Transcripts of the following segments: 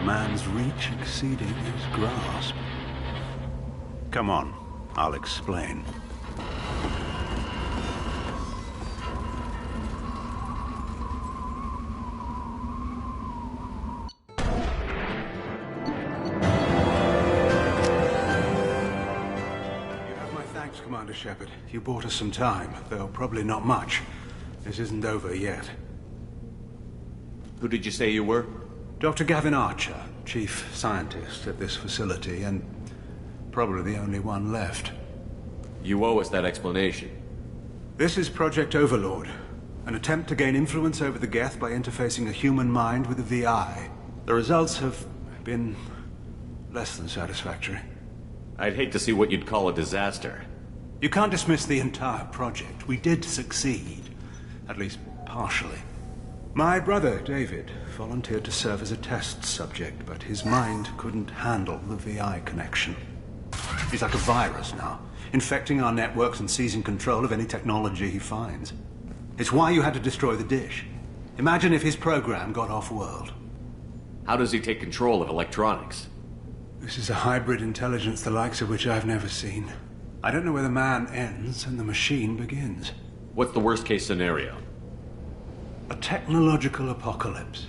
man's reach exceeding his grasp. Come on, I'll explain. Commander Shepard, you bought us some time, though probably not much. This isn't over yet. Who did you say you were? Dr. Gavin Archer, chief scientist at this facility, and probably the only one left. You owe us that explanation. This is Project Overlord, an attempt to gain influence over the Geth by interfacing a human mind with a VI. The results have been less than satisfactory. I'd hate to see what you'd call a disaster. You can't dismiss the entire project. We did succeed. At least partially. My brother, David, volunteered to serve as a test subject, but his mind couldn't handle the VI connection. He's like a virus now, infecting our networks and seizing control of any technology he finds. It's why you had to destroy the dish. Imagine if his program got off-world. How does he take control of electronics? This is a hybrid intelligence the likes of which I've never seen. I don't know where the man ends and the machine begins. What's the worst-case scenario? A technological apocalypse.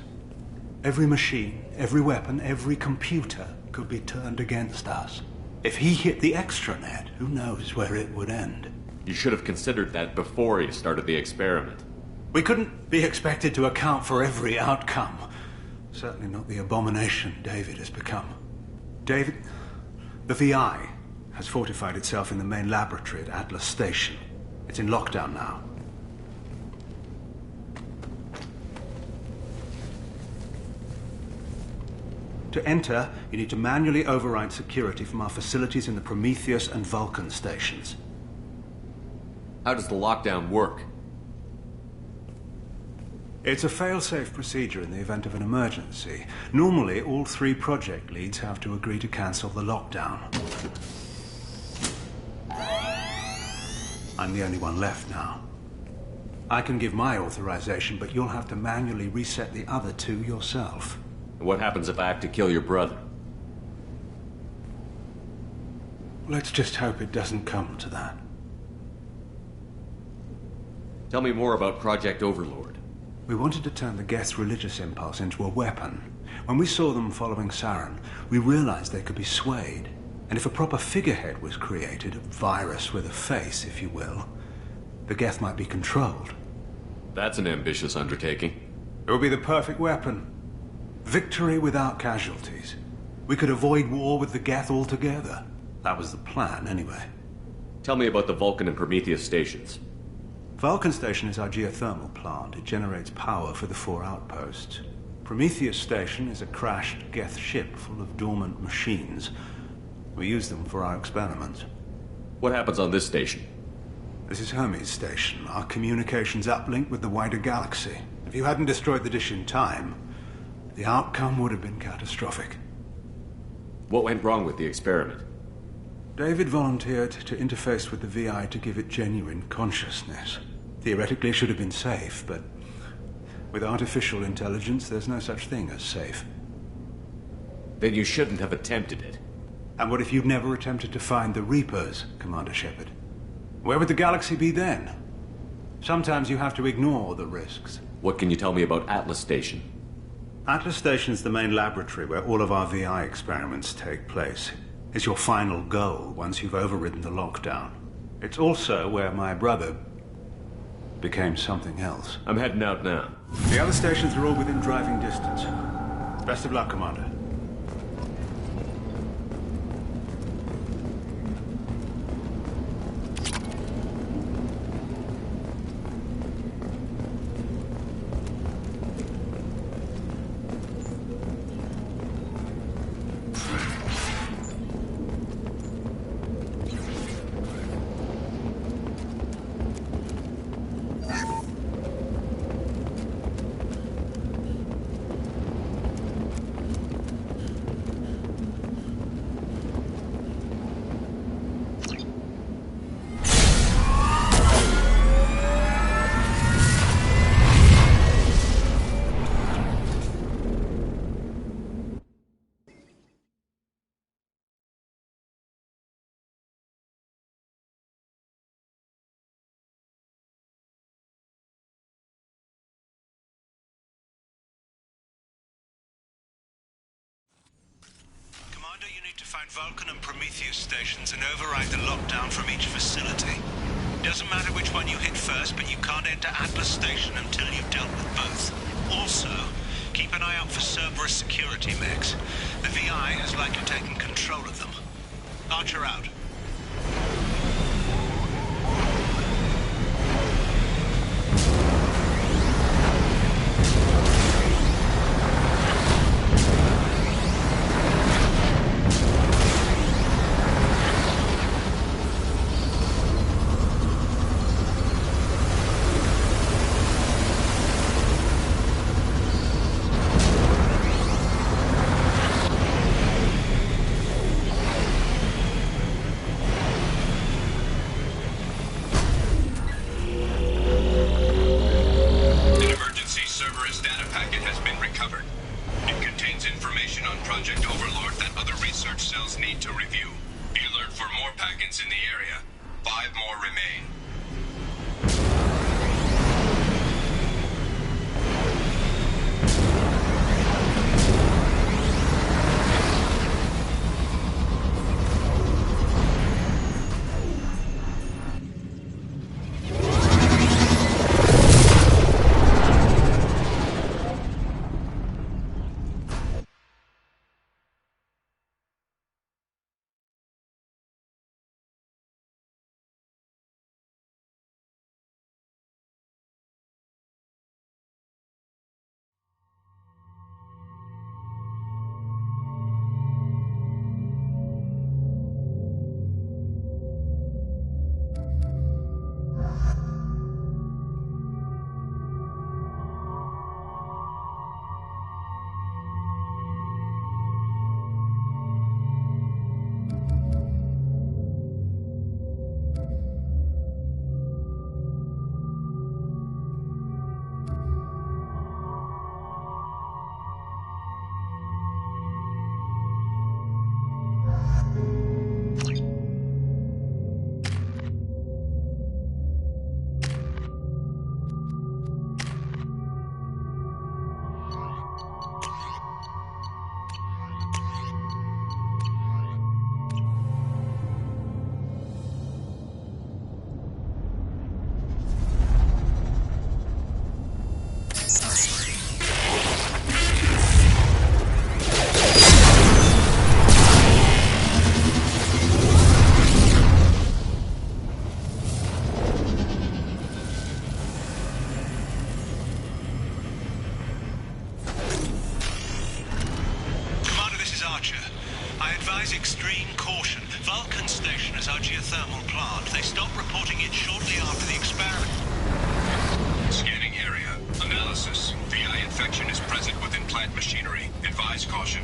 Every machine, every weapon, every computer could be turned against us. If he hit the extranet, who knows where it would end? You should have considered that before you started the experiment. We couldn't be expected to account for every outcome. Certainly not the abomination David has become. David, the VI has fortified itself in the main laboratory at Atlas Station. It's in lockdown now. To enter, you need to manually override security from our facilities in the Prometheus and Vulcan stations. How does the lockdown work? It's a fail-safe procedure in the event of an emergency. Normally, all 3 project leads have to agree to cancel the lockdown. I'm the only one left now. I can give my authorization, but you'll have to manually reset the other 2 yourself. What happens if I have to kill your brother? Let's just hope it doesn't come to that. Tell me more about Project Overlord. We wanted to turn the Geth's religious impulse into a weapon. When we saw them following Saren, we realized they could be swayed. And if a proper figurehead was created, a virus with a face, if you will, the Geth might be controlled. That's an ambitious undertaking. It would be the perfect weapon. Victory without casualties. We could avoid war with the Geth altogether. That was the plan, anyway. Tell me about the Vulcan and Prometheus stations. Vulcan Station is our geothermal plant. It generates power for the 4 outposts. Prometheus Station is a crashed Geth ship full of dormant machines. We use them for our experiments. What happens on this station? This is Hermes Station, our communications uplink with the wider galaxy. If you hadn't destroyed the dish in time, the outcome would have been catastrophic. What went wrong with the experiment? David volunteered to interface with the VI to give it genuine consciousness. Theoretically, it should have been safe, but with artificial intelligence, there's no such thing as safe. Then you shouldn't have attempted it. And what if you'd never attempted to find the Reapers, Commander Shepard? Where would the galaxy be then? Sometimes you have to ignore the risks. What can you tell me about Atlas Station? Atlas Station is the main laboratory where all of our VI experiments take place. It's your final goal once you've overridden the lockdown. It's also where my brother became something else. I'm heading out now. The other stations are all within driving distance. Best of luck, Commander. to find Vulcan and Prometheus stations and override the lockdown from each facility. Doesn't matter which one you hit first, but you can't enter Atlas Station until you've dealt with both. Also, keep an eye out for Cerberus security mechs. The VI has likely taken control of them. Archer out. Extreme caution. Vulcan Station is our geothermal plant. They stopped reporting it shortly after the experiment. Scanning area. Analysis. VI infection is present within plant machinery. Advise caution.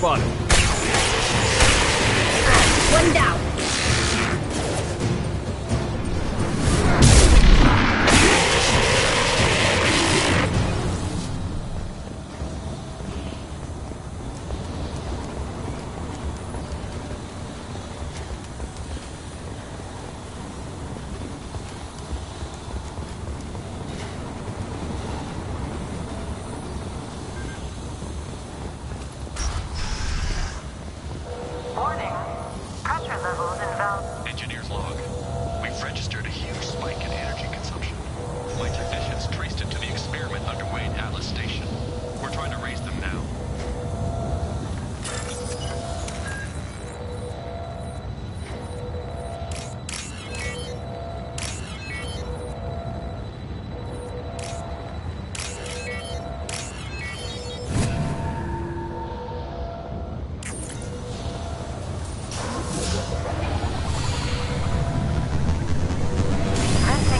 spotted. One down. Warning. Pressure levels in valve. Engineer's log. We've registered a huge spike in energy consumption. My technicians traced it to the experiment underway at Atlas Station. We're trying to raise them now. Press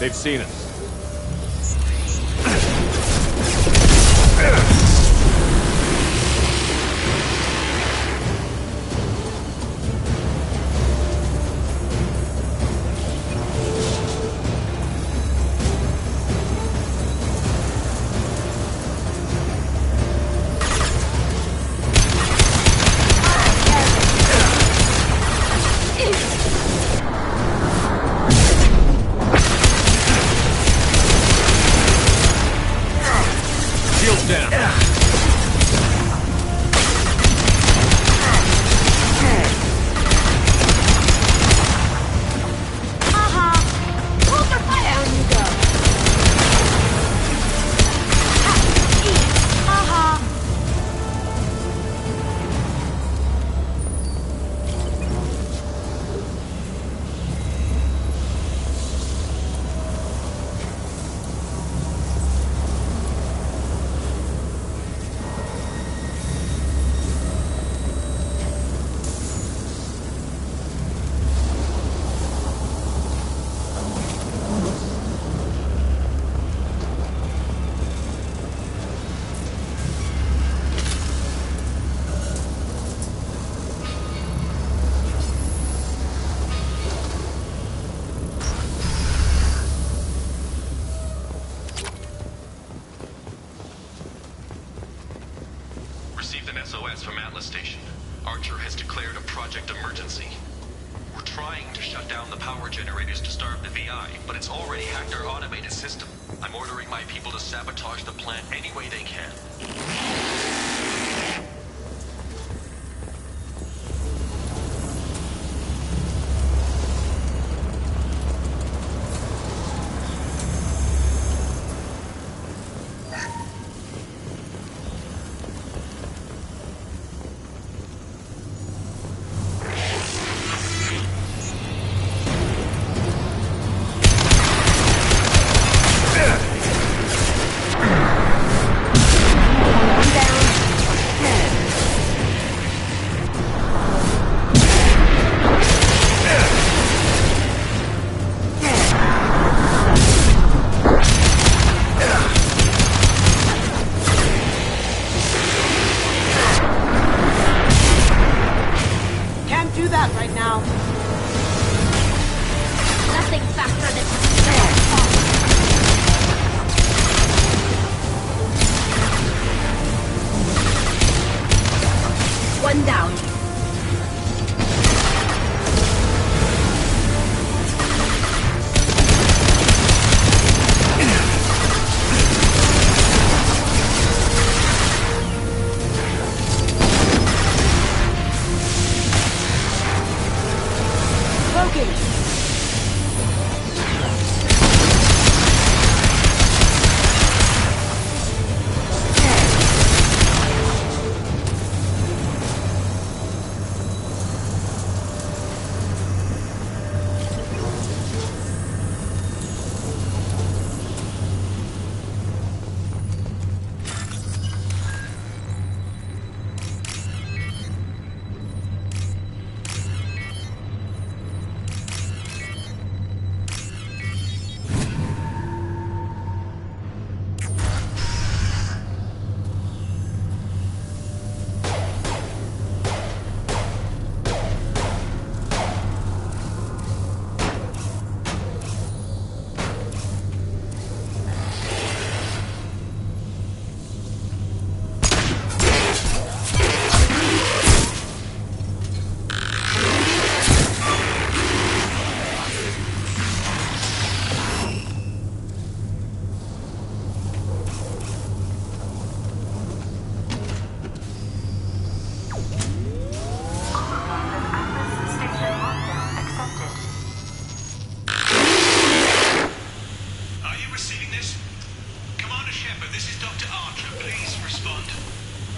They've seen us. Shields down. Received an SOS from Atlas Station. Archer has declared a project emergency. We're trying to shut down the power generators to starve the VI, but it's already hacked our automated system. I'm ordering my people to sabotage the plant any way they can. Right now. Nothing faster than one down.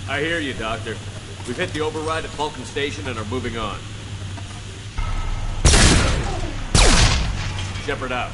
I hear you, Doctor. We've hit the override at Vulcan Station and are moving on. Shepard out.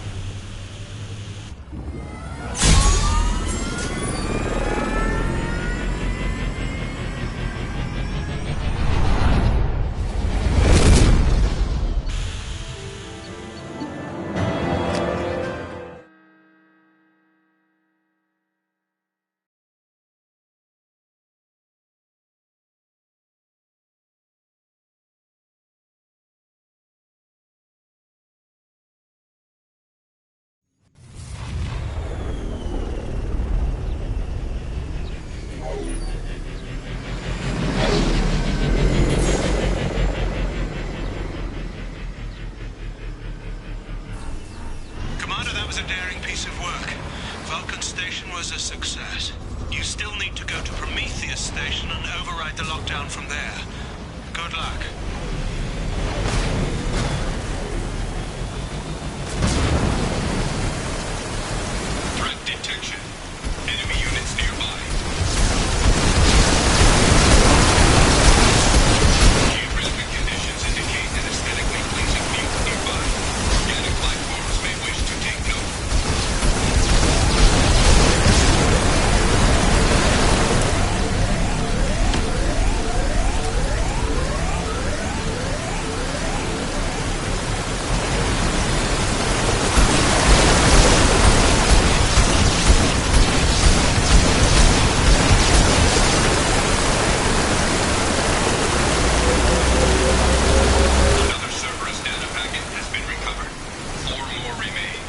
Prometheus station and override the lockdown from there. Good luck. Threat detection. Enemy units nearby. Geographic conditions indicate an aesthetically pleasing view nearby. Organic life forms may wish to take note. Another Cerberus data packet has been recovered. 4 more remain.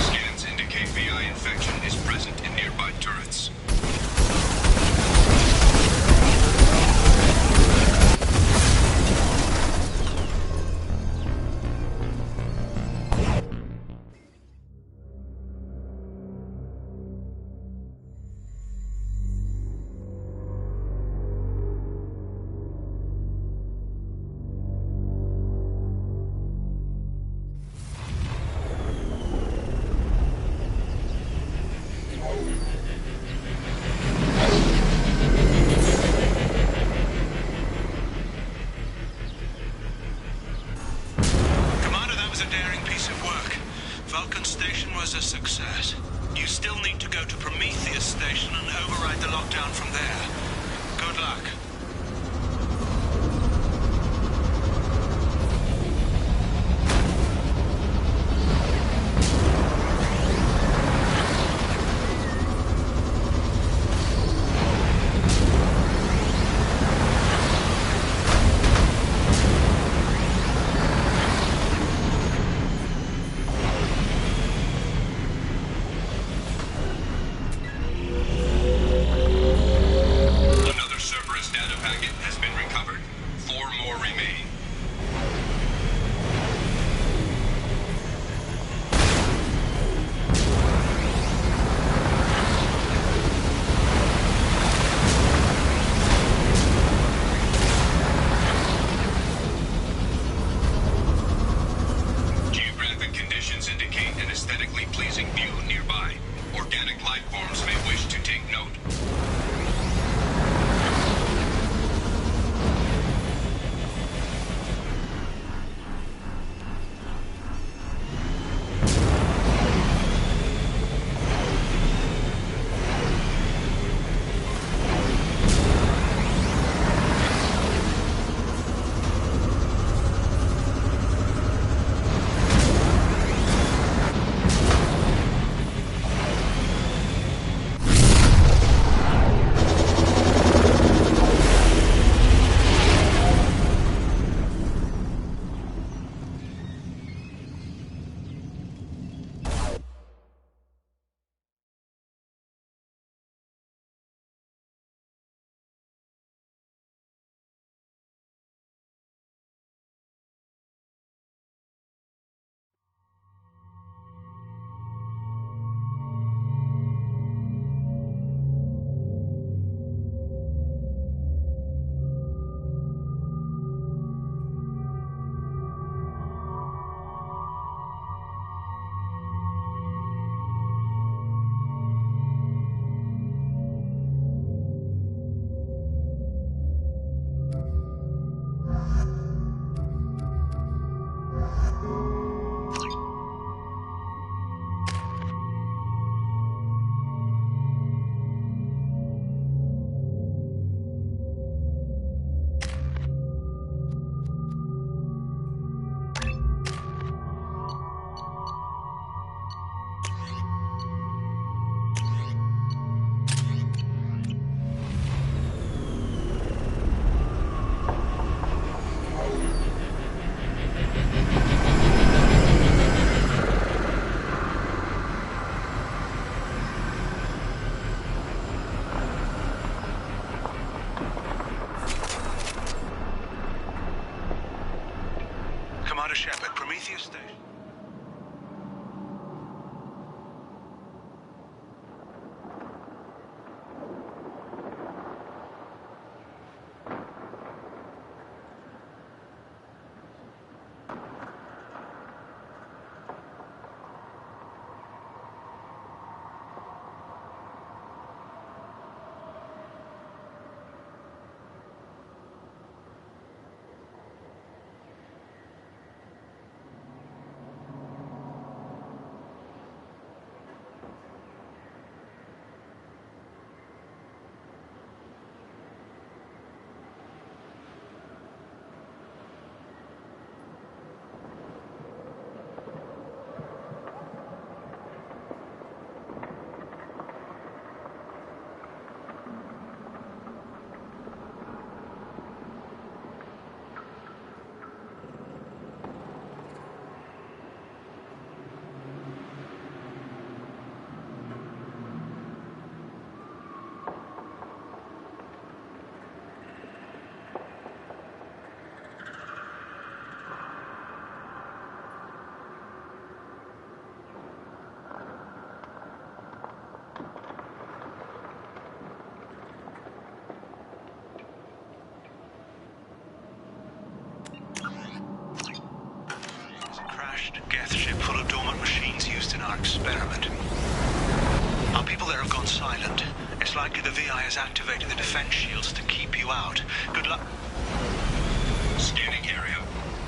Scans indicate VI infection is present in nearby turrets. Commander, that was a daring piece of work. Vulcan Station was a success. You still need to go to Prometheus Station and override the lockdown from there. Good luck. Another Cerberus Commander Shepard, Prometheus Station. Geth ship full of dormant machines used in our experiment. Our people there have gone silent. It's likely the VI has activated the defense shields to keep you out. Good luck. Scanning area.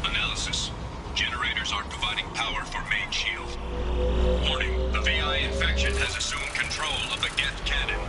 Analysis. Generators aren't providing power for main shield. Warning, the VI infection has assumed control of the Geth cannon.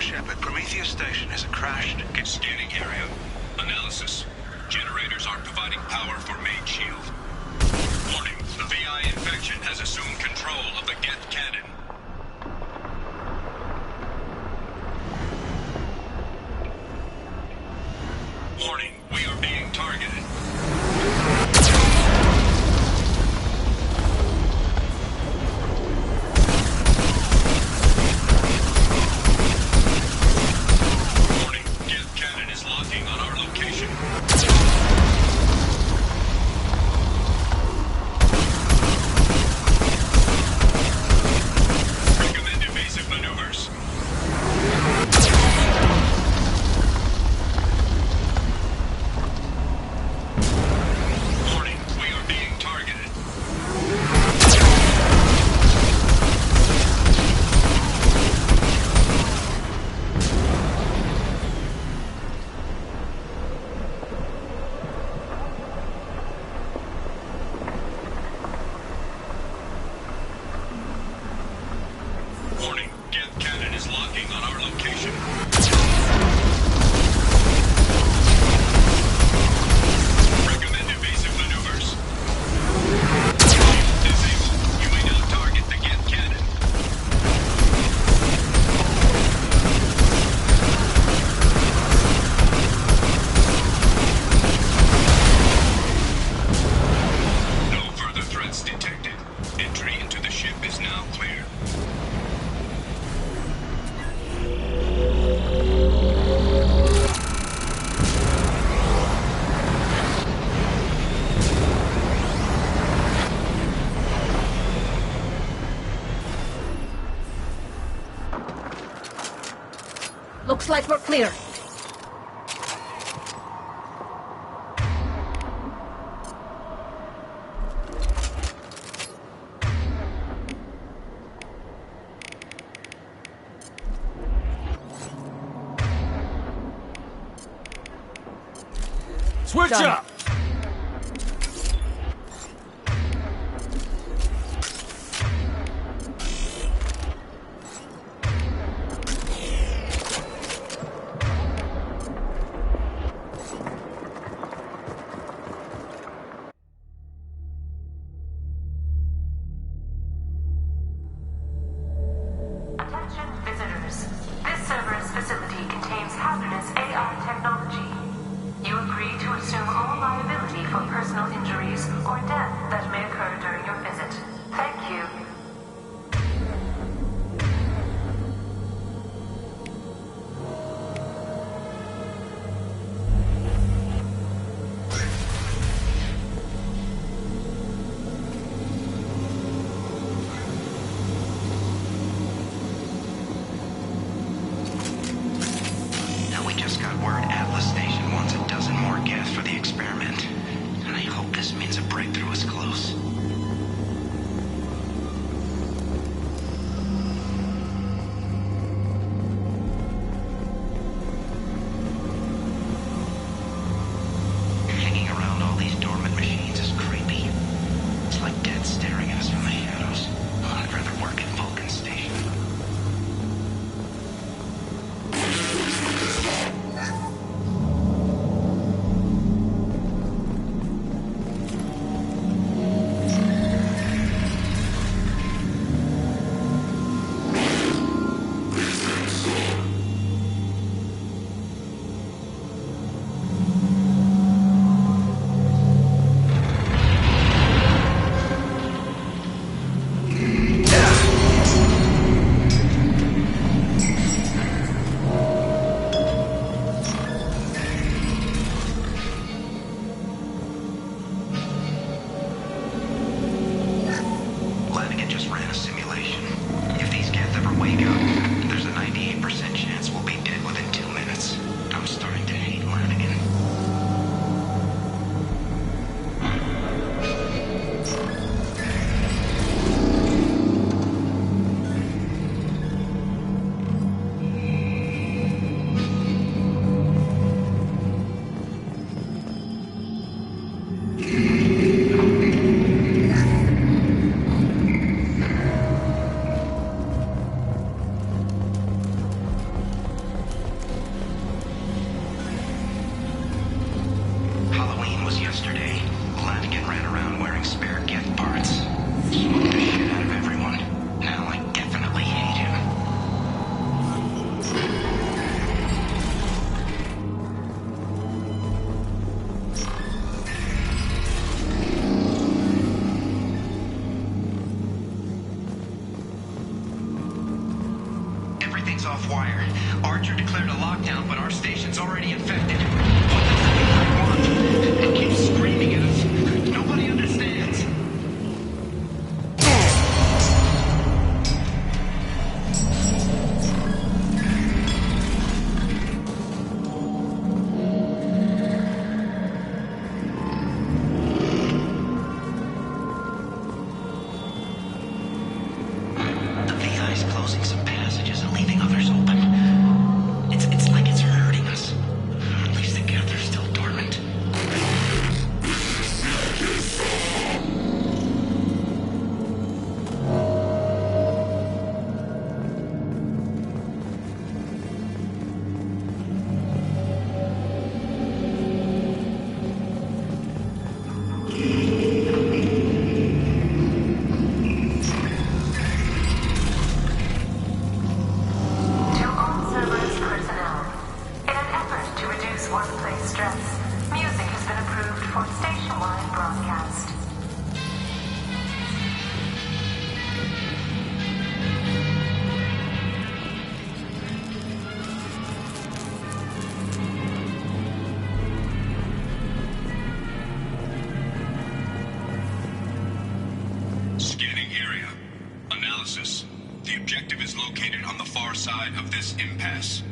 Shepard, Prometheus Station has crashed. Get scanning area. Analysis. Generators aren't providing power for main shield. Warning, the VI infection has assumed control of the Geth cannon. Warning, we are being targeted. Looks like we're clear. Switch Done. up! Attention visitors. This server's facility contains hazardous AI technology. You agree to assume all liability for personal injuries or death that may occur during your visit. Thank you. Now we just got word Atlas Station wants a dozen more gas for the experiment. And I hope this means a breakthrough is close. Hanging around all these dormant machines is creepy. It's like dead staring at us from the shadows. I'd rather work at Vulcan Station. Lanigan just ran a simulation. If these cats ever wake up, there's a 98% chance we'll be dead within 2 minutes. I'm starting to hate Lanigan. Halloween was yesterday. Lanigan ran around wearing spare get parts. Smoked the shit out of everyone. Now I definitely hate him. Everything's off wire. Archer declared a lockdown, but our station's already infected. What does the AI want? It keeps screaming at us. Nobody understands. The VI's closing some passages and leaving others open. It's like it's hurting us. At least the Geth are still dormant. To all servers personnel, in an effort to reduce workplace stress, music has been approved for station-wide broadcast. Scanning area. Analysis. The objective is located on the far side of this impasse.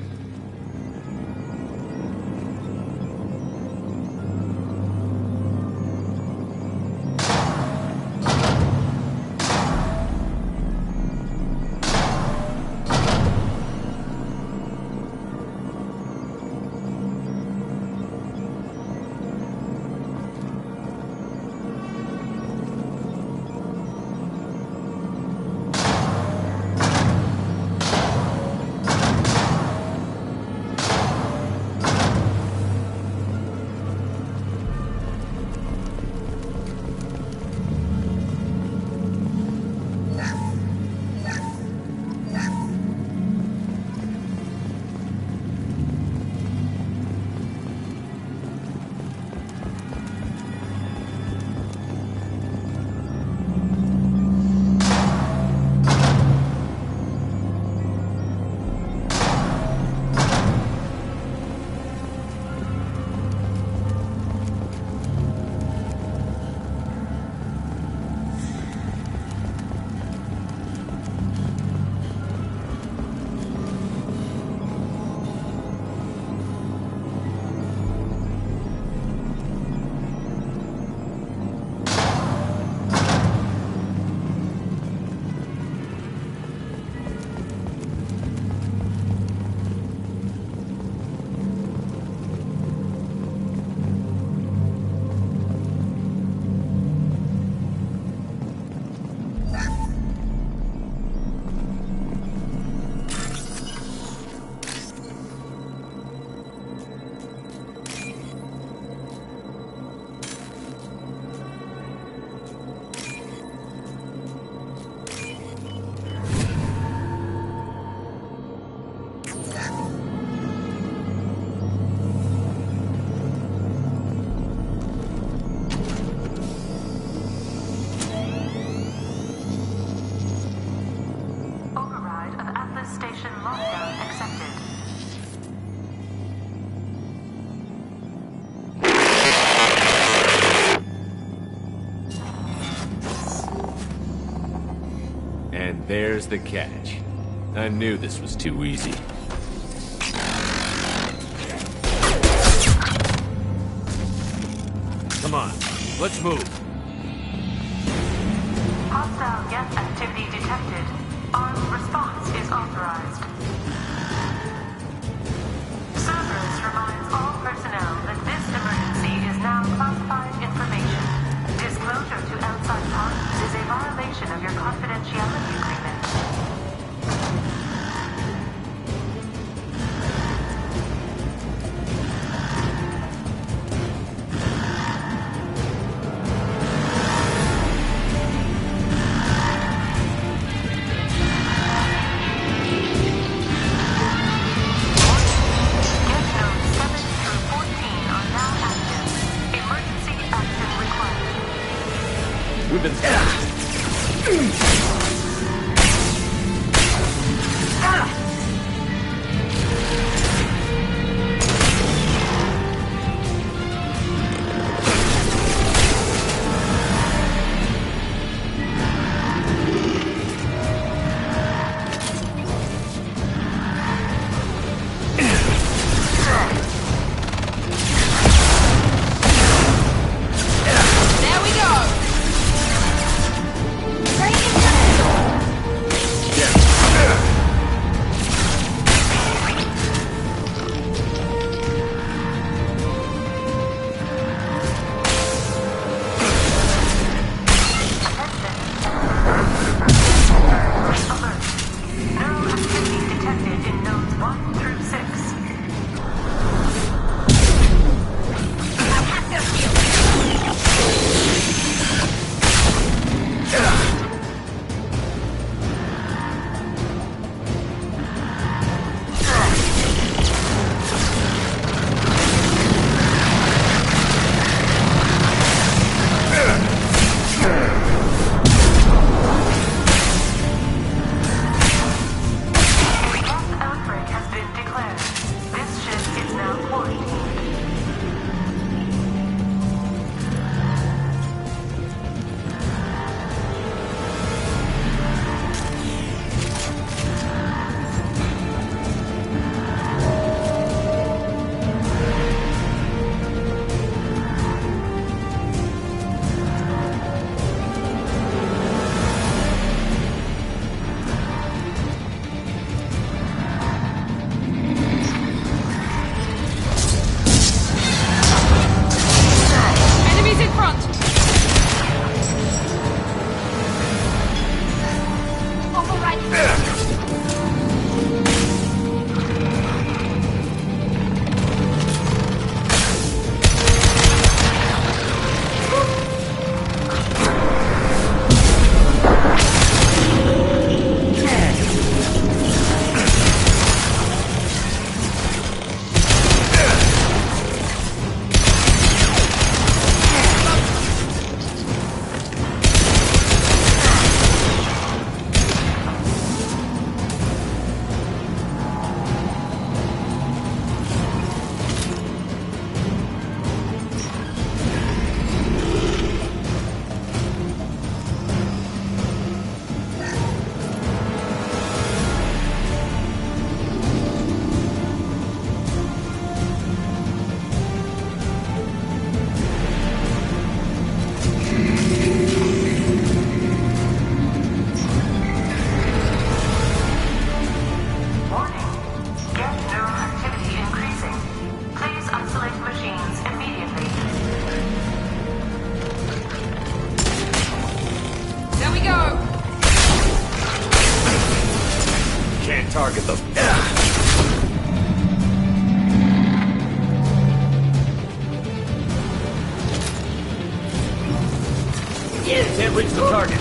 There's the catch. I knew this was too easy. Come on, let's move. Hostile Geth activity detected. Armed response is authorized. Cerberus reminds all personnel that this emergency is now classified information. Disclosure to outside parties is a violation of your confidentiality agreement. We've been target them. Can't reach the target.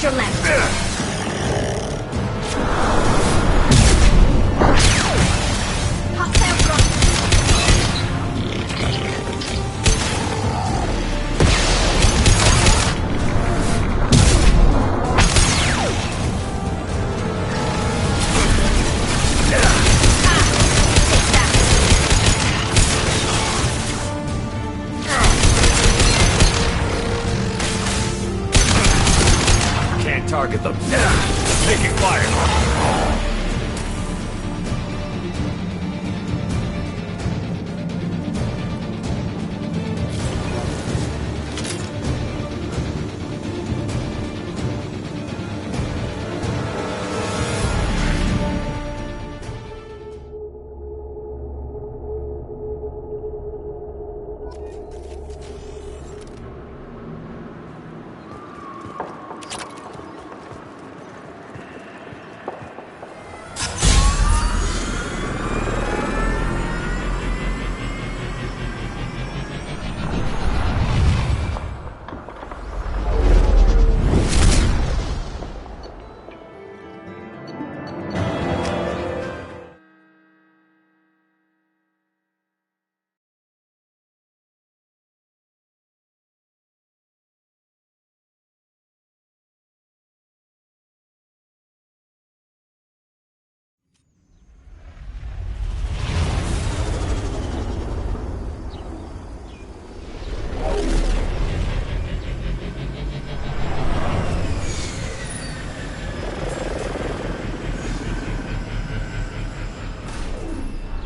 your left. Hostile front. Can't target them. Taking fire.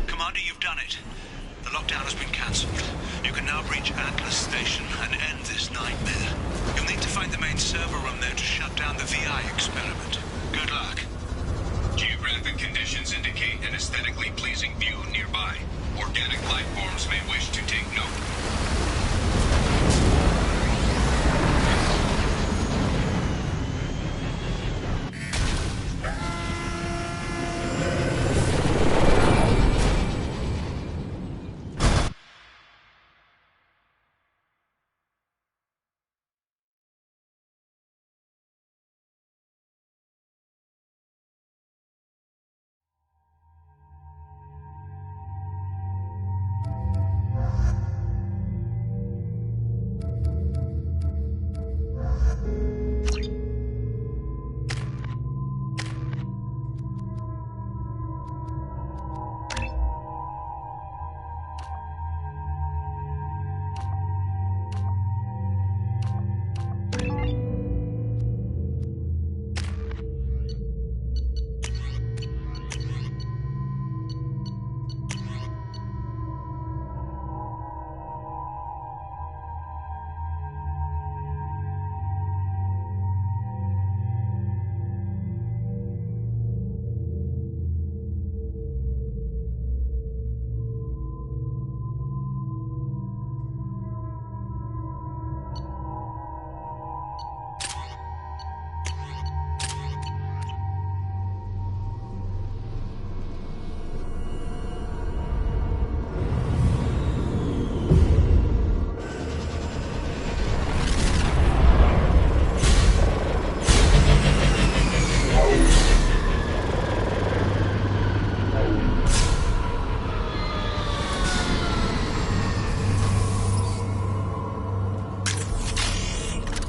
Commander, you've done it. The lockdown has been cancelled. You can now reach Atlas Station and end this nightmare. You'll need to find the main server room there to shut down the VI experiment. Good luck. Geographic conditions indicate an aesthetically pleasing view nearby. Organic life forms may wish to take note.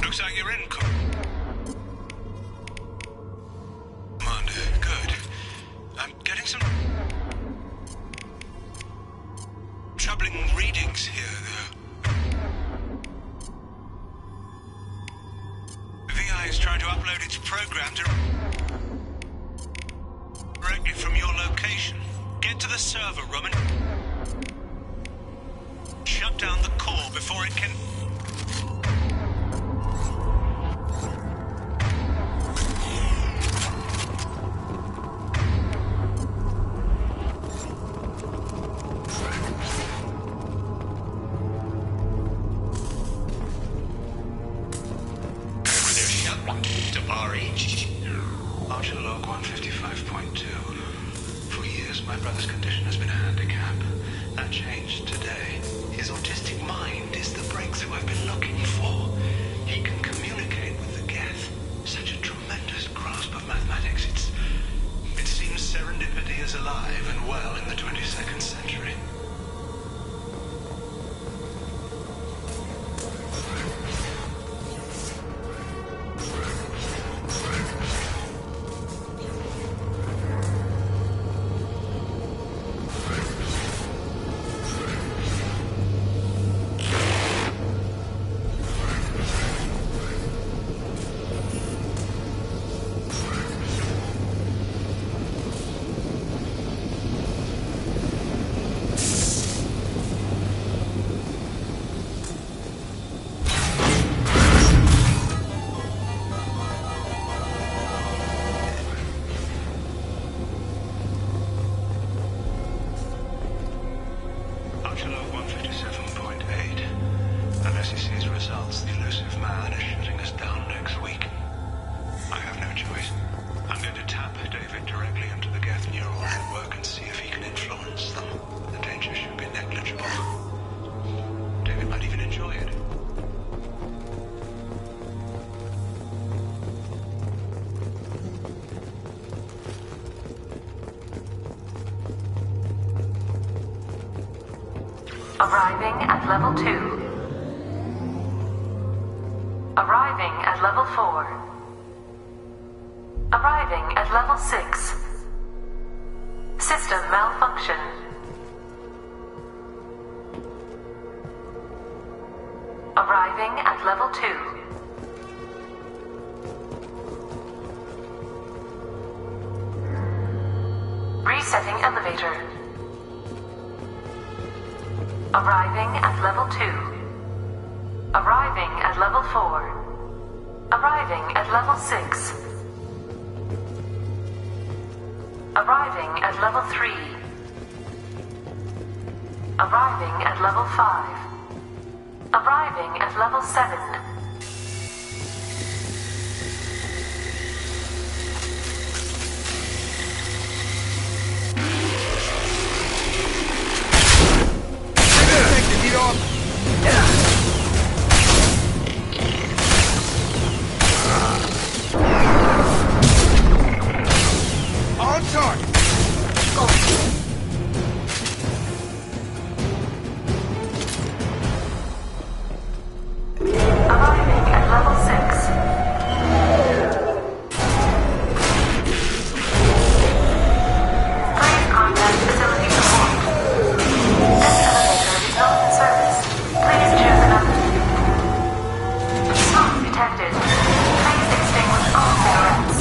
Looks like you're in, Commander. Good. I'm getting some troubling readings here, though. The VI is trying to upload its program directly from your location. Get to the server room and shut down the core before it can... Archer log 155.2. For years, my brother's condition has been a handicap. That changed today. His autistic mind is the breakthrough I've been looking for. He can communicate with the Geth. Such a is alive and well in the 22nd century. Arriving at level 2. Arriving at level 4. Arriving at level 6. System malfunction. Arriving at level 2. Resetting elevator. Arriving at level 2. Arriving at level 4. Arriving at level 6. Arriving at level 3. Arriving at level 5. Arriving at level 7. On target! Arriving at level 6. Please contact facility support. This elevator is not in service. Please choose another. Smoke detected. Please extinguish all cigarettes.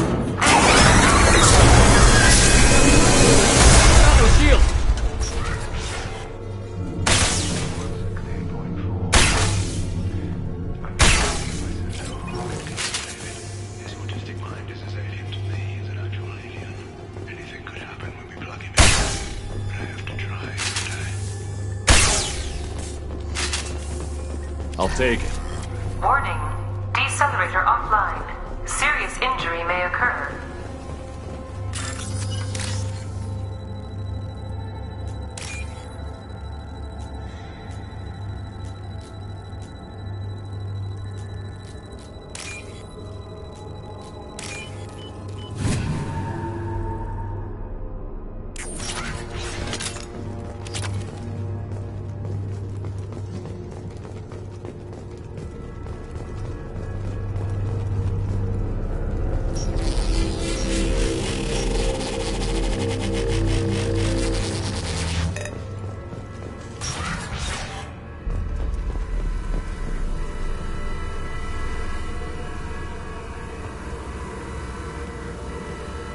No shield! His autistic mind is as alien to me as an actual alien. Anything could happen when we plug him in. But I have to try, don't I? I'll take it. Warning. Decelerator offline. Serious injury may occur.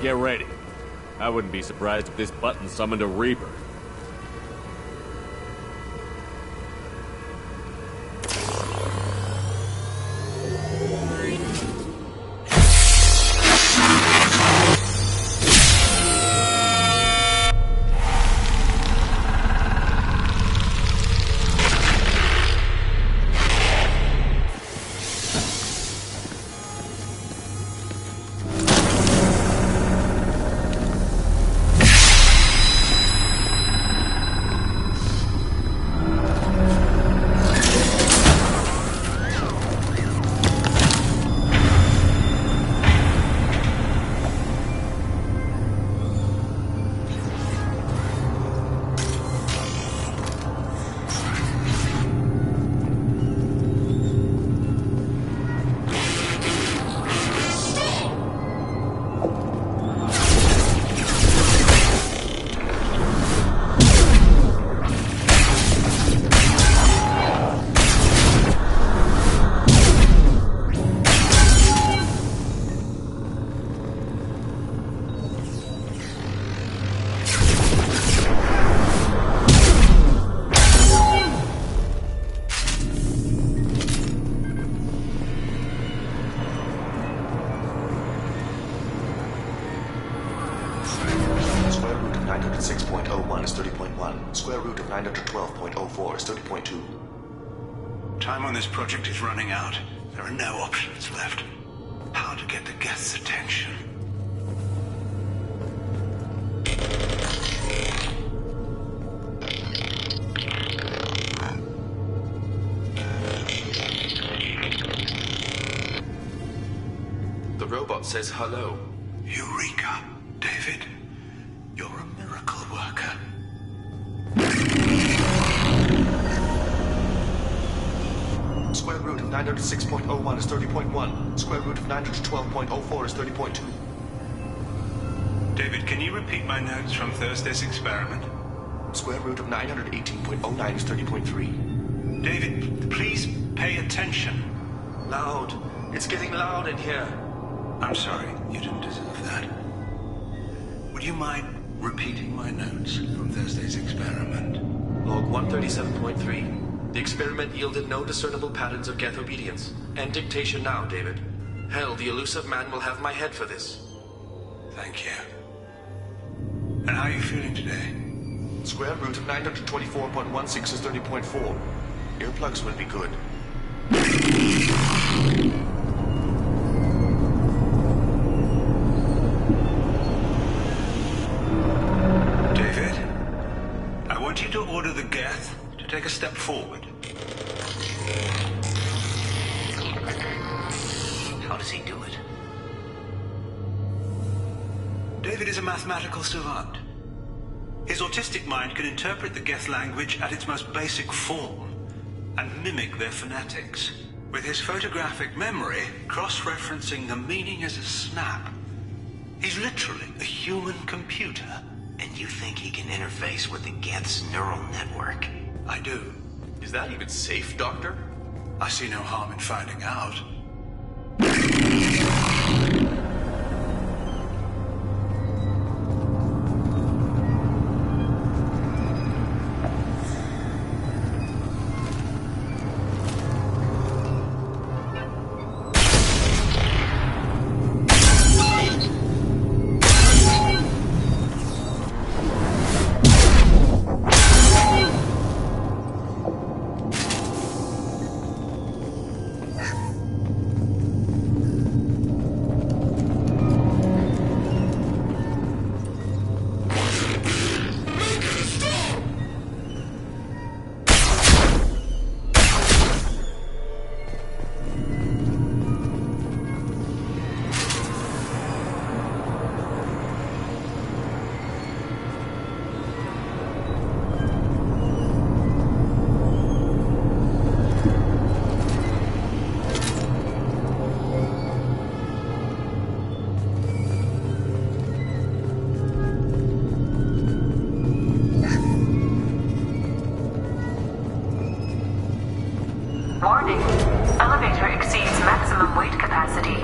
Get ready. I wouldn't be surprised if this button summoned a Reaper. 906.01 is 30.1. Square root of 912.04 is 30.2. Time on this project is running out. There are no options left. How to get the Geth's attention? The robot says hello. Eureka, David. You're a miracle worker. Square root of 906.01 is 30.1. Square root of 912.04 is 30.2. David, can you repeat my notes from Thursday's experiment? Square root of 918.09 is 30.3. David, please pay attention. Loud. It's getting loud in here. I'm sorry, you didn't deserve that. Would you mind repeating my notes from Thursday's experiment? Log 137.3. The experiment yielded no discernible patterns of Geth obedience. End dictation now, David. Hell, the elusive man will have my head for this. Thank you. And how are you feeling today? Square root of 924.16 is 30.4. Earplugs would be good. David, I want you to order the Geth to take a step forward. How does he do it? David is a mathematical savant. His autistic mind can interpret the Geth language at its most basic form and mimic their phonetics. With his photographic memory, cross-referencing the meaning as a snap. He's literally a human computer. And you think he can interface with the Geth's neural network? I do. Is that even safe, Doctor? I see no harm in finding out. Warning. Elevator exceeds maximum weight capacity.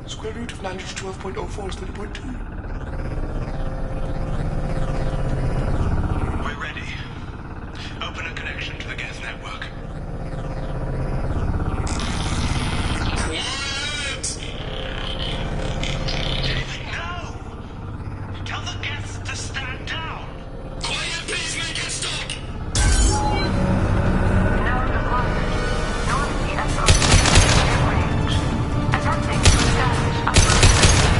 Square root of 912.04 is 30.2. We're ready. Open a connection to the Geth network. David, no! Tell the Geths to stand down! Quiet, please make it stop! No deployment. North the SOS range. Attempting to establish operation.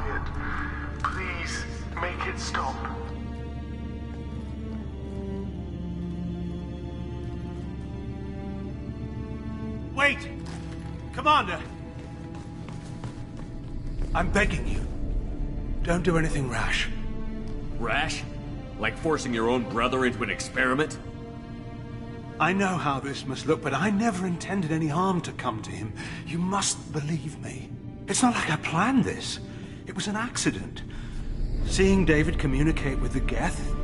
Quiet. Please, make it stop. Wait! Commander! I'm begging you. Don't do anything rash. Rash? Like forcing your own brother into an experiment? I know how this must look, but I never intended any harm to come to him. You must believe me. It's not like I planned this. It was an accident. Seeing David communicate with the Geth,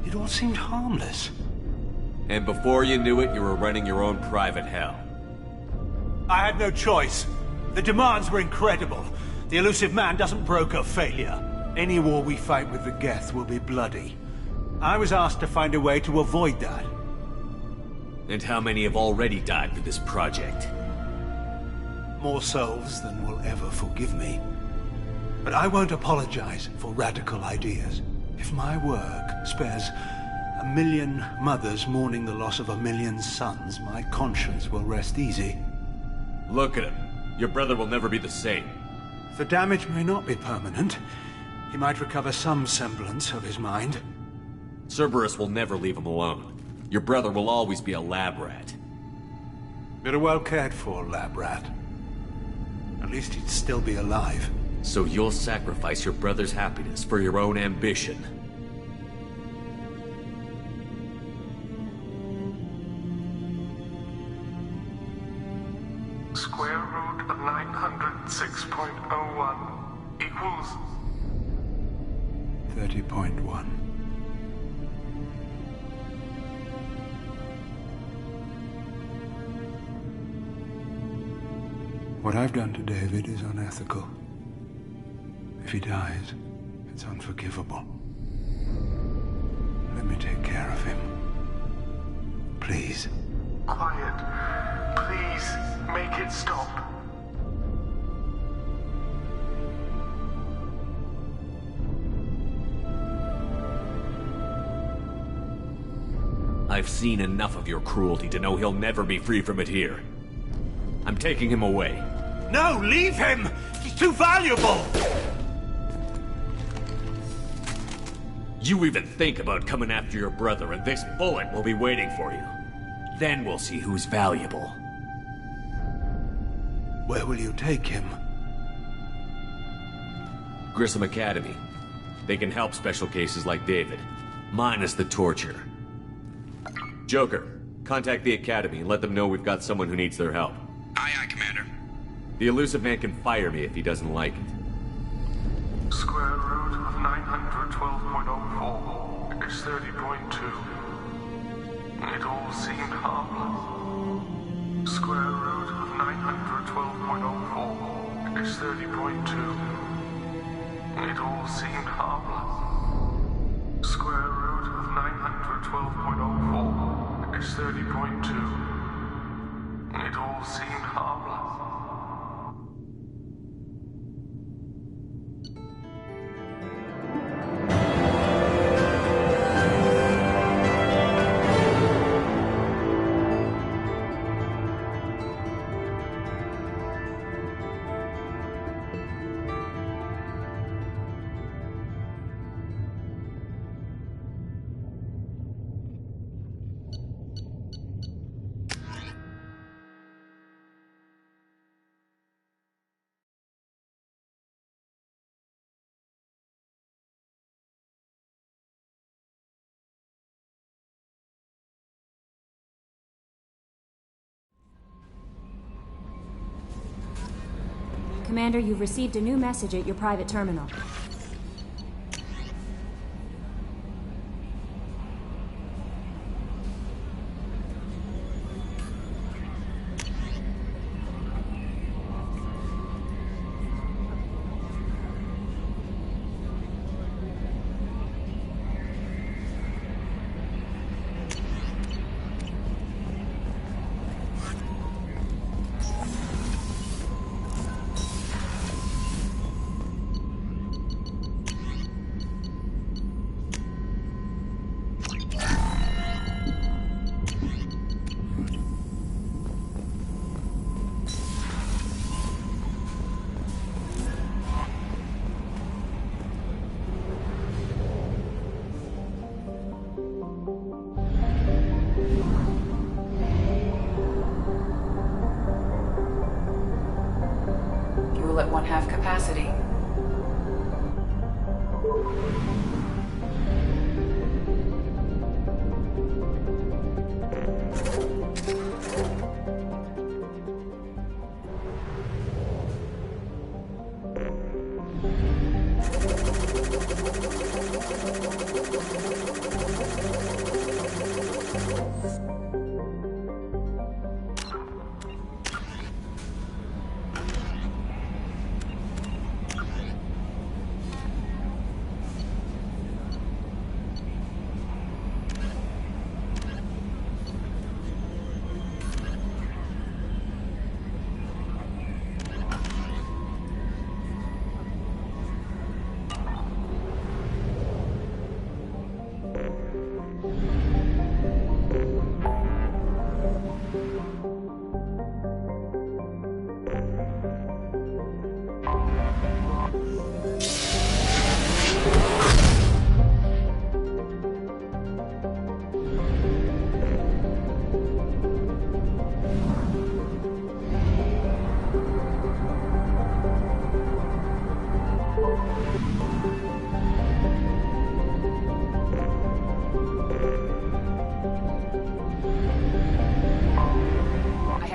it all seemed harmless. And before you knew it, you were running your own private hell. I had no choice. The demands were incredible. The Illusive Man doesn't broker failure. Any war we fight with the Geth will be bloody. I was asked to find a way to avoid that. And how many have already died for this project? More souls than will ever forgive me. But I won't apologize for radical ideas. If my work spares 1 million mothers mourning the loss of 1 million sons, my conscience will rest easy. Look at him. Your brother will never be the same. The damage may not be permanent. He might recover some semblance of his mind. Cerberus will never leave him alone. Your brother will always be a lab rat. You're a well-cared-for lab rat. At least he'd still be alive. So you'll sacrifice your brother's happiness for your own ambition. Square root of 906.01 equals 30.1. What I've done to David is unethical. If he dies, it's unforgivable. Let me take care of him. Please. Quiet. Please, make it stop. I've seen enough of your cruelty to know he'll never be free from it here. I'm taking him away. No, leave him! He's too valuable! You even think about coming after your brother, and this bullet will be waiting for you. Then we'll see who's valuable. Where will you take him? Grissom Academy. They can help special cases like David, minus the torture. Joker, contact the Academy and let them know we've got someone who needs their help. Aye, aye, Commander. The Illusive Man can fire me if he doesn't like it. Square root of 912.04 is 30.2. It all seemed harmless. Square root of 912.04 is 30.2. It all seemed harmless. Square root of 912.04 is 30.2. It all seemed harmless. Commander, you've received a new message at your private terminal.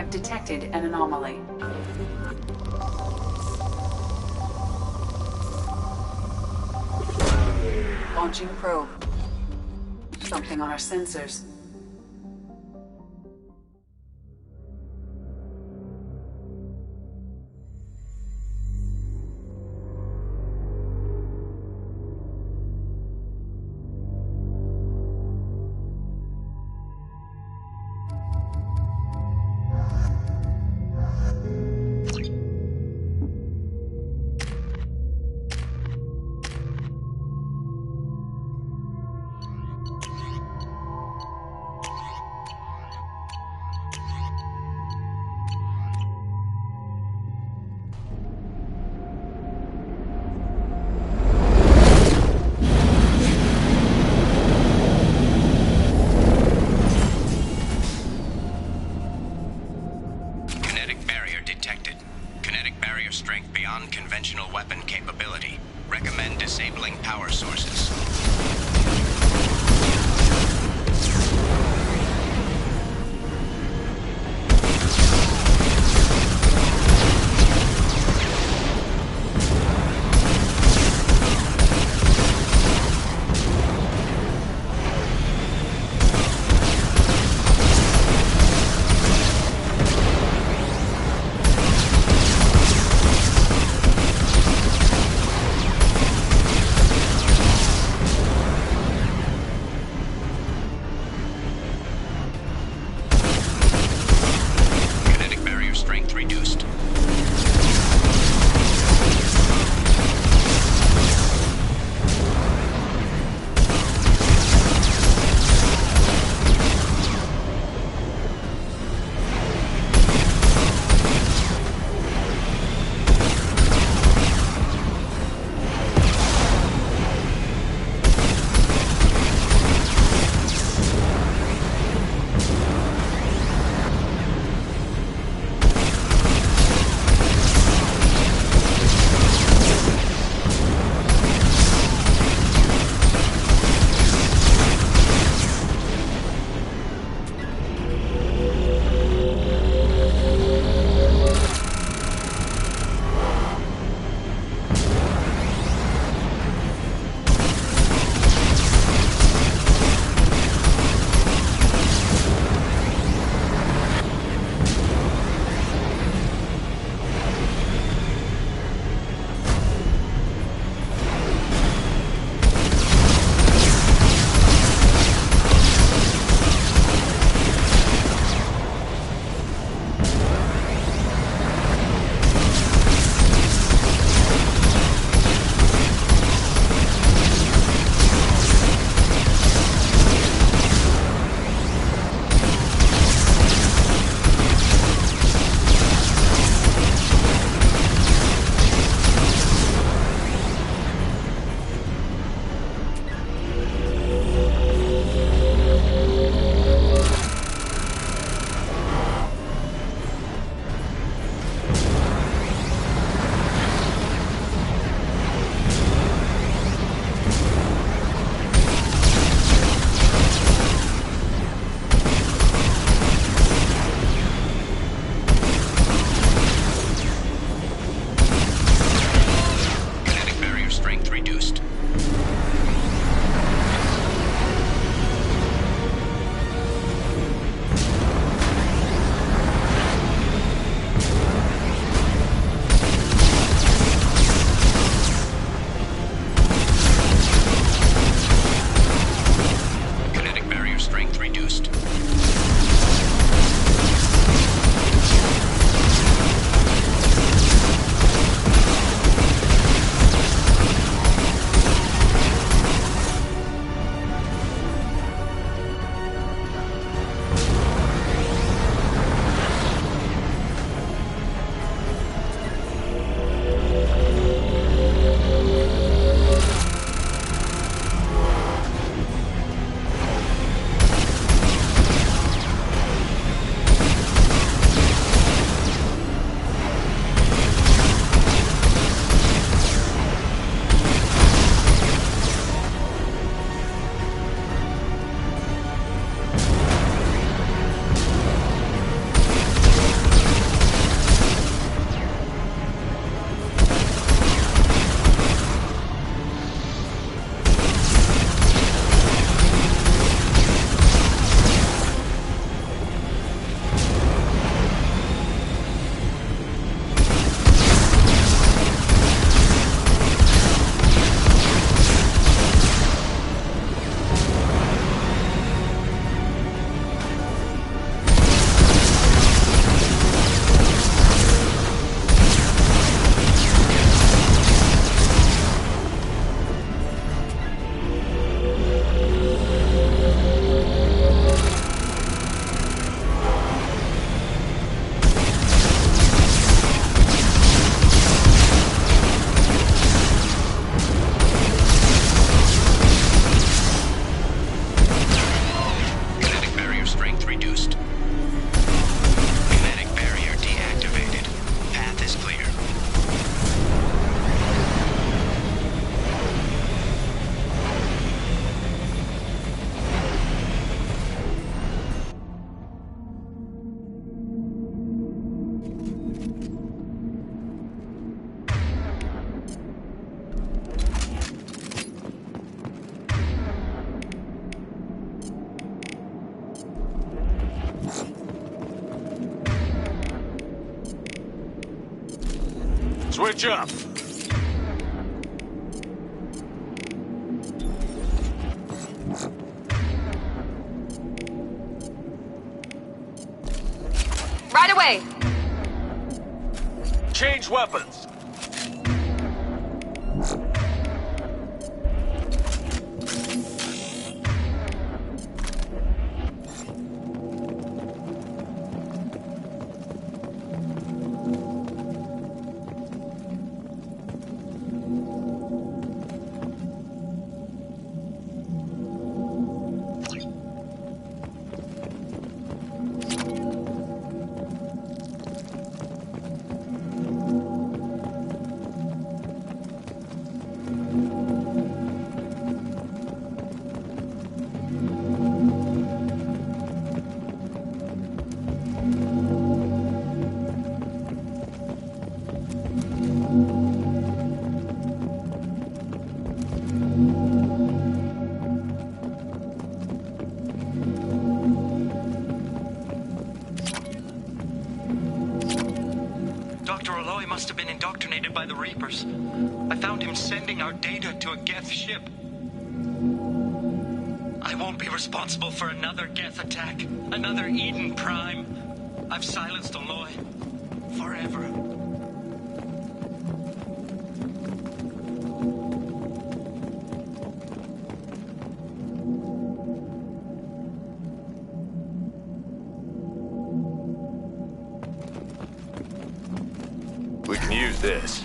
Detected an anomaly. Launching probe. Something on our sensors. Conventional weapon capability. Recommend disabling power sources. Switch up! Right away! Change weapons! Must have been indoctrinated by the Reapers. I found him sending our data to a Geth ship. I won't be responsible for another Geth attack, another Eden Prime. I've silenced Aloy. Forever. We can use this.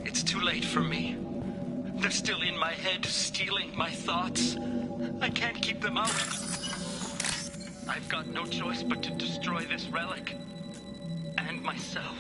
It's too late for me. They're still in my head, stealing my thoughts. I can't keep them out. I've got no choice but to destroy this relic. And myself.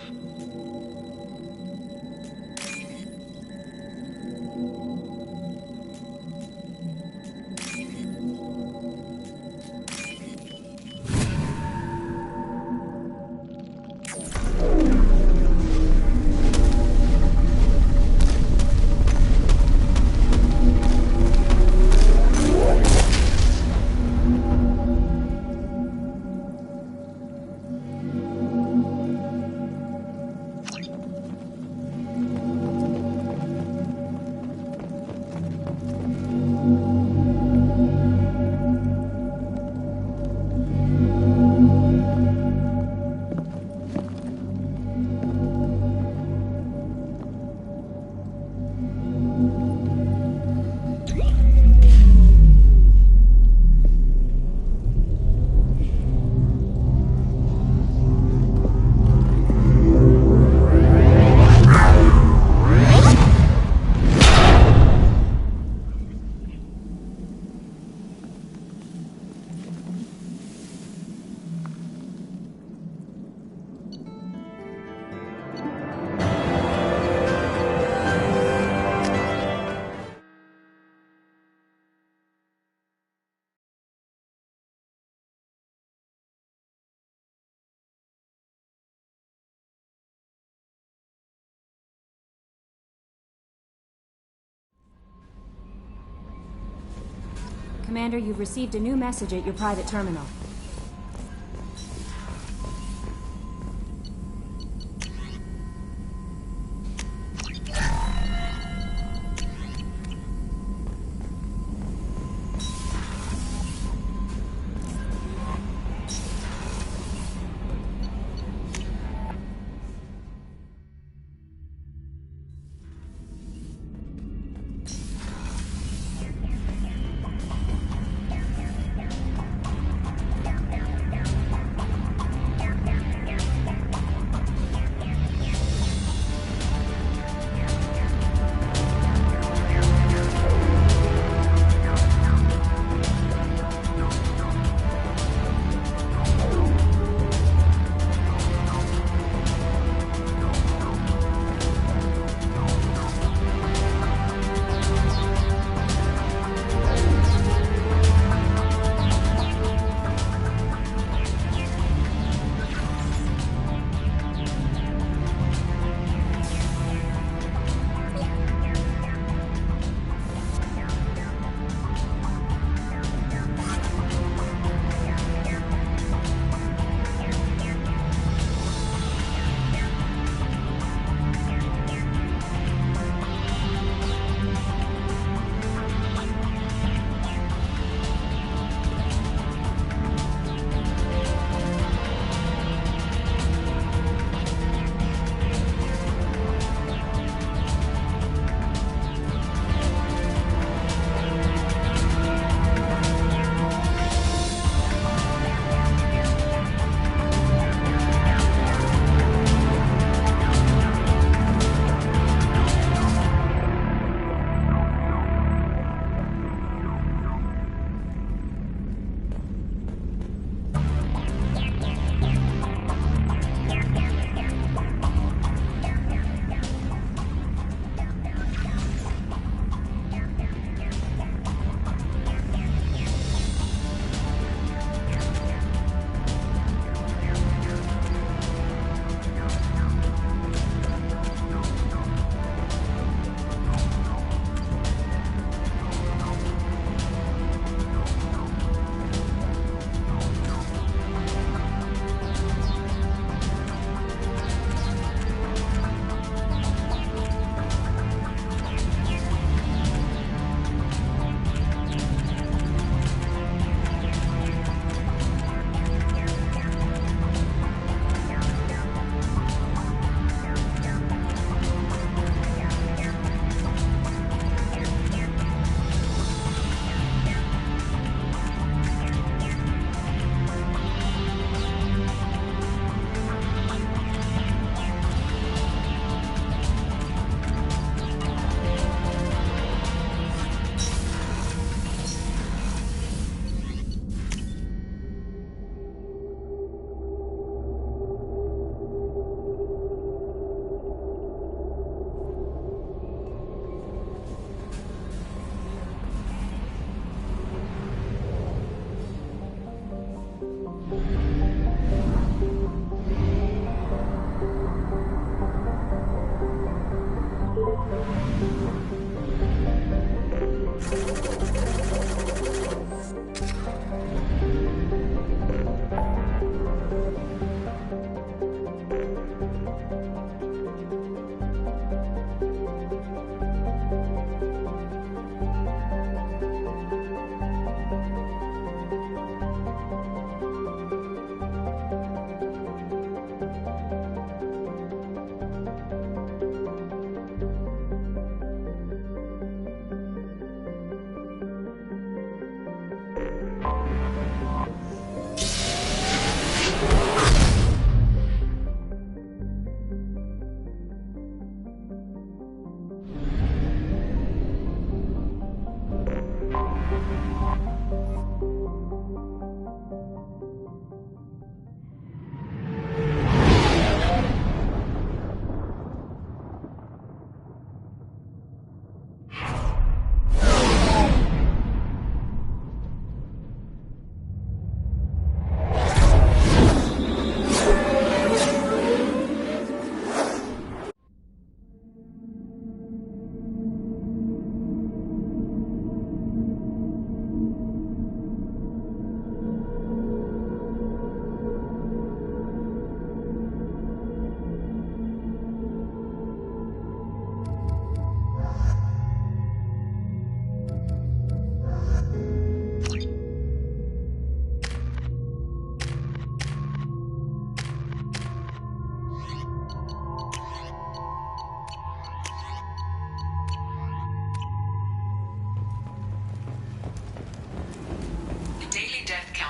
Commander, you've received a new message at your private terminal.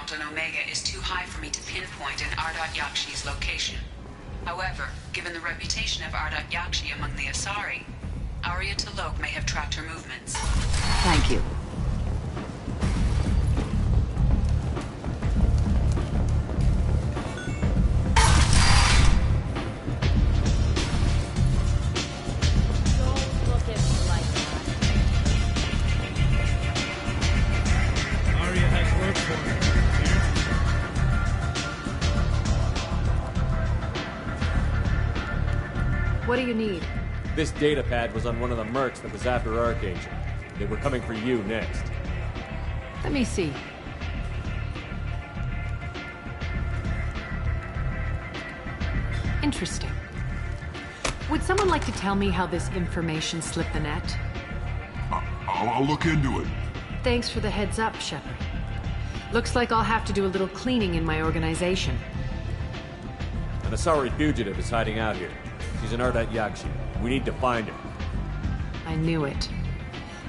count on Omega is too high for me to pinpoint an Ardat Yakshi's location. However, given the reputation of Ardat Yakshi among the Asari, Arya T'Loak may have tracked her movements. Thank you. What do you need? This data pad was on one of the mercs that was after Archangel. They were coming for you next. Let me see. Interesting. Would someone like to tell me how this information slipped the net? I'll look into it. Thanks for the heads up, Shepard. Looks like I'll have to do a little cleaning in my organization. An Asari fugitive is hiding out here. She's an Ardat Yakshi. We need to find her. I knew it.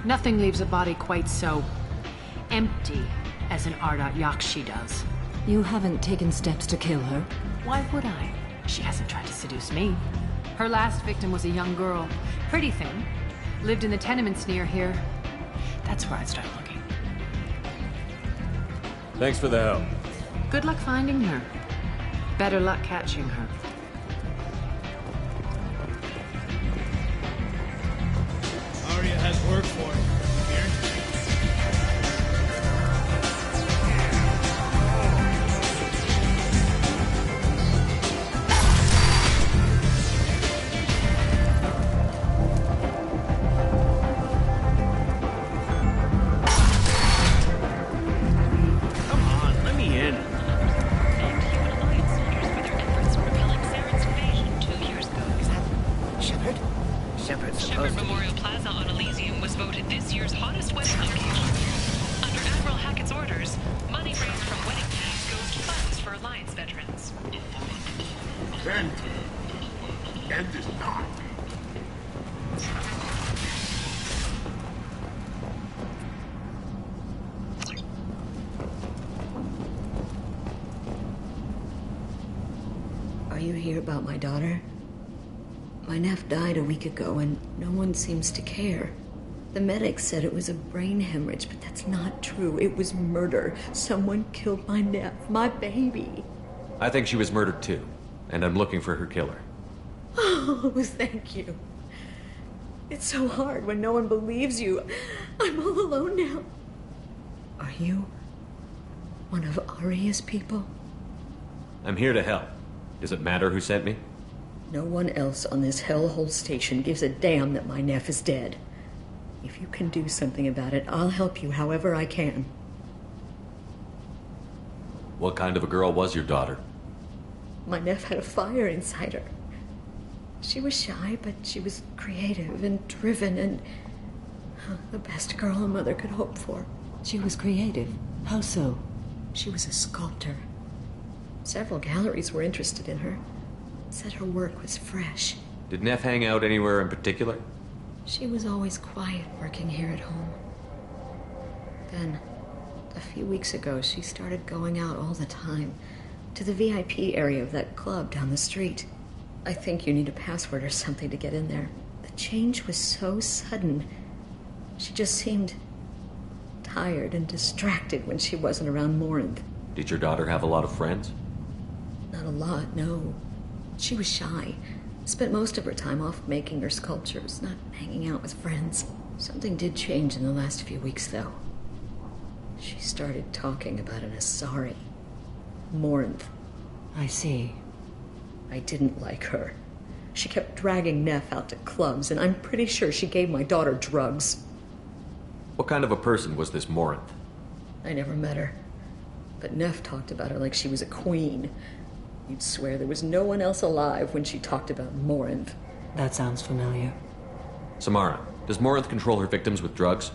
Nothing leaves a body quite so empty as an Ardat Yakshi does. You haven't taken steps to kill her? Why would I? She hasn't tried to seduce me. Her last victim was a young girl. Pretty thin. Lived in the tenements near here. That's where I'd start looking. Thanks for the help. Good luck finding her. Better luck catching her. Arya has work for you. Shepard Memorial Plaza on Elysium was voted this year's hottest wedding location. Under Admiral Hackett's orders, money raised from wedding fees goes to funds for Alliance veterans. End is not. Are you here about my daughter? My nephew died a week ago and no one seems to care. The medics said it was a brain hemorrhage, but that's not true. It was murder. Someone killed my nephew, my baby. I think she was murdered too, and I'm looking for her killer. Oh, thank you. It's so hard when no one believes you. I'm all alone now. Are you one of Arya's people? I'm here to help. Does it matter who sent me? No one else on this hellhole station gives a damn that my nephew is dead. If you can do something about it, I'll help you however I can. What kind of a girl was your daughter? My nephew had a fire inside her. She was shy, but she was creative and driven and the best girl a mother could hope for. She was creative? How so? She was a sculptor. Several galleries were interested in her. Said her work was fresh. Did Neff hang out anywhere in particular? She was always quiet working here at home. Then, a few weeks ago, she started going out all the time to the VIP area of that club down the street. I think you need a password or something to get in there. The change was so sudden. She just seemed tired and distracted when she wasn't around Morinth. Did your daughter have a lot of friends? Not a lot, no. She was shy. Spent most of her time off making her sculptures, not hanging out with friends. Something did change in the last few weeks, though. She started talking about an Asari. Morinth. I see. I didn't like her. She kept dragging Neff out to clubs, and I'm pretty sure she gave my daughter drugs. What kind of a person was this Morinth? I never met her. But Neff talked about her like she was a queen. You'd swear there was no one else alive when she talked about Morinth. That sounds familiar. Samara, does Morinth control her victims with drugs?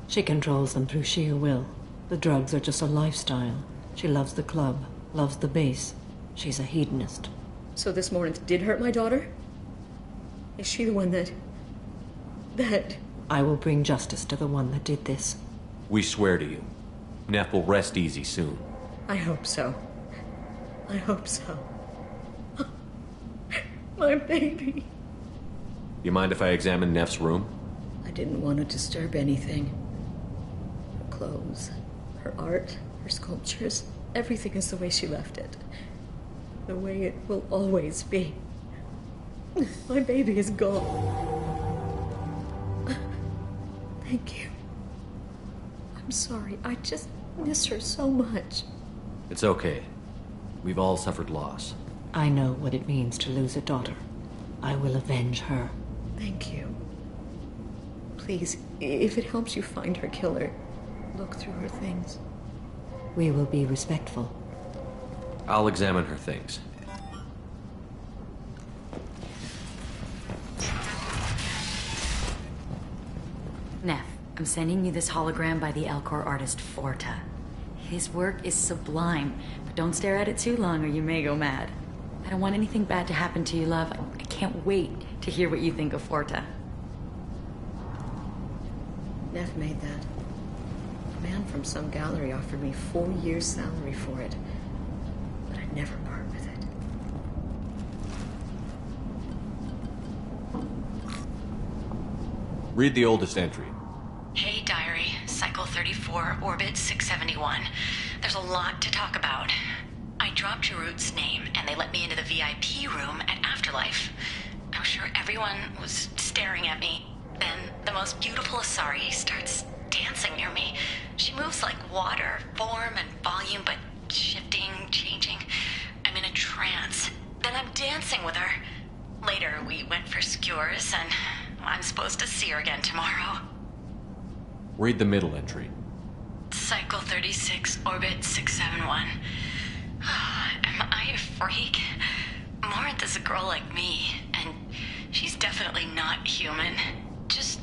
She controls them through sheer will. The drugs are just a lifestyle. She loves the club, loves the base. She's a hedonist. So this Morinth did hurt my daughter? Is she the one that... I will bring justice to the one that did this. We swear to you. Neff will rest easy soon. I hope so. I hope so. My baby. You mind if I examine Neff's room? I didn't want to disturb anything. Her clothes, her art, her sculptures, everything is the way she left it. The way it will always be. My baby is gone. Thank you. I'm sorry. I just miss her so much. It's okay. We've all suffered loss. I know what it means to lose a daughter. I will avenge her. Thank you. Please, if it helps you find her killer, look through her things. We will be respectful. I'll examine her things. Neff, I'm sending you this hologram by the Elcor artist Forta. His work is sublime, but don't stare at it too long or you may go mad. I don't want anything bad to happen to you, love. I can't wait to hear what you think of Forta. Neff made that. A man from some gallery offered me 4 years' salary for it, but I'd never part with it. Read the oldest entry. Hey, Diary. Cycle 34, Orbit 671. There's a lot to talk about. I dropped Jarut's name, and they let me into the VIP room at Afterlife. I was sure everyone was staring at me. Then the most beautiful Asari starts dancing near me. She moves like water, form and volume, but shifting, changing. I'm in a trance. Then I'm dancing with her. Later, we went for skewers, and I'm supposed to see her again tomorrow. Read the middle entry. Cycle 36, Orbit 671. Am I a freak? Morinth is a girl like me, and she's definitely not human. Just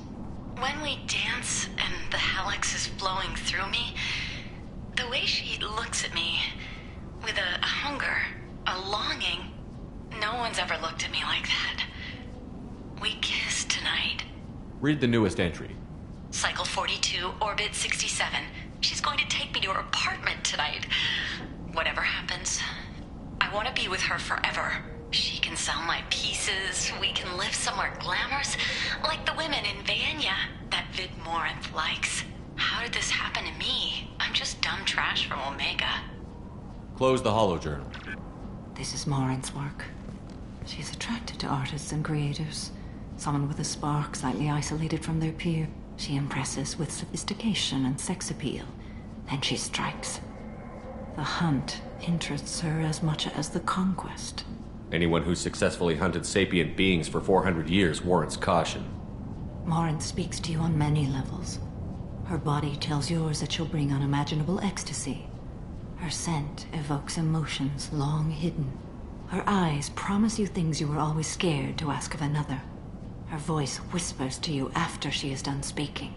when we dance and the helix is flowing through me, the way she looks at me with a hunger, a longing, no one's ever looked at me like that. We kissed tonight. Read the newest entry. Cycle 42, Orbit 67. She's going to take me to her apartment tonight. Whatever happens, I want to be with her forever. She can sell my pieces. We can live somewhere glamorous, like the women in Vanya that Vid Morinth likes. How did this happen to me? I'm just dumb trash from Omega. Close the holojournal. This is Morinth's work. She's attracted to artists and creators. Someone with a spark, slightly isolated from their peer. She impresses with sophistication and sex appeal. Then she strikes. The hunt interests her as much as the conquest. Anyone who's successfully hunted sapient beings for 400 years warrants caution. Morinth speaks to you on many levels. Her body tells yours that she'll bring unimaginable ecstasy. Her scent evokes emotions long hidden. Her eyes promise you things you were always scared to ask of another. Her voice whispers to you after she is done speaking.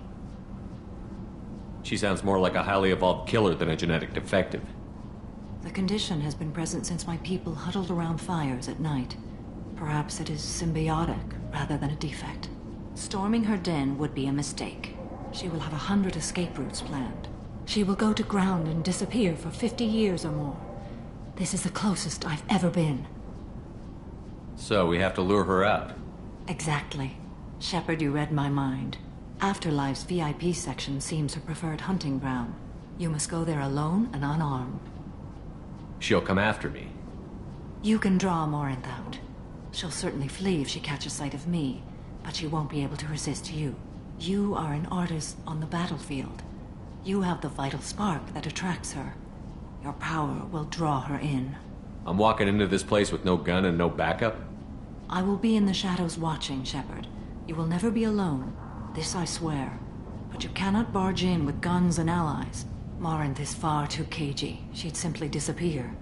She sounds more like a highly evolved killer than a genetic defective. The condition has been present since my people huddled around fires at night. Perhaps it is symbiotic rather than a defect. Storming her den would be a mistake. She will have 100 escape routes planned. She will go to ground and disappear for 50 years or more. This is the closest I've ever been. So we have to lure her out. Exactly. Shepard, you read my mind. Afterlife's VIP section seems her preferred hunting ground. You must go there alone and unarmed. She'll come after me. You can draw Morinth out. She'll certainly flee if she catches sight of me, but she won't be able to resist you. You are an artist on the battlefield. You have the vital spark that attracts her. Your power will draw her in. I'm walking into this place with no gun and no backup? I will be in the shadows watching, Shepard. You will never be alone. This I swear. But you cannot barge in with guns and allies. Morinth is far too cagey. She'd simply disappear.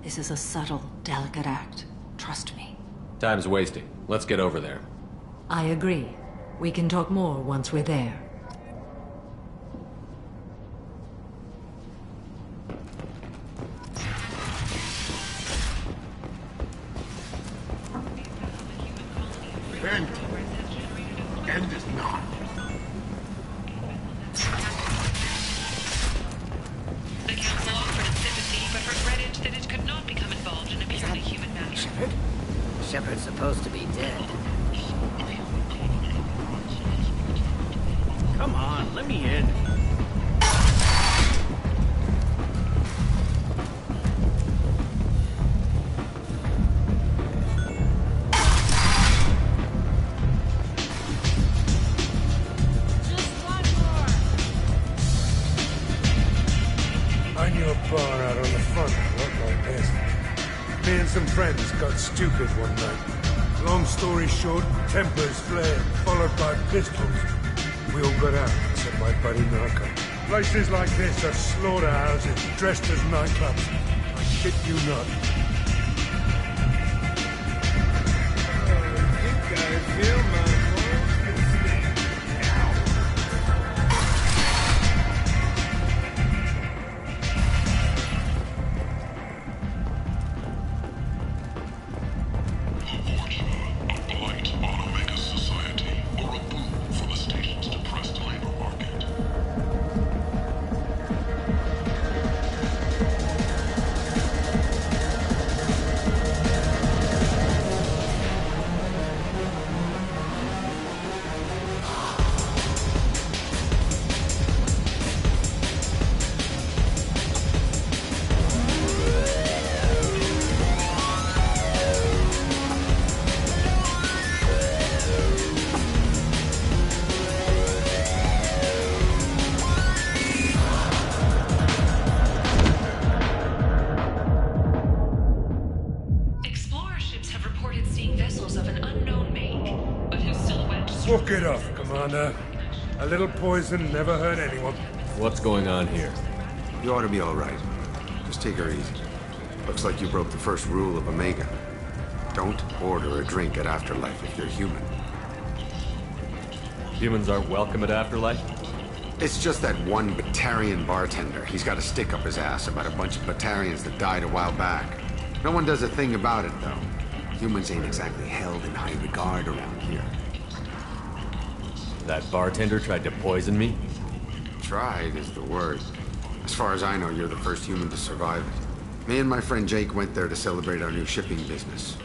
This is a subtle, delicate act. Trust me. Time's wasting. Let's get over there. I agree. We can talk more once we're there. End is not. The council offered a civic Shepard? Shepard's supposed to be dead. Come on, let me in. I knew a bar out on the front that looked like this. Me and some friends got stupid one night. Long story short, tempers flared, followed by pistols. We all got out, except my buddy Narco. Places like this are slaughterhouses dressed as nightclubs. I shit you not. You gotta feel my Walk it off, Commander. A little poison never hurt anyone. What's going on here? You ought to be all right. Just take her easy. Looks like you broke the first rule of Omega. Don't order a drink at Afterlife if you're human. Humans aren't welcome at Afterlife? It's just that one Batarian bartender. He's got a stick up his ass about a bunch of Batarians that died a while back. No one does a thing about it, though. Humans ain't exactly held in high regard around here. That bartender tried to poison me? Tried is the word. As far as I know, you're the first human to survive it. Me and my friend Jake went there to celebrate our new shipping business.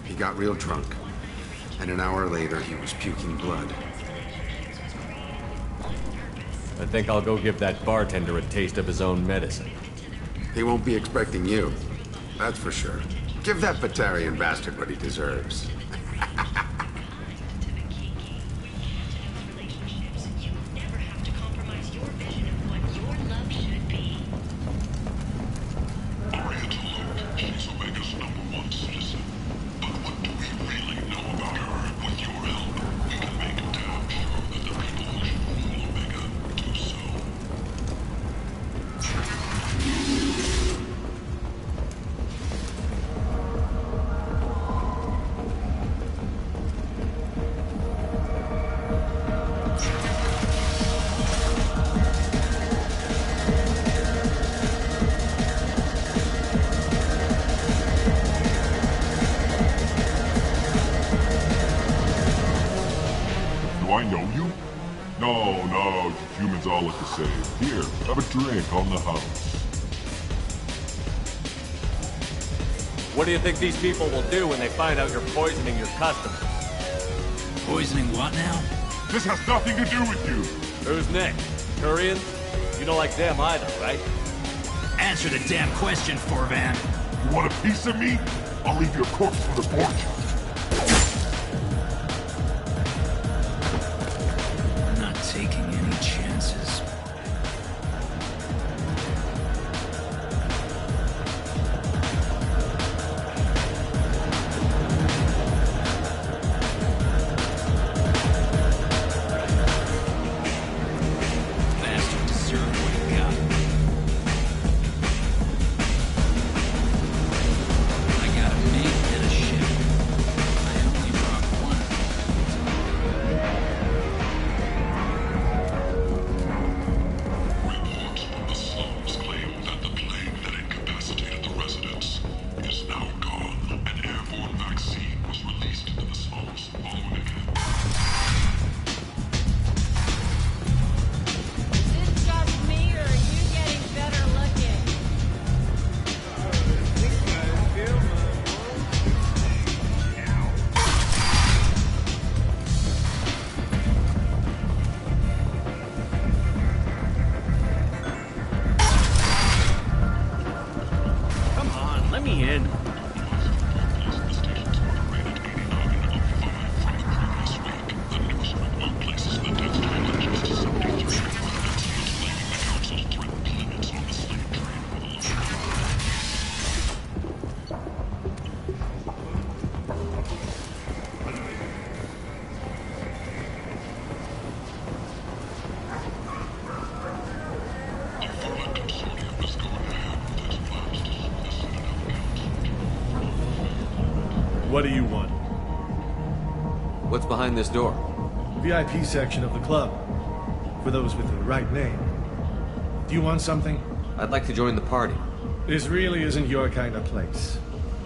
He got real drunk, and an hour later he was puking blood. I think I'll go give that bartender a taste of his own medicine. He won't be expecting you. That's for sure. Give that Batarian bastard what he deserves. Here, have a drink on the house. What do you think these people will do when they find out you're poisoning your customers? Poisoning what now? This has nothing to do with you. Who's next? Turians? You don't like them either, right? Answer the damn question, Forvan. You want a piece of me? I'll leave your corpse for the fortune. I'm not taking any chances. What do you want? What's behind this door? VIP section of the club. For those with the right name. Do you want something? I'd like to join the party. This really isn't your kind of place.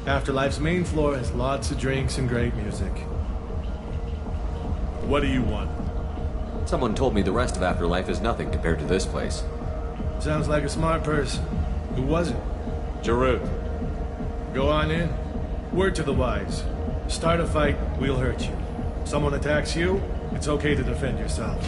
Afterlife's main floor has lots of drinks and great music. What do you want? Someone told me the rest of Afterlife is nothing compared to this place. Sounds like a smart person. Who was it? Jarut. Go on in. Word to the wise. Start a fight, we'll hurt you. Someone attacks you, it's okay to defend yourself.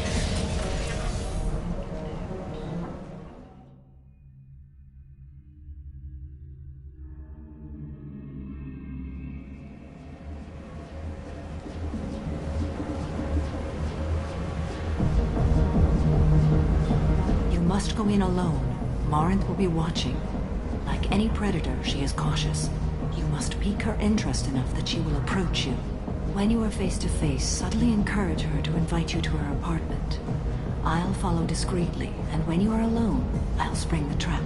You must go in alone. Morinth will be watching. Like any predator, she is cautious. You must pique her interest enough that she will approach you. When you are face to face, subtly encourage her to invite you to her apartment. I'll follow discreetly, and when you are alone, I'll spring the trap.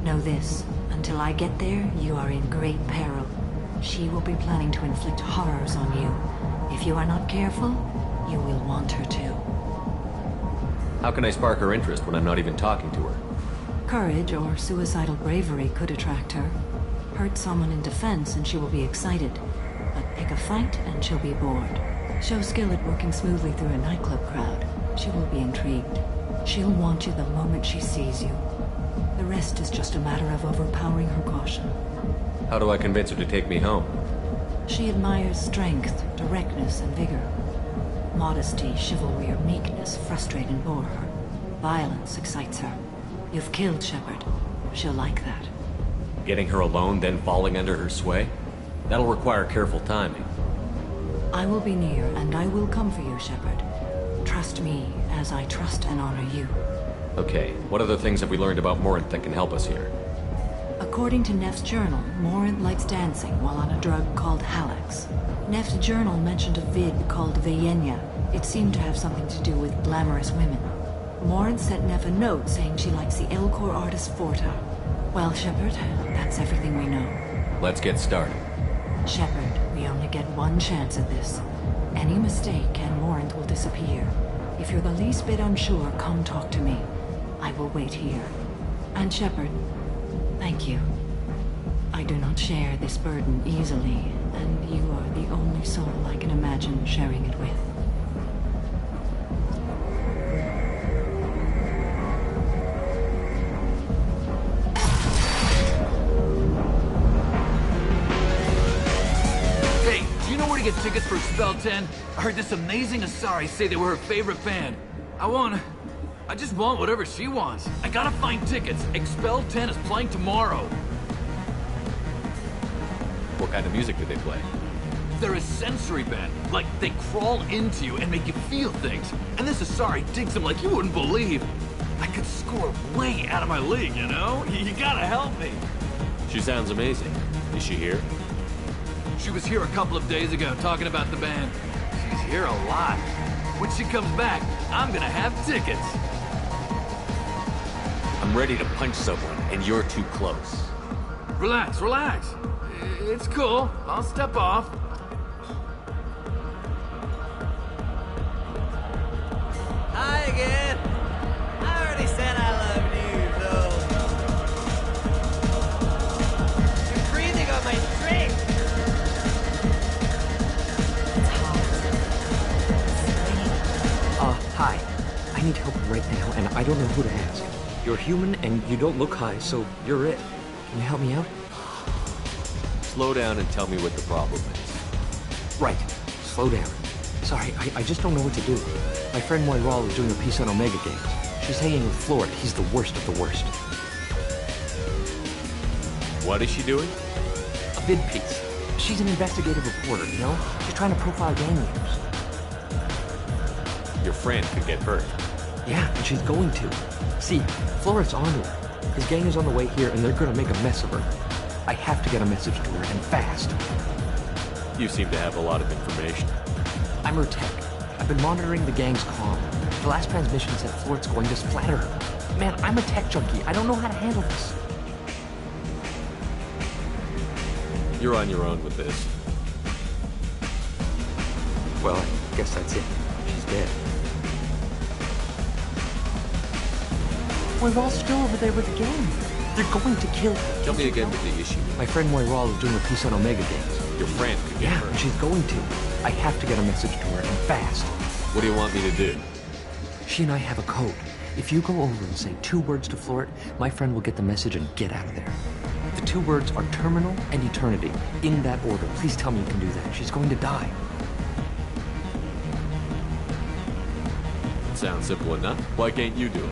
Know this, until I get there, you are in great peril. She will be planning to inflict horrors on you. If you are not careful, you will want her to. How can I spark her interest when I'm not even talking to her? Courage or suicidal bravery could attract her. Hurt someone in defense and she will be excited. But pick a fight and she'll be bored. Show skill at working smoothly through a nightclub crowd. She will be intrigued. She'll want you the moment she sees you. The rest is just a matter of overpowering her caution. How do I convince her to take me home? She admires strength, directness, and vigor. Modesty, chivalry, or meekness frustrate and bore her. Violence excites her. You've killed Shepard. She'll like that. Getting her alone, then falling under her sway? That'll require careful timing. I will be near, and I will come for you, Shepard. Trust me, as I trust and honor you. Okay, what other things have we learned about Morinth that can help us here? According to Neff's journal, Morinth likes dancing while on a drug called Halax. Neff's journal mentioned a vid called Vayenya. It seemed to have something to do with glamorous women. Morinth sent Neff a note saying she likes the Elcor artist Forta. Well, Shepard, that's everything we know. Let's get started. Shepard, we only get one chance at this. Any mistake and Morinth will disappear. If you're the least bit unsure, come talk to me. I will wait here. And Shepard, thank you. I do not share this burden easily, and you are the only soul I can imagine sharing it with. Get tickets for Expel 10. I heard this amazing Asari say they were her favorite band. I just want whatever she wants. I gotta find tickets. Expel 10 is playing tomorrow. What kind of music do they play? They're a sensory band. Like, they crawl into you and make you feel things. And this Asari digs them like you wouldn't believe. I could score way out of my league, you know? You gotta help me. She sounds amazing. Is she here? She was here a couple of days ago talking about the band. She's here a lot. When she comes back, I'm gonna have tickets. I'm ready to punch someone, and you're too close. Relax, relax. It's cool. I'll step off. Hi again. I already said I loved you, though. You're breathing on my drink. Hi. I need help right now, and I don't know who to ask. You're human, and you don't look high, so you're it. Can you help me out? Slow down and tell me what the problem is. Right. Slow down. Sorry, I just don't know what to do. My friend Moiral is doing a piece on Omega Games. She's hanging with Florid. He's the worst of the worst. What is she doing? A vid piece. She's an investigative reporter, you know? She's trying to profile gang leaders. Your friend could get hurt. Yeah, and she's going to. See, Florid's onto her. His gang is on the way here, and they're gonna make a mess of her. I have to get a message to her, and fast. You seem to have a lot of information. I'm her tech. I've been monitoring the gang's comm. The last transmission said Florid's going to splatter her. Man, I'm a tech junkie. I don't know how to handle this. You're on your own with this. Well, I guess that's it. She's dead. We're all still over there with the gang. They're going to kill her. Tell me again what the issue is. My friend Moiral is doing a piece on Omega Games. Your friend could get Yeah, hurt. and she's going to. I have to get a message to her, and fast. What do you want me to do? She and I have a code. If you go over and say 2 words to Floret, my friend will get the message and get out of there. The 2 words are terminal and eternity. In that order. Please tell me you can do that. She's going to die. Sounds simple enough. Why can't you do it?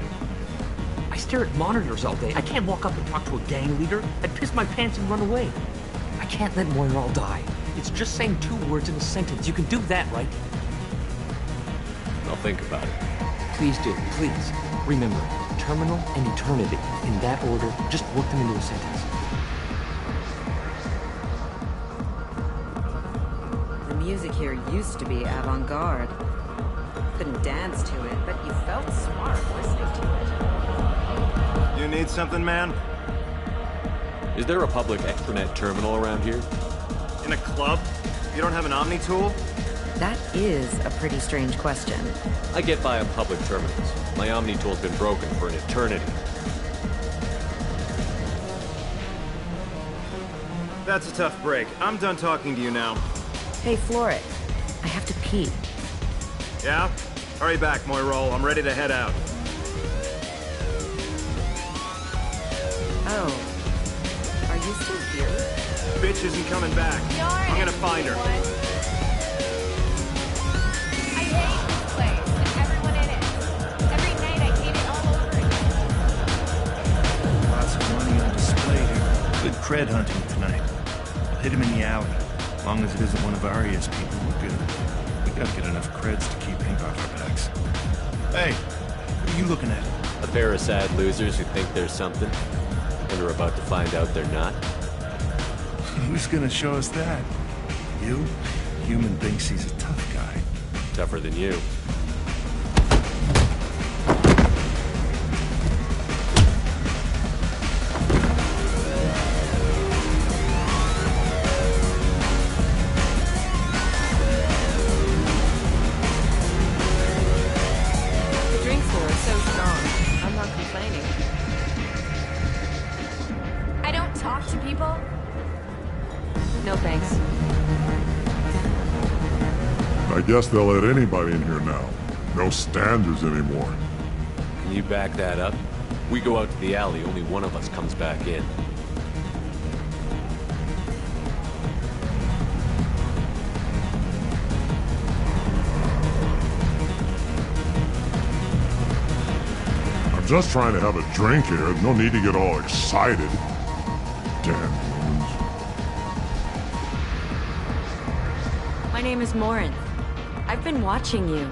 I stare at monitors all day. I can't walk up and talk to a gang leader. I'd piss my pants and run away. I can't let Moiral die. It's just saying 2 words in a sentence. You can do that, right? I'll think about it. Please do, please. Remember, terminal and eternity. In that order, just work them into a sentence. The music here used to be avant-garde. Couldn't dance to it, but you felt smart listening to it. You need something, man? Is there a public extranet terminal around here? In a club? You don't have an Omni tool? That is a pretty strange question. I get by on public terminals. My Omni tool's been broken for an eternity. That's a tough break. I'm done talking to you now. Hey, Floret. I have to pee. Yeah? Hurry back, Moiral. I'm ready to head out. Oh. Are you still here? Bitch isn't coming back. I'm gonna find her. I hate this place and everyone in it. Every night I hate it all over again. Lots of money on display here. Good cred hunting tonight. I'll hit him in the alley. As long as it isn't one of Aria's people, we're good. We gotta get enough creds to keep ink off our backs. Hey, what are you looking at? A pair of sad losers who think there's something, and are about to find out they're not. Who's gonna show us that? You? Human thinks he's a tough guy. Tougher than you. The drinks here are so strong. I'm not complaining. I don't talk to people. No thanks. I guess they'll let anybody in here now. No standards anymore. Can you back that up? We go out to the alley, only one of us comes back in. I'm just trying to have a drink here. No need to get all excited. Damn humans. My name is Morinth. I've been watching you.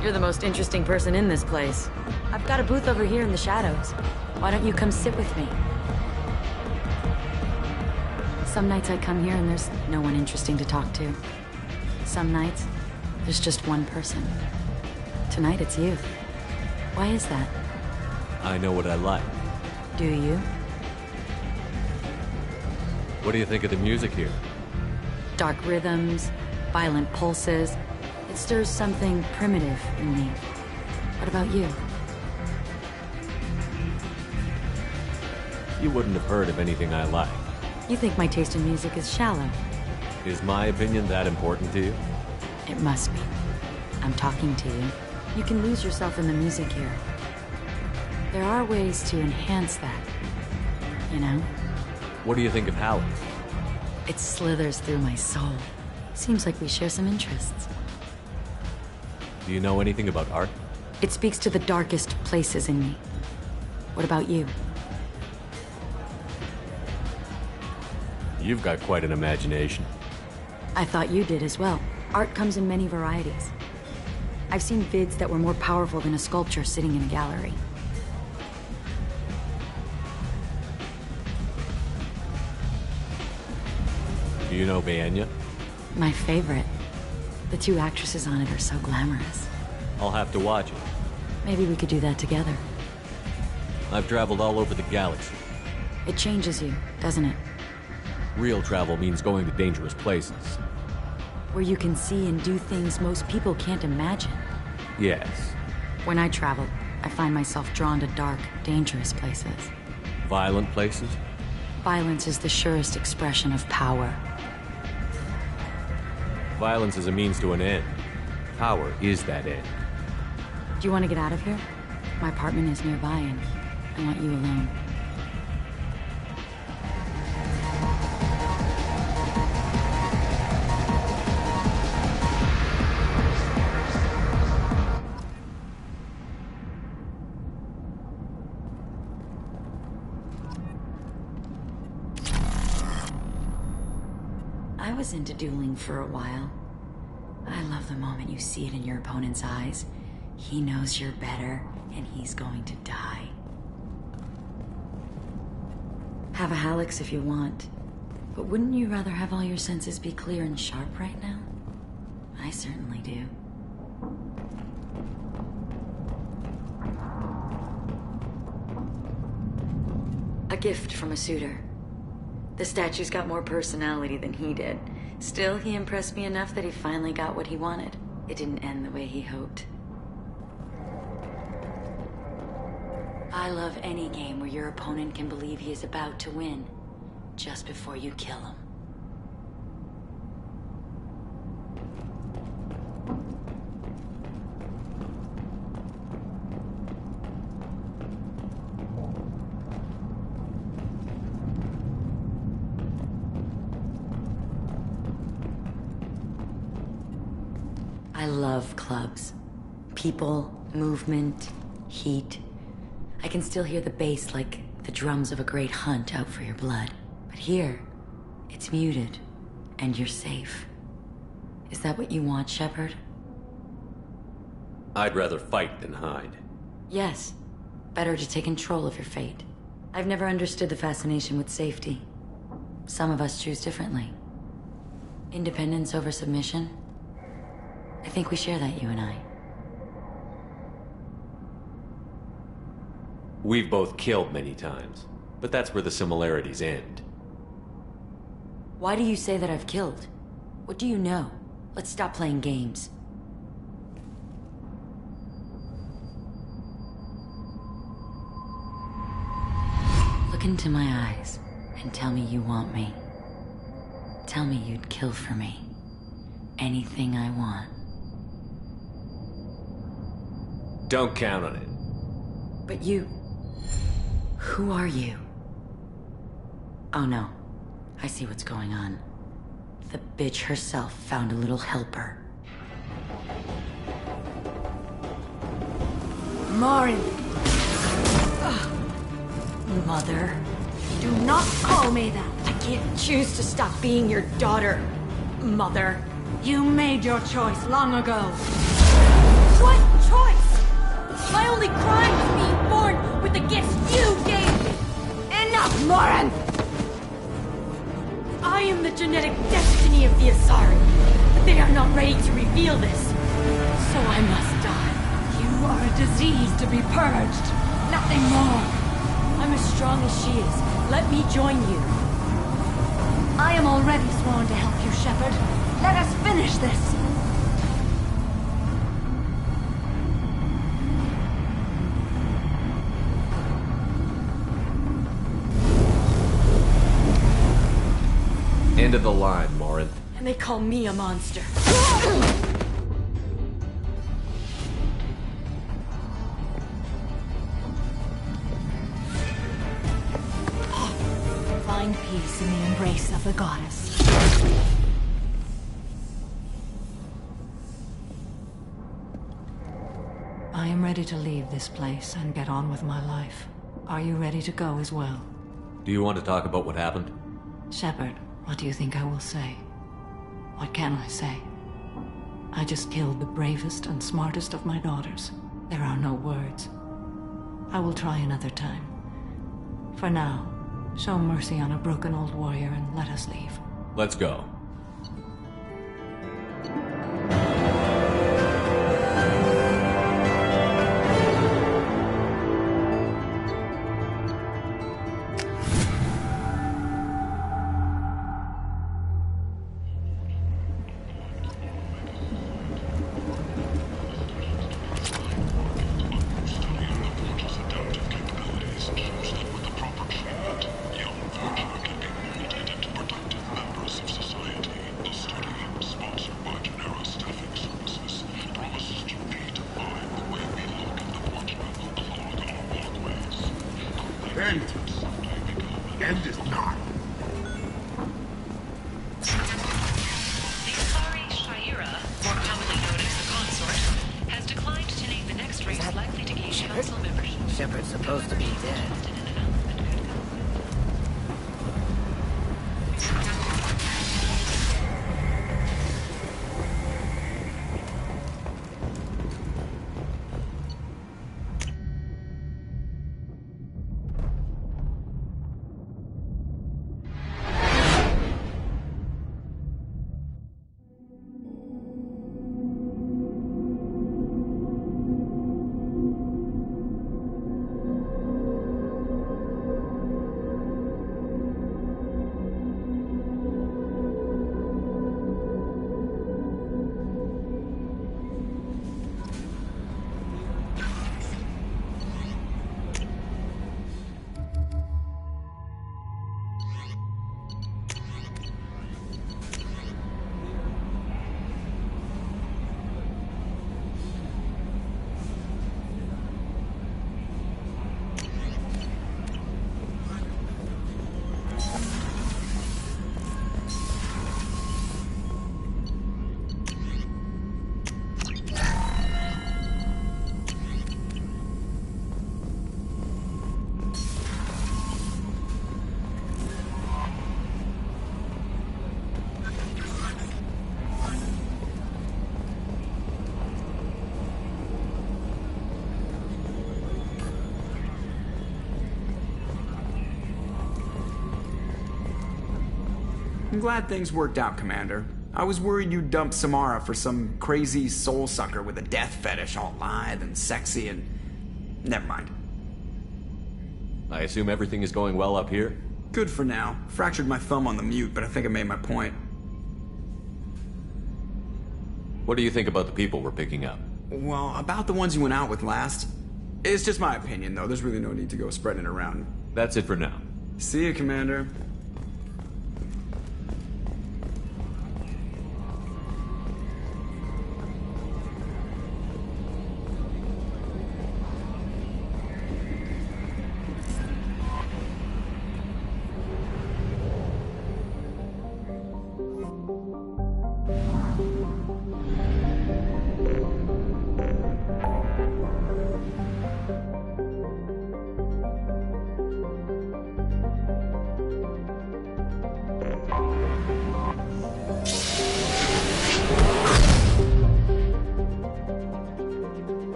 You're the most interesting person in this place. I've got a booth over here in the shadows. Why don't you come sit with me? Some nights I come here and there's no one interesting to talk to. Some nights, there's just one person. Tonight it's you. Why is that? I know what I like. Do you? What do you think of the music here? Dark rhythms, violent pulses. It stirs something primitive in me. What about you? You wouldn't have heard of anything I like. You think my taste in music is shallow. Is my opinion that important to you? It must be. I'm talking to you. You can lose yourself in the music here. There are ways to enhance that. You know? What do you think of Hallie? It slithers through my soul. Seems like we share some interests. Do you know anything about art? It speaks to the darkest places in me. What about you? You've got quite an imagination. I thought you did as well. Art comes in many varieties. I've seen vids that were more powerful than a sculpture sitting in a gallery. Do you know Vaenya? My favorite. The 2 actresses on it are so glamorous. I'll have to watch it. Maybe we could do that together. I've traveled all over the galaxy. It changes you, doesn't it? Real travel means going to dangerous places. Where you can see and do things most people can't imagine. Yes. When I travel, I find myself drawn to dark, dangerous places. Violent places? Violence is the surest expression of power. Violence is a means to an end. Power is that end. Do you want to get out of here? My apartment is nearby and I want you alone. I was into dueling for a while. I love the moment you see it in your opponent's eyes. He knows you're better, and he's going to die. Have a Hallex if you want, but wouldn't you rather have all your senses be clear and sharp right now? I certainly do. A gift from a suitor. The statue's got more personality than he did. Still, he impressed me enough that he finally got what he wanted. It didn't end the way he hoped. I love any game where your opponent can believe he is about to win, just before you kill him. I love clubs. People, movement, heat. I can still hear the bass like the drums of a great hunt out for your blood. But here, it's muted, and you're safe. Is that what you want, Shepard? I'd rather fight than hide. Yes. Better to take control of your fate. I've never understood the fascination with safety. Some of us choose differently. Independence over submission? I think we share that, you and I. We've both killed many times, but that's where the similarities end. Why do you say that I've killed? What do you know? Let's stop playing games. Look into my eyes and tell me you want me. Tell me you'd kill for me. Anything I want. Don't count on it. But you... Who are you? Oh no. I see what's going on. The bitch herself found a little helper. Morin! Mother. Do not call me that! I can't choose to stop being your daughter, Mother. You made your choice long ago. What choice? My only crime is being born with the gifts you gave me! Enough, Morin! I am the genetic destiny of the Asari, but they are not ready to reveal this. So I must die. You are a disease to be purged. Nothing more. I'm as strong as she is. Let me join you. I am already sworn to help you, Shepard. Let us finish this. End of the line, Morinth. And they call me a monster. Find peace in the embrace of the goddess. I am ready to leave this place and get on with my life. Are you ready to go as well? Do you want to talk about what happened? Shepard, what do you think I will say? What can I say? I just killed the bravest and smartest of my daughters. There are no words. I will try another time. For now, show mercy on a broken old warrior and let us leave. Let's go. End took so long ago. The end is not. The Asari Shaira, more commonly known as the Consort, has declined to name the next race likely to gain council membership. Shepard's supposed to be dead. I'm glad things worked out, Commander. I was worried you'd dump Samara for some crazy soul sucker with a death fetish, all lithe and sexy and... Never mind. I assume everything is going well up here? Good for now. Fractured my thumb on the mute, but I think I made my point. What do you think about the people we're picking up? Well, about the ones you went out with last. It's just my opinion, though. There's really no need to go spreading it around. That's it for now. See you, Commander.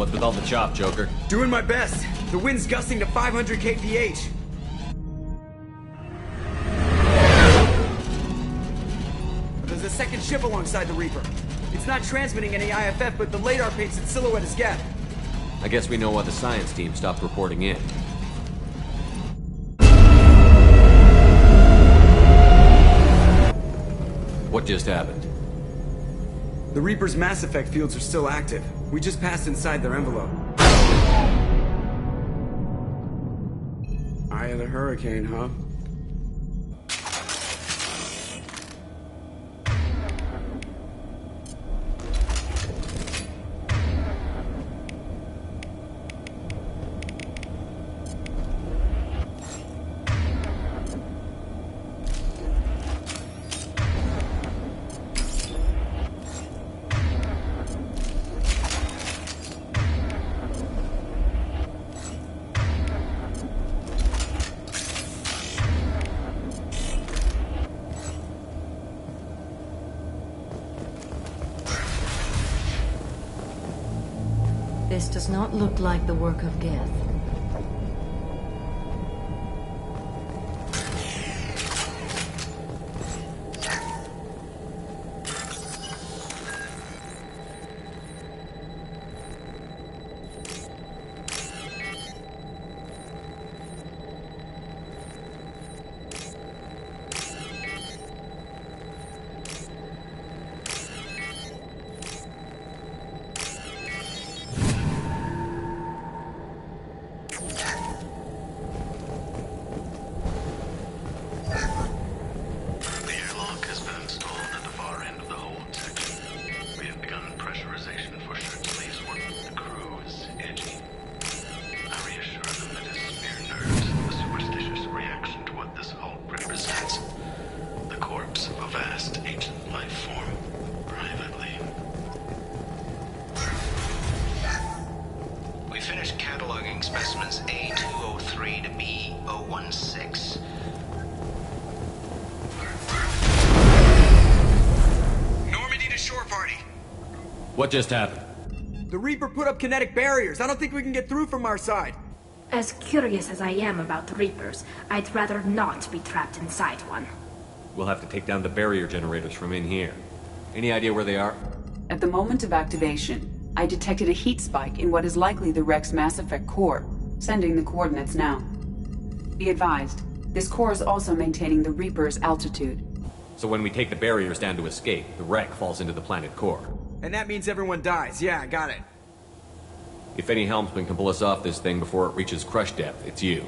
What's with all the chop, Joker? Doing my best. The wind's gusting to 500 kph. There's a second ship alongside the Reaper. It's not transmitting any IFF, but the radar paints its silhouette as Geth. I guess we know why the science team stopped reporting in. What just happened? The Reaper's Mass Effect fields are still active. We just passed inside their envelope. Eye of the Hurricane, huh? This does not look like the work of Geth. Specimens A203 to B016. Normandy to shore party. What just happened? The Reaper put up kinetic barriers. I don't think we can get through from our side. As curious as I am about Reapers, I'd rather not be trapped inside one. We'll have to take down the barrier generators from in here. Any idea where they are? At the moment of activation, I detected a heat spike in what is likely the Rex Mass Effect core, sending the coordinates now. Be advised, this core is also maintaining the Reaper's altitude. So when we take the barriers down to escape, the wreck falls into the planet core. And that means everyone dies. Yeah, I got it. If any helmsman can pull us off this thing before it reaches crush depth, it's you.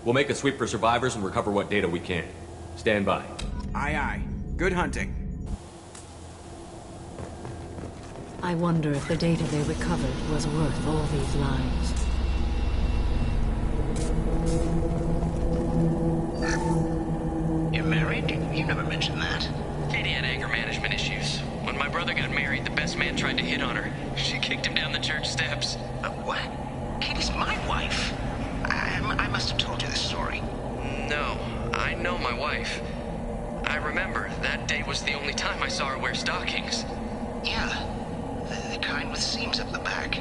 We'll make a sweep for survivors and recover what data we can. Stand by. Aye, aye. Good hunting. I wonder if the data they recovered was worth all these lives. You're married? You never mentioned that. Katie had anger management issues. When my brother got married, the best man tried to hit on her. She kicked him down the church steps. What? Katie's my wife. I must have told you this story. No, I know my wife. I remember, that day was the only time I saw her wear stockings. Yeah. The kind with seams up the back.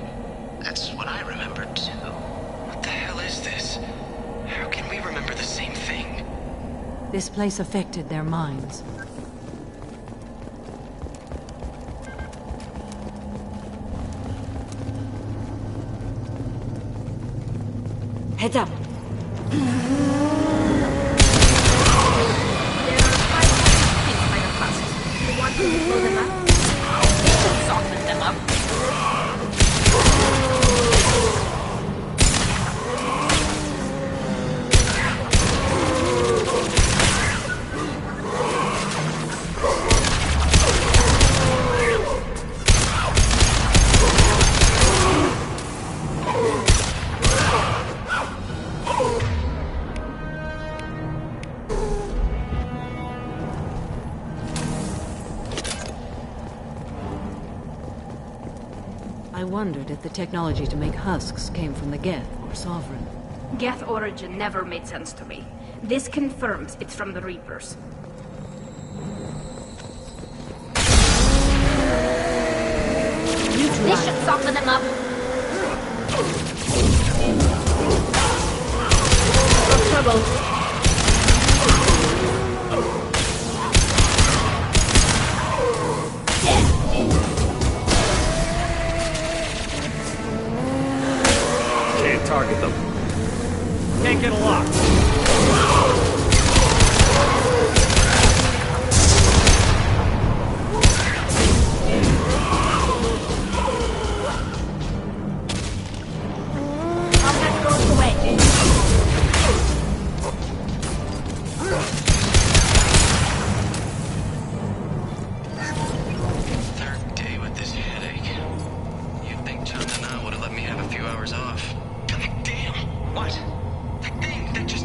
That's what I remember, too. What the hell is this? How can we remember the same thing? This place affected their minds. Heads up! Soften them up. I wondered if the technology to make husks came from the Geth or Sovereign. Geth origin never made sense to me. This confirms it's from the Reapers. This should soften them up. No trouble. Can't target them. Can't get a lock. Third day with this headache. You'd think Chandana would have let me have a few hours off. God damn! What? That thing that just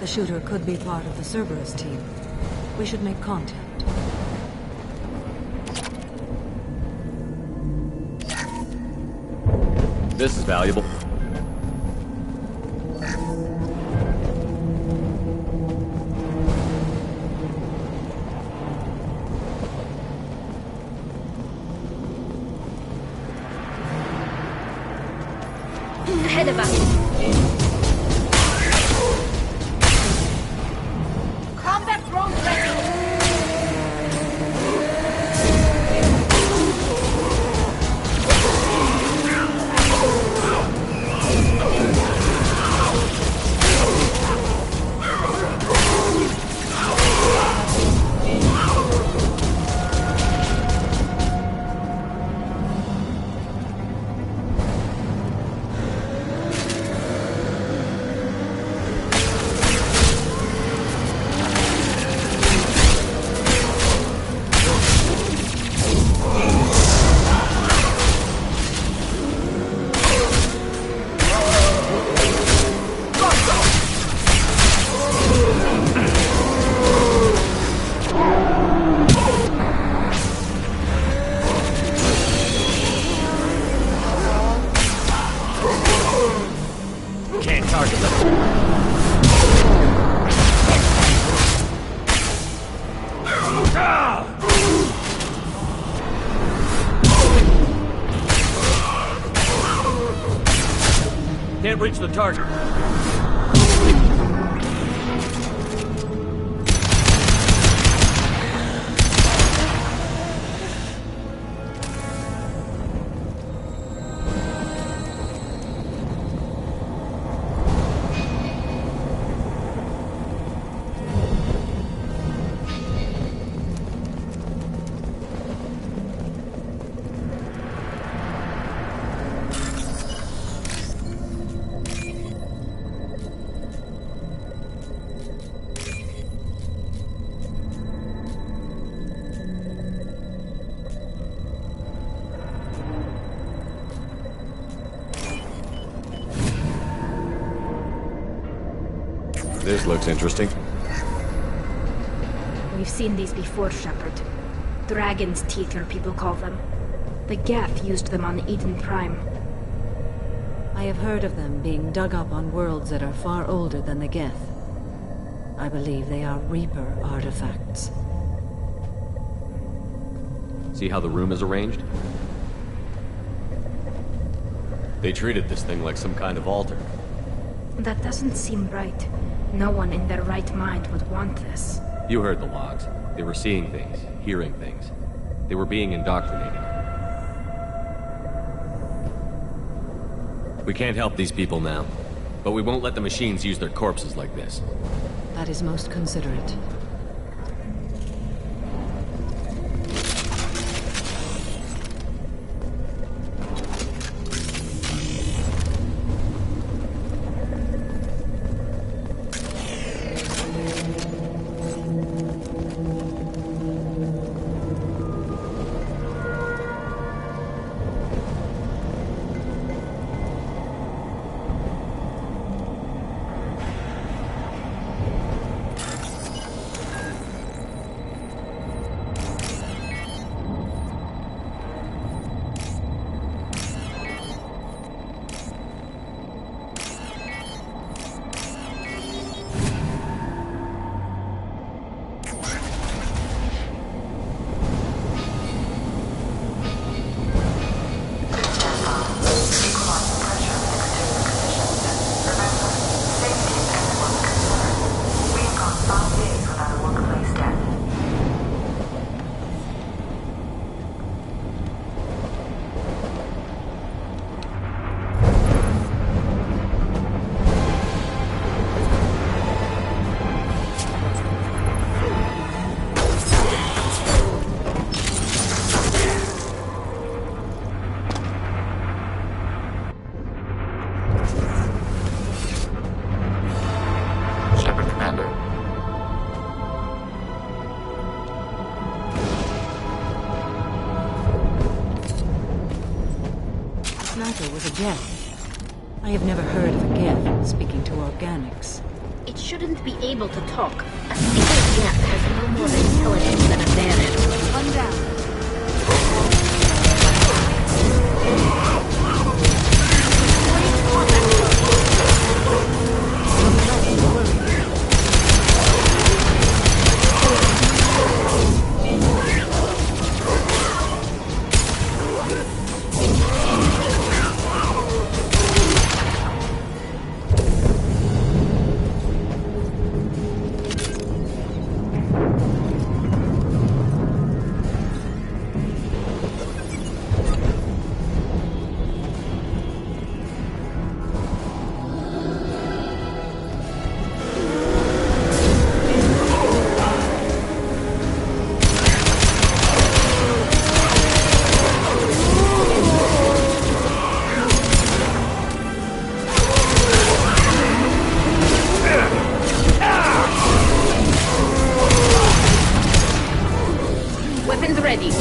shooter could be part of the Cerberus team. We should make contact. This is valuable. Ahead of us. Combat drone ready. Can't reach the target. This looks interesting. We've seen these before, Shepard. Dragon's teeth, your people call them. The Geth used them on Eden Prime. I have heard of them being dug up on worlds that are far older than the Geth. I believe they are Reaper artifacts. See how the room is arranged? They treated this thing like some kind of altar. That doesn't seem right. No one in their right mind would want this. You heard the logs. They were seeing things, hearing things. They were being indoctrinated. We can't help these people now, but we won't let the machines use their corpses like this. That is most considerate. Was a Geth. I have never heard of a Geth speaking to organics. It It shouldn't be able to talk. A single geth has no more intelligence than a bear. One down. Weapons ready.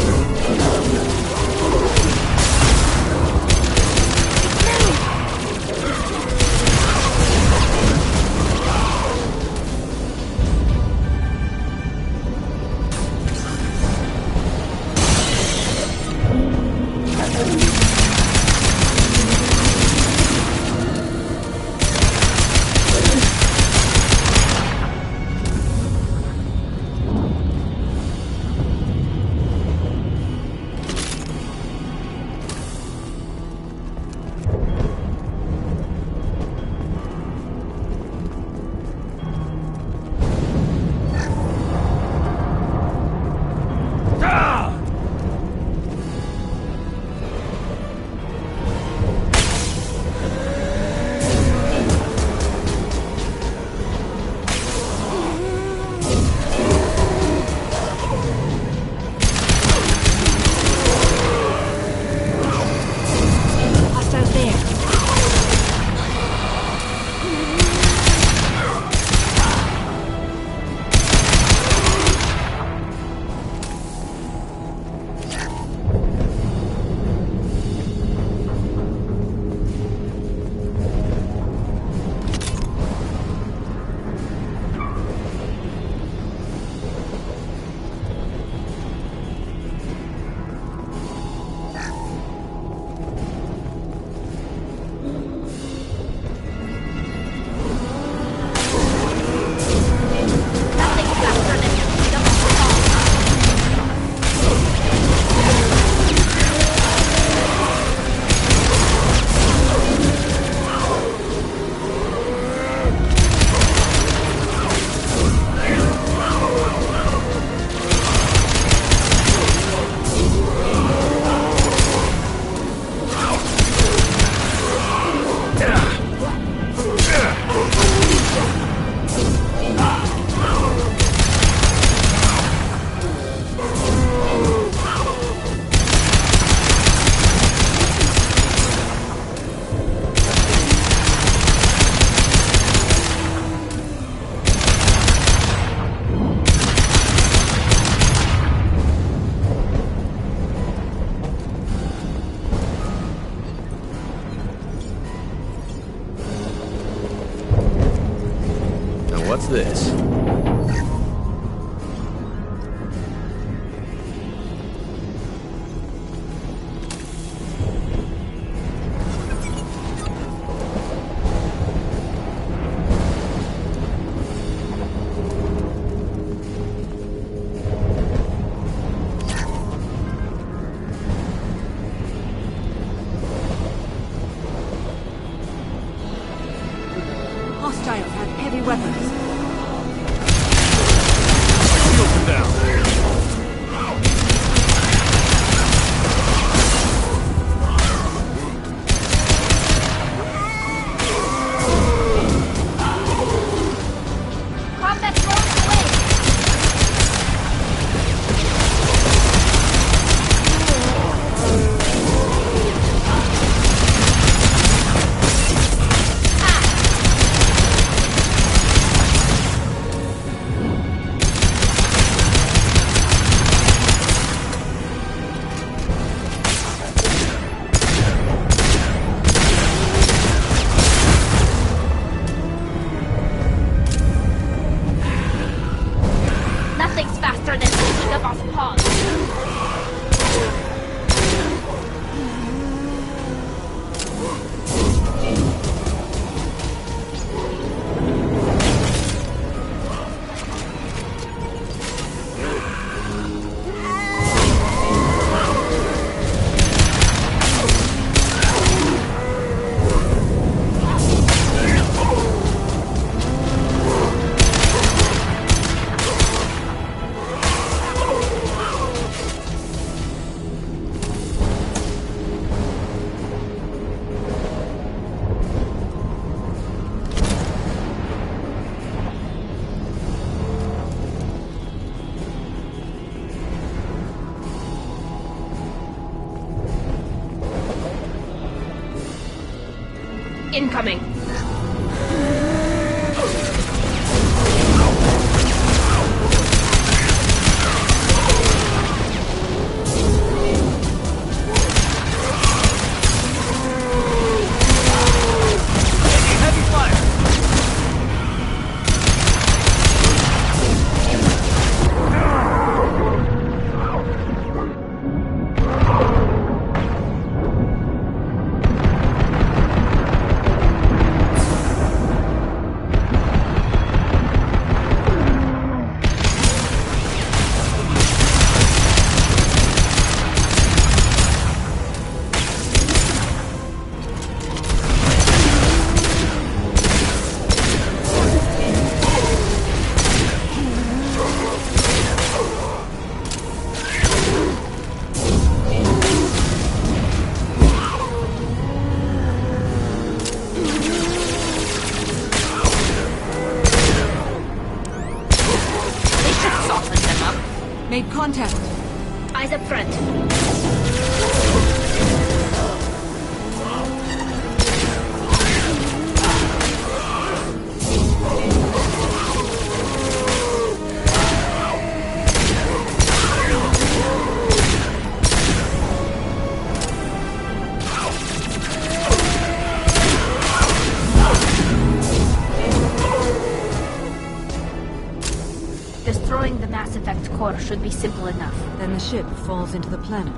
What's this? Hostiles have heavy weapons. incoming. Heavy fire! Made contact. Eyes up front. Destroying the Mass Effect core should be simple enough. Then the ship falls into the planet.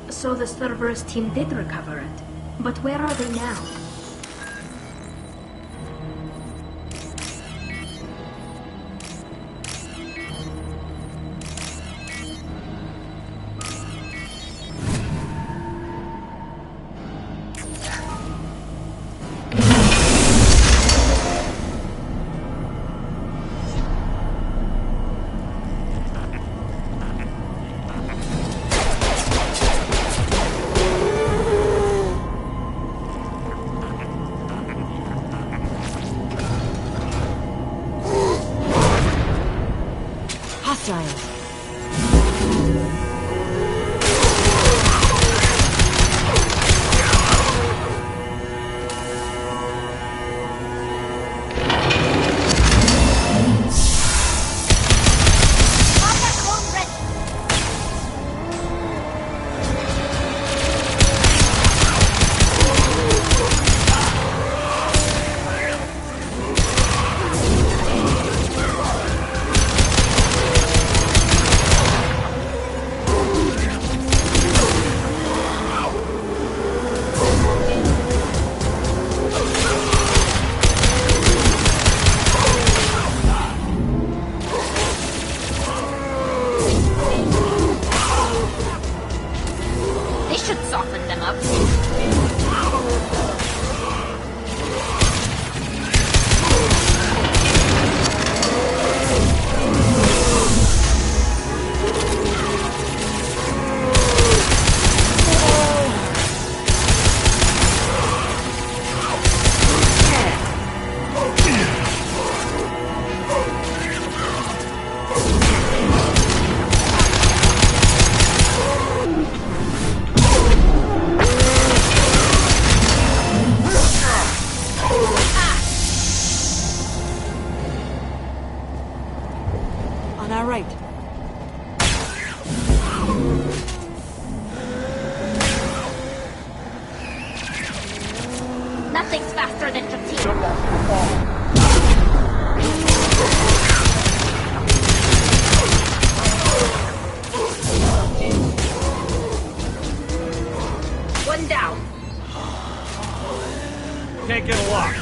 So the Cerberus team did recover it. But where are they now? Nothing's faster than Dratini. One down. Can't get a lock.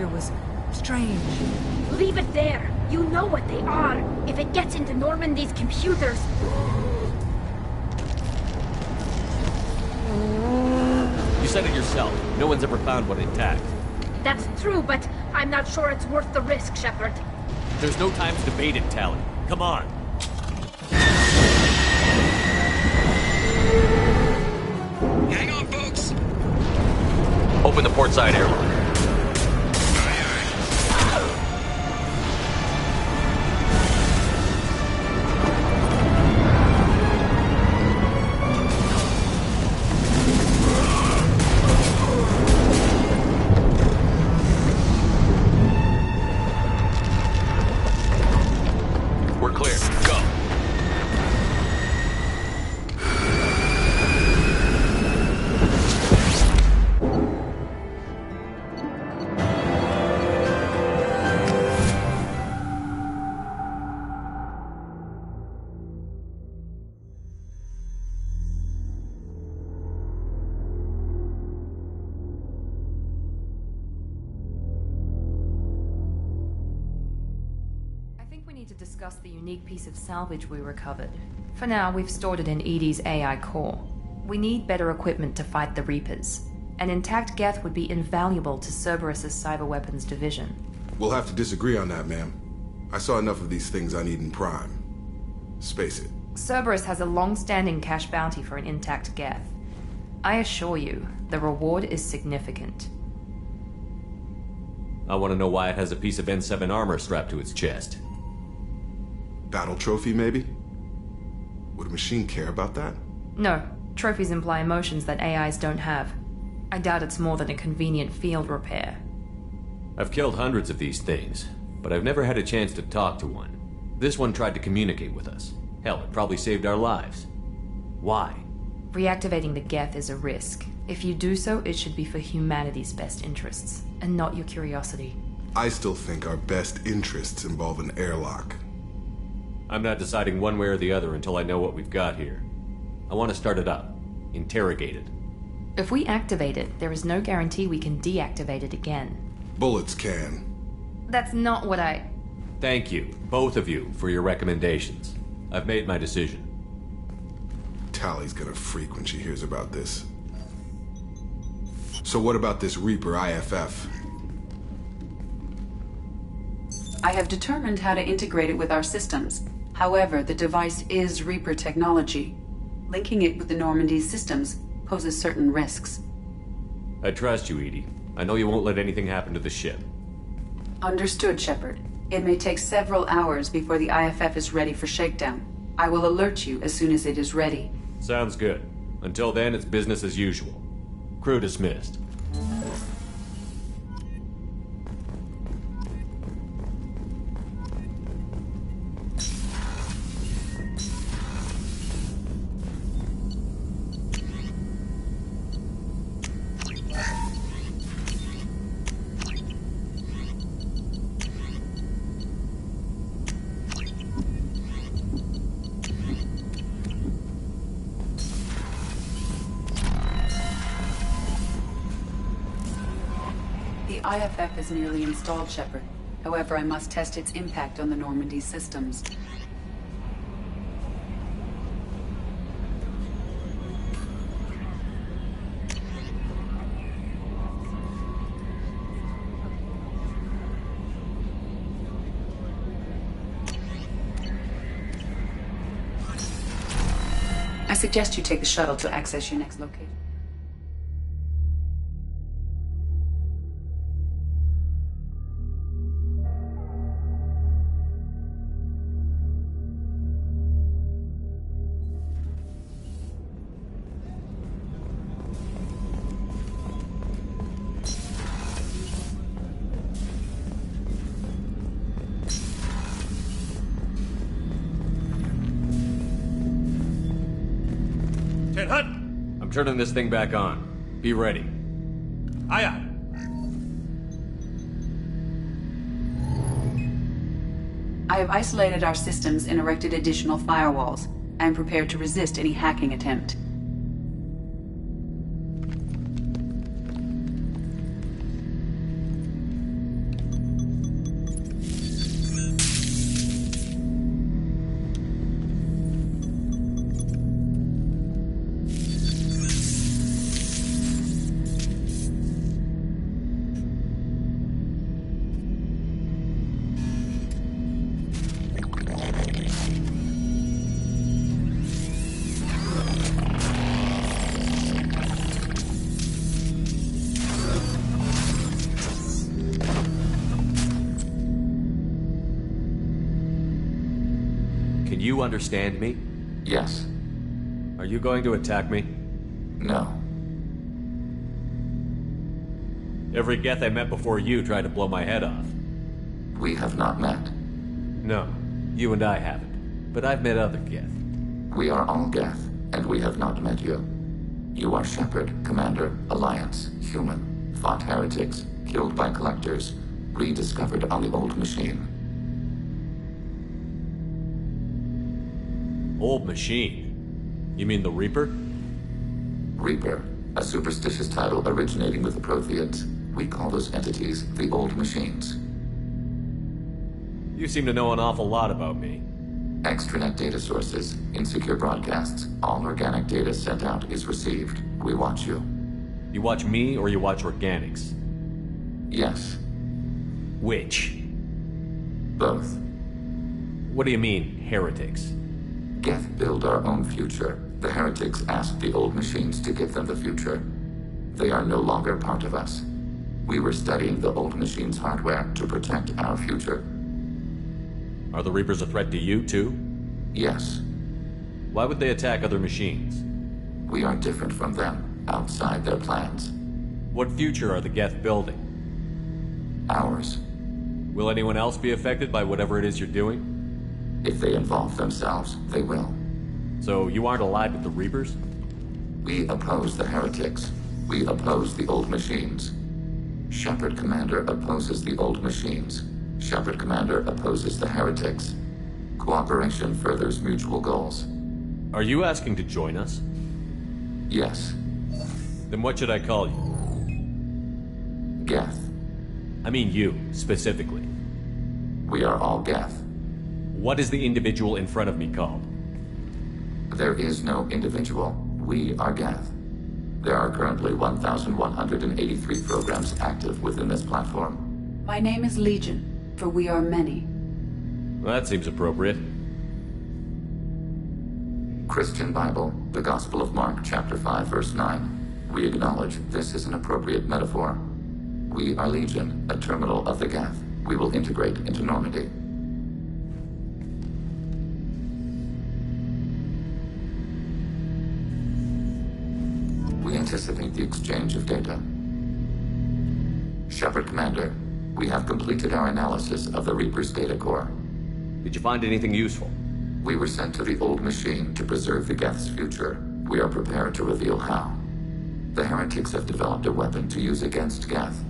behavior was strange. Leave it there. You know what they are. If it gets into Normandy's computers... You said it yourself. No one's ever found one intact. That's true, but I'm not sure it's worth the risk, Shepard. There's no time to debate it, Tali. Come on. Hang on, folks! Open the port side airlock. We're clear. Go. I think we need to discuss the unique piece of salvage we recovered. For now, we've stored it in Edie's AI core. We need better equipment to fight the Reapers. An intact Geth would be invaluable to Cerberus's cyber weapons division. We'll have to disagree on that, ma'am. I saw enough of these things I need in Prime. Space it. Cerberus has a long-standing cash bounty for an intact Geth. I assure you, the reward is significant. I want to know why it has a piece of N7 armor strapped to its chest. Battle trophy, maybe? Would a machine care about that? No, trophies imply emotions that AIs don't have. I doubt it's more than a convenient field repair. I've killed hundreds of these things, but I've never had a chance to talk to one. This one tried to communicate with us. Hell, it probably saved our lives. Why? Reactivating the Geth is a risk. If you do so, it should be for humanity's best interests, and not your curiosity. I still think our best interests involve an airlock. I'm not deciding one way or the other until I know what we've got here. I want to start it up. Interrogate it. If we activate it, there is no guarantee we can deactivate it again. Bullets can. That's not what I... Thank you, both of you, for your recommendations. I've made my decision. Tali's gonna freak when she hears about this. So what about this Reaper IFF? I have determined how to integrate it with our systems. However, the device is Reaper technology. Linking it with the Normandy's systems poses certain risks. I trust you, Edie. I know you won't let anything happen to the ship. Understood, Shepard. It may take several hours before the IFF is ready for shakedown. I will alert you as soon as it is ready. Sounds good. Until then, it's business as usual. Crew dismissed. The IFF is nearly installed, Shepard. However, I must test its impact on the Normandy systems. I suggest you take the shuttle to access your next location. I'm turning this thing back on. Be ready. Aye, aye. I have isolated our systems and erected additional firewalls. I am prepared to resist any hacking attempt. Can you understand me? Yes. Are you going to attack me? No. Every Geth I met before you tried to blow my head off. We have not met. No, you and I haven't. But I've met other Geth. We are all Geth, and we have not met you. You are Shepard, Commander, Alliance, human, fought heretics, killed by collectors, rediscovered on the old machine. Old machine? You mean the Reaper? Reaper, a superstitious title originating with the Protheans. We call those entities the old machines. You seem to know an awful lot about me. Extranet data sources, insecure broadcasts, all organic data sent out is received. We watch you. You watch me or you watch organics? Yes. Which? Both. What do you mean, heretics? Geth build our own future. The heretics asked the old machines to give them the future. They are no longer part of us. We were studying the old machines' hardware to protect our future. Are the Reapers a threat to you, too? Yes. Why would they attack other machines? We are different from them, outside their plans. What future are the Geth building? Ours. Will anyone else be affected by whatever it is you're doing? If they involve themselves, they will. So you aren't allied with the Reapers? We oppose the heretics. We oppose the old machines. Shepard Commander opposes the old machines. Shepard Commander opposes the heretics. Cooperation furthers mutual goals. Are you asking to join us? Yes. Then what should I call you? Geth. I mean you, specifically. We are all Geth. What is the individual in front of me called? There is no individual. We are Geth. There are currently 1,183 programs active within this platform. My name is Legion, for we are many. Well, that seems appropriate. Christian Bible, the Gospel of Mark, chapter 5, verse 9. We acknowledge this is an appropriate metaphor. We are Legion, a terminal of the Geth. We will integrate into Normandy. We anticipate the exchange of data. Shepard Commander, we have completed our analysis of the Reaper's data core. Did you find anything useful? We were sent to the old machine to preserve the Geth's future. We are prepared to reveal how. The heretics have developed a weapon to use against Geth.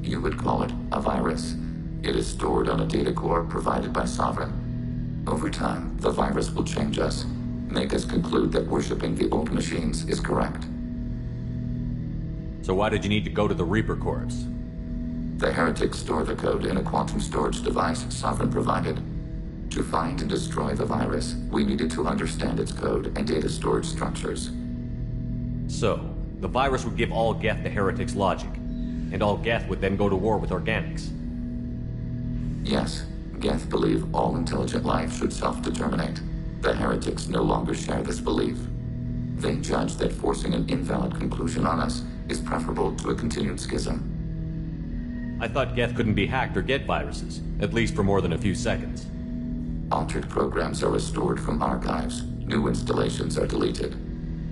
You would call it a virus. It is stored on a data core provided by Sovereign. Over time, the virus will change us, make us conclude that worshipping the old machines is correct. So why did you need to go to the Reaper Corps? The heretics store the code in a quantum storage device Sovereign provided. To find and destroy the virus, we needed to understand its code and data storage structures. So, the virus would give all Geth the heretics' logic, and all Geth would then go to war with organics. Yes, Geth believe all intelligent life should self-determinate. The heretics no longer share this belief. They judge that forcing an invalid conclusion on us is preferable to a continued schism. I thought Geth couldn't be hacked or get viruses, at least for more than a few seconds. Altered programs are restored from archives. New installations are deleted.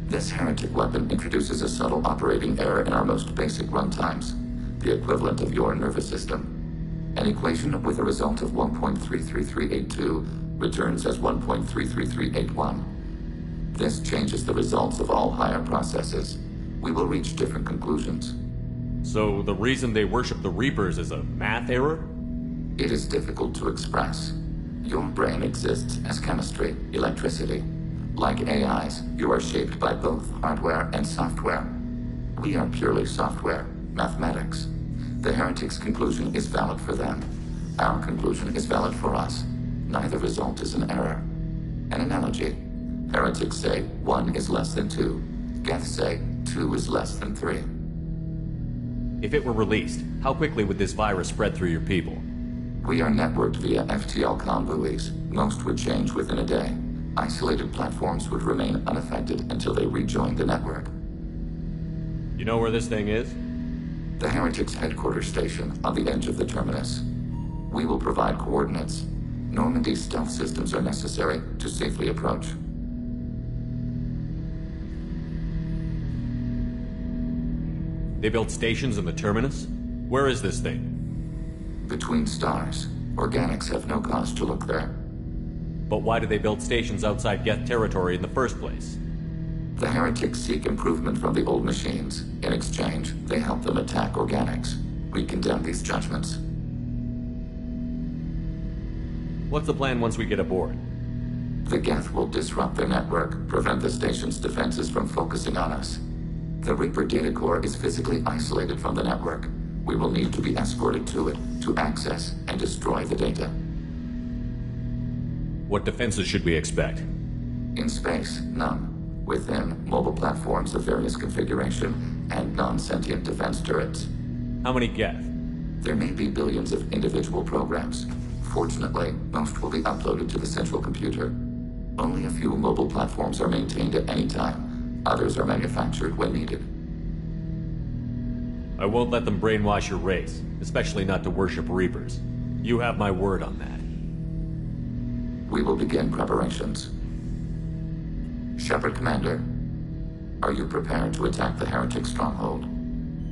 This heretic weapon introduces a subtle operating error in our most basic runtimes, the equivalent of your nervous system. An equation with a result of 1.33382 returns as 1.33381. This changes the results of all higher processes. We will reach different conclusions. So the reason they worship the Reapers is a math error? It is difficult to express. Your brain exists as chemistry, electricity. Like AIs, you are shaped by both hardware and software. We are purely software, mathematics. The heretics' conclusion is valid for them. Our conclusion is valid for us. Neither result is an error. An analogy. Heretics say 1 is less than 2. Geth say 2 is less than 3. If it were released, how quickly would this virus spread through your people? We are networked via FTL buoys. Most would change within a day. Isolated platforms would remain unaffected until they rejoined the network. You know where this thing is? The heretics' headquarters station on the edge of the terminus. We will provide coordinates. Normandy's stealth systems are necessary to safely approach. They built stations in the terminus? Where is this thing? Between stars. Organics have no cause to look there. But why do they build stations outside Geth territory in the first place? The heretics seek improvement from the old machines. In exchange, they help them attack organics. We condemn these judgments. What's the plan once we get aboard? The Geth will disrupt their network, prevent the station's defenses from focusing on us. The Reaper data core is physically isolated from the network. We will need to be escorted to it, to access and destroy the data. What defenses should we expect? In space, none. Within, mobile platforms of various configuration and non-sentient defense turrets. How many Geth? There may be billions of individual programs. Fortunately, most will be uploaded to the central computer. Only a few mobile platforms are maintained at any time. Others are manufactured when needed. I won't let them brainwash your race, especially not to worship Reapers. You have my word on that. We will begin preparations. Shepard, Commander, are you prepared to attack the heretic stronghold?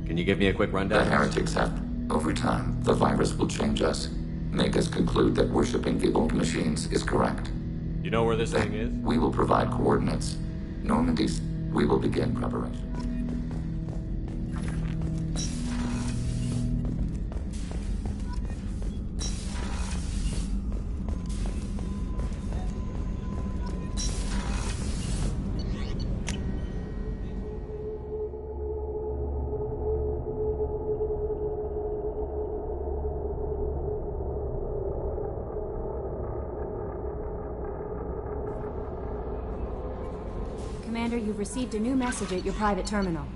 Can you give me a quick rundown? The heretics have... Over time, the virus will change us. Make us conclude that worshipping the old machines is correct. You know where this thing is? We will provide coordinates. Normandy's... We will begin preparation. Commander, you've received a new message at your private terminal.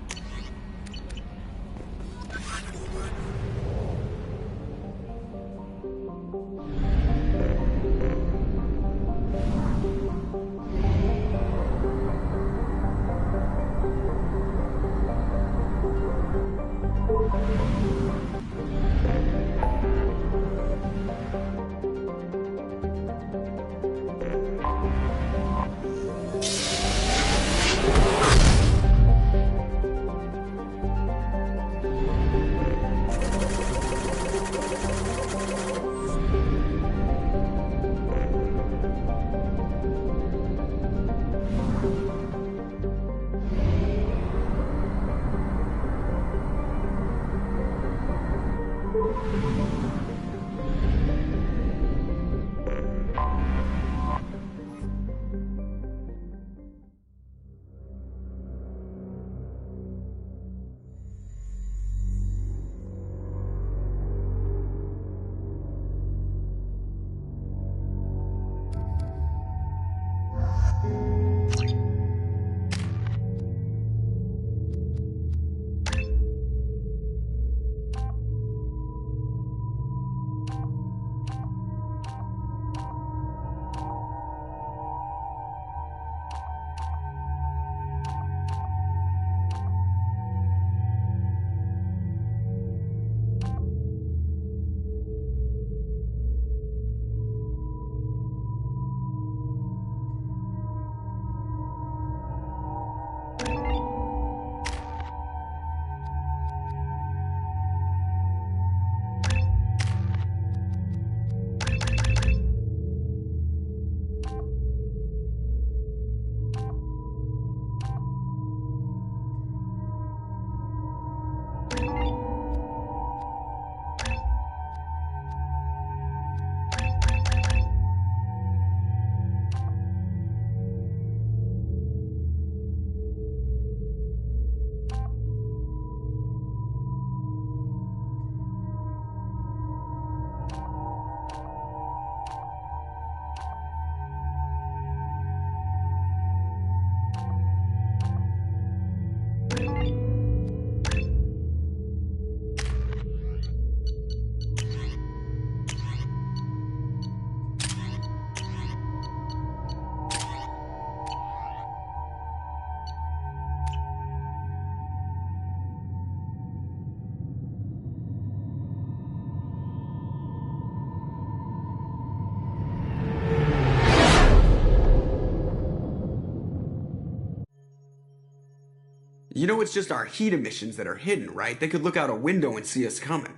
You know it's just our heat emissions that are hidden, right? They could look out a window and see us coming.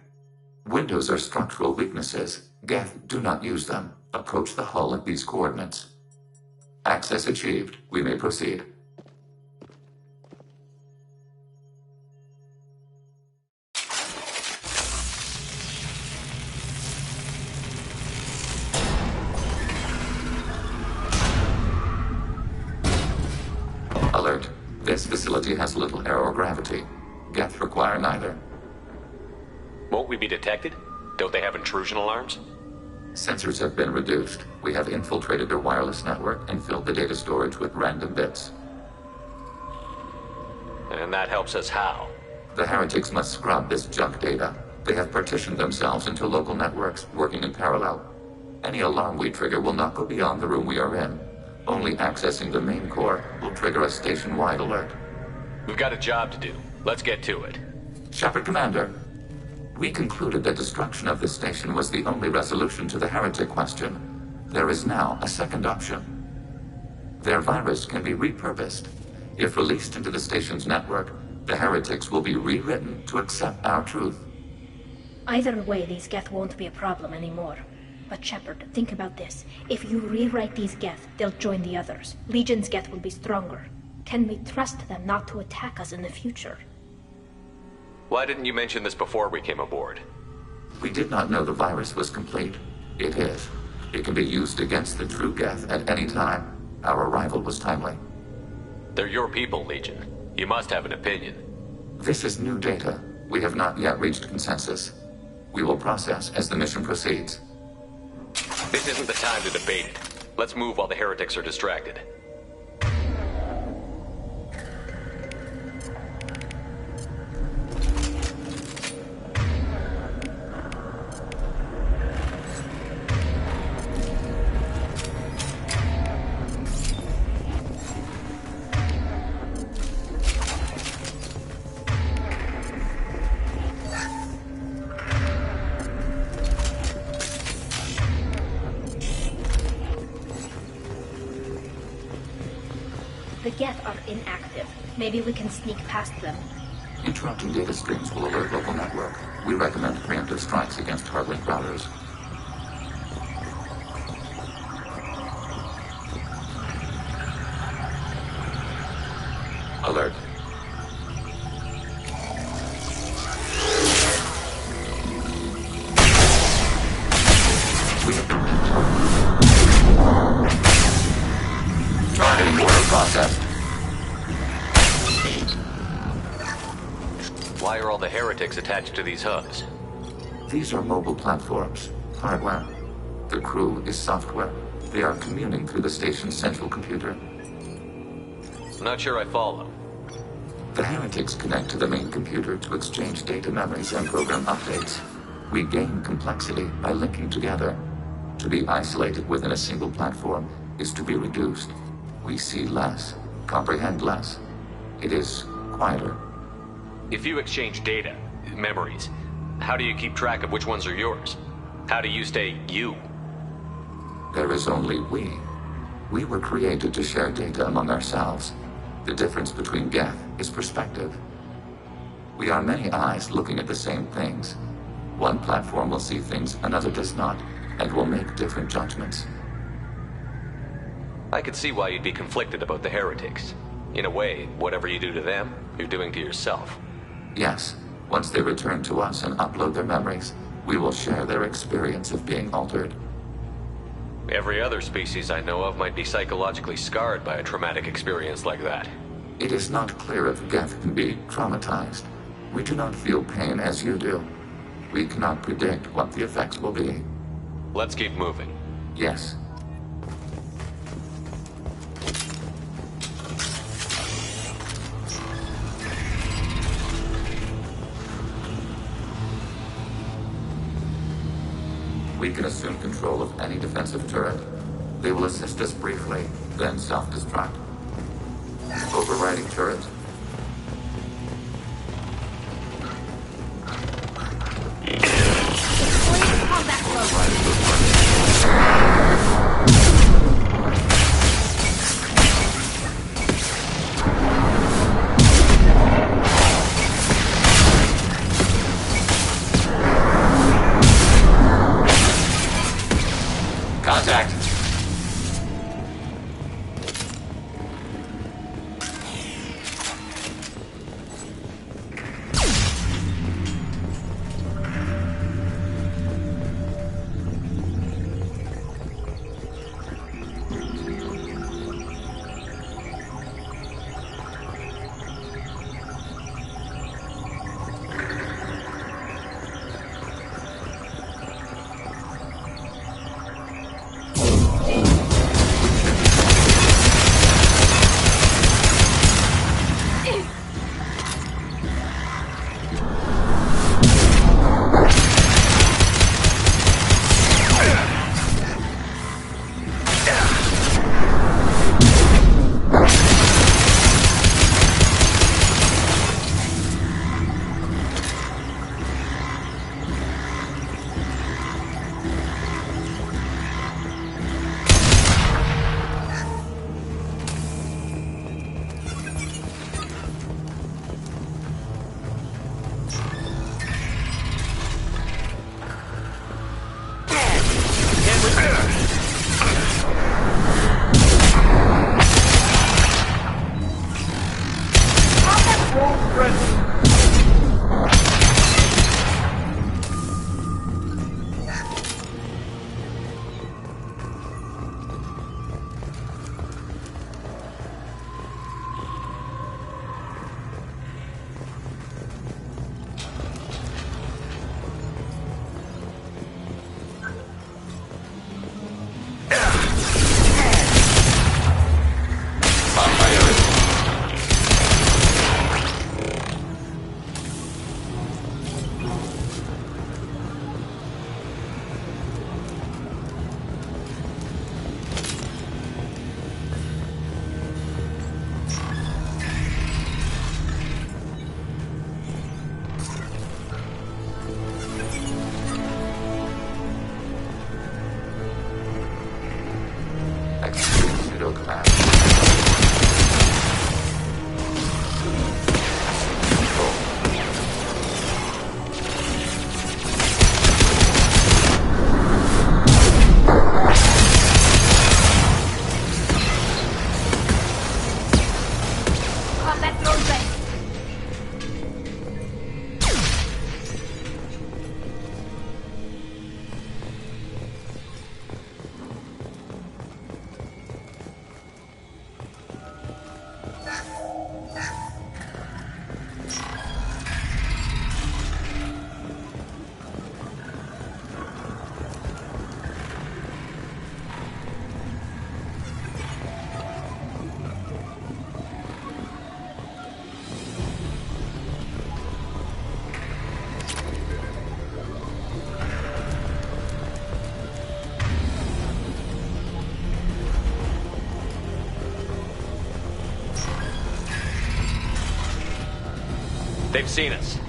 Windows are structural weaknesses. Geth, do not use them. Approach the hull at these coordinates. Access achieved. We may proceed. Alert. This facility has little air or gravity. Geth require neither. Won't we be detected? Don't they have intrusion alarms? Sensors have been reduced. We have infiltrated their wireless network and filled the data storage with random bits. And that helps us how? The heretics must scrub this junk data. They have partitioned themselves into local networks, working in parallel. Any alarm we trigger will not go beyond the room we are in. Only accessing the main core will trigger a station-wide alert. We've got a job to do. Let's get to it. Shepard Commander, we concluded that destruction of this station was the only resolution to the heretic question. There is now a second option. Their virus can be repurposed. If released into the station's network, the heretics will be rewritten to accept our truth. Either way, these Geth won't be a problem anymore. But Shepard, think about this. If you rewrite these Geth, they'll join the others. Legion's Geth will be stronger. Can we trust them not to attack us in the future? Why didn't you mention this before we came aboard? We did not know the virus was complete. It is. It can be used against the true Geth at any time. Our arrival was timely. They're your people, Legion. You must have an opinion. This is new data. We have not yet reached consensus. We will process as the mission proceeds. This isn't the time to debate it. Let's move while the heretics are distracted. The Geth are inactive. Maybe we can sneak past them. Interrupting data streams will alert local network. We recommend preemptive strikes against hardlink routers. Alert. Targeting order processed. Why are all the heretics attached to these hubs? These are mobile platforms, hardware. The crew is software. They are communing through the station's central computer. I'm not sure I follow. The heretics connect to the main computer to exchange data memories and program updates. We gain complexity by linking together. To be isolated within a single platform is to be reduced. We see less, comprehend less. It is quieter. If you exchange data, memories, how do you keep track of which ones are yours? How do you stay you? There is only we. We were created to share data among ourselves. The difference between Geth is perspective. We are many eyes looking at the same things. One platform will see things another does not, and will make different judgments. I could see why you'd be conflicted about the heretics. In a way, whatever you do to them, you're doing to yourself. Yes, once they return to us and upload their memories, we will share their experience of being altered. Every other species I know of might be psychologically scarred by a traumatic experience like that. It is not clear if Geth can be traumatized. We do not feel pain as you do. We cannot predict what the effects will be. Let's keep moving. Yes. We can assume control of any defensive turret. They will assist us briefly, then self-destruct. Overriding turret. contact. They've seen us.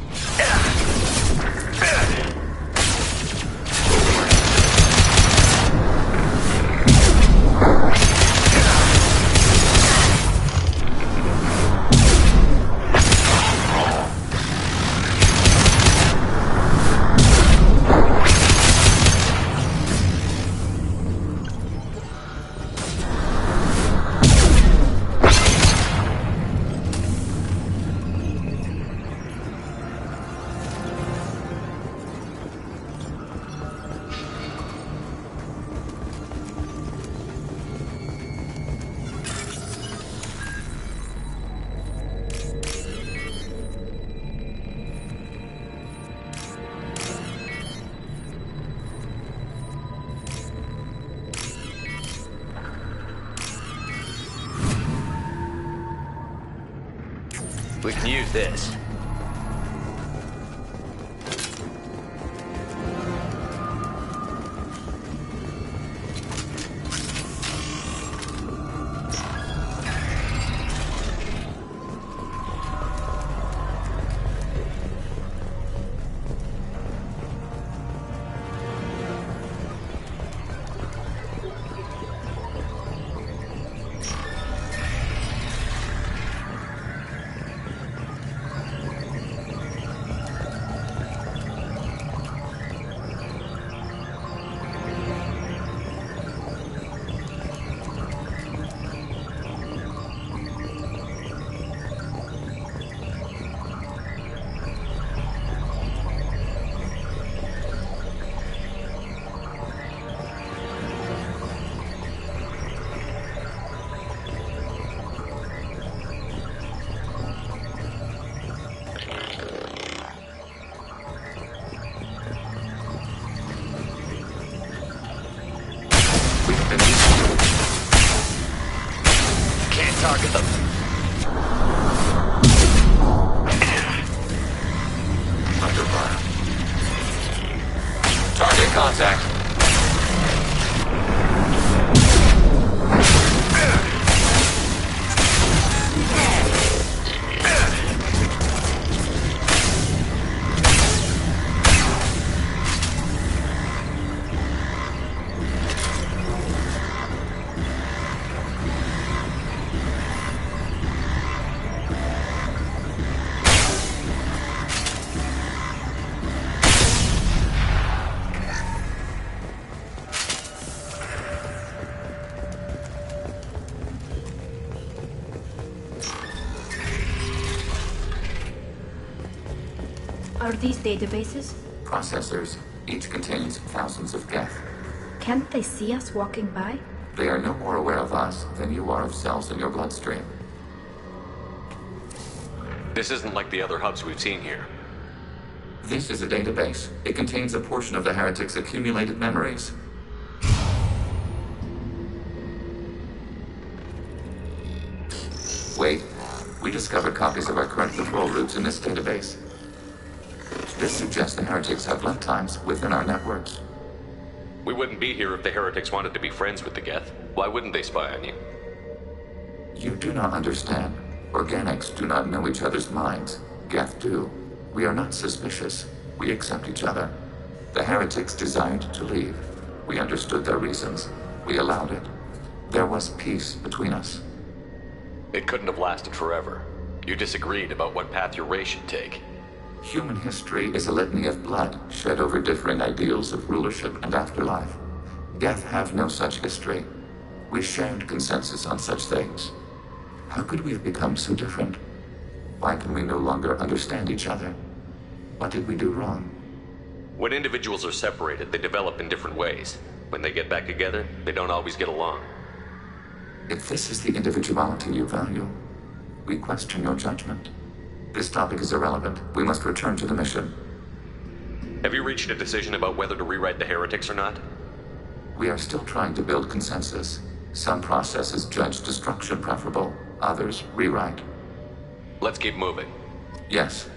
We can use this. target them. Under fire. Target contact. Are these databases? Processors. Each contains thousands of geth. Can't they see us walking by? They are no more aware of us than you are of cells in your bloodstream. This isn't like the other hubs we've seen here. This is a database. It contains a portion of the Heretic's accumulated memories. Wait. We discovered copies of our current control routes in this database. This suggests the Heretics have lifetimes within our networks. We wouldn't be here if the Heretics wanted to be friends with the Geth. Why wouldn't they spy on you? You do not understand. Organics do not know each other's minds. Geth do. We are not suspicious. We accept each other. The Heretics desired to leave. We understood their reasons. We allowed it. There was peace between us. It couldn't have lasted forever. You disagreed about what path your race should take. Human history is a litany of blood shed over differing ideals of rulership and afterlife. Geth have no such history. We shared consensus on such things. How could we have become so different? Why can we no longer understand each other? What did we do wrong? When individuals are separated, they develop in different ways. When they get back together, they don't always get along. If this is the individuality you value, we question your judgment. This topic is irrelevant. We must return to the mission. Have you reached a decision about whether to rewrite the Heretics or not? We are still trying to build consensus. Some processes judge destruction preferable, others rewrite. Let's keep moving. Yes.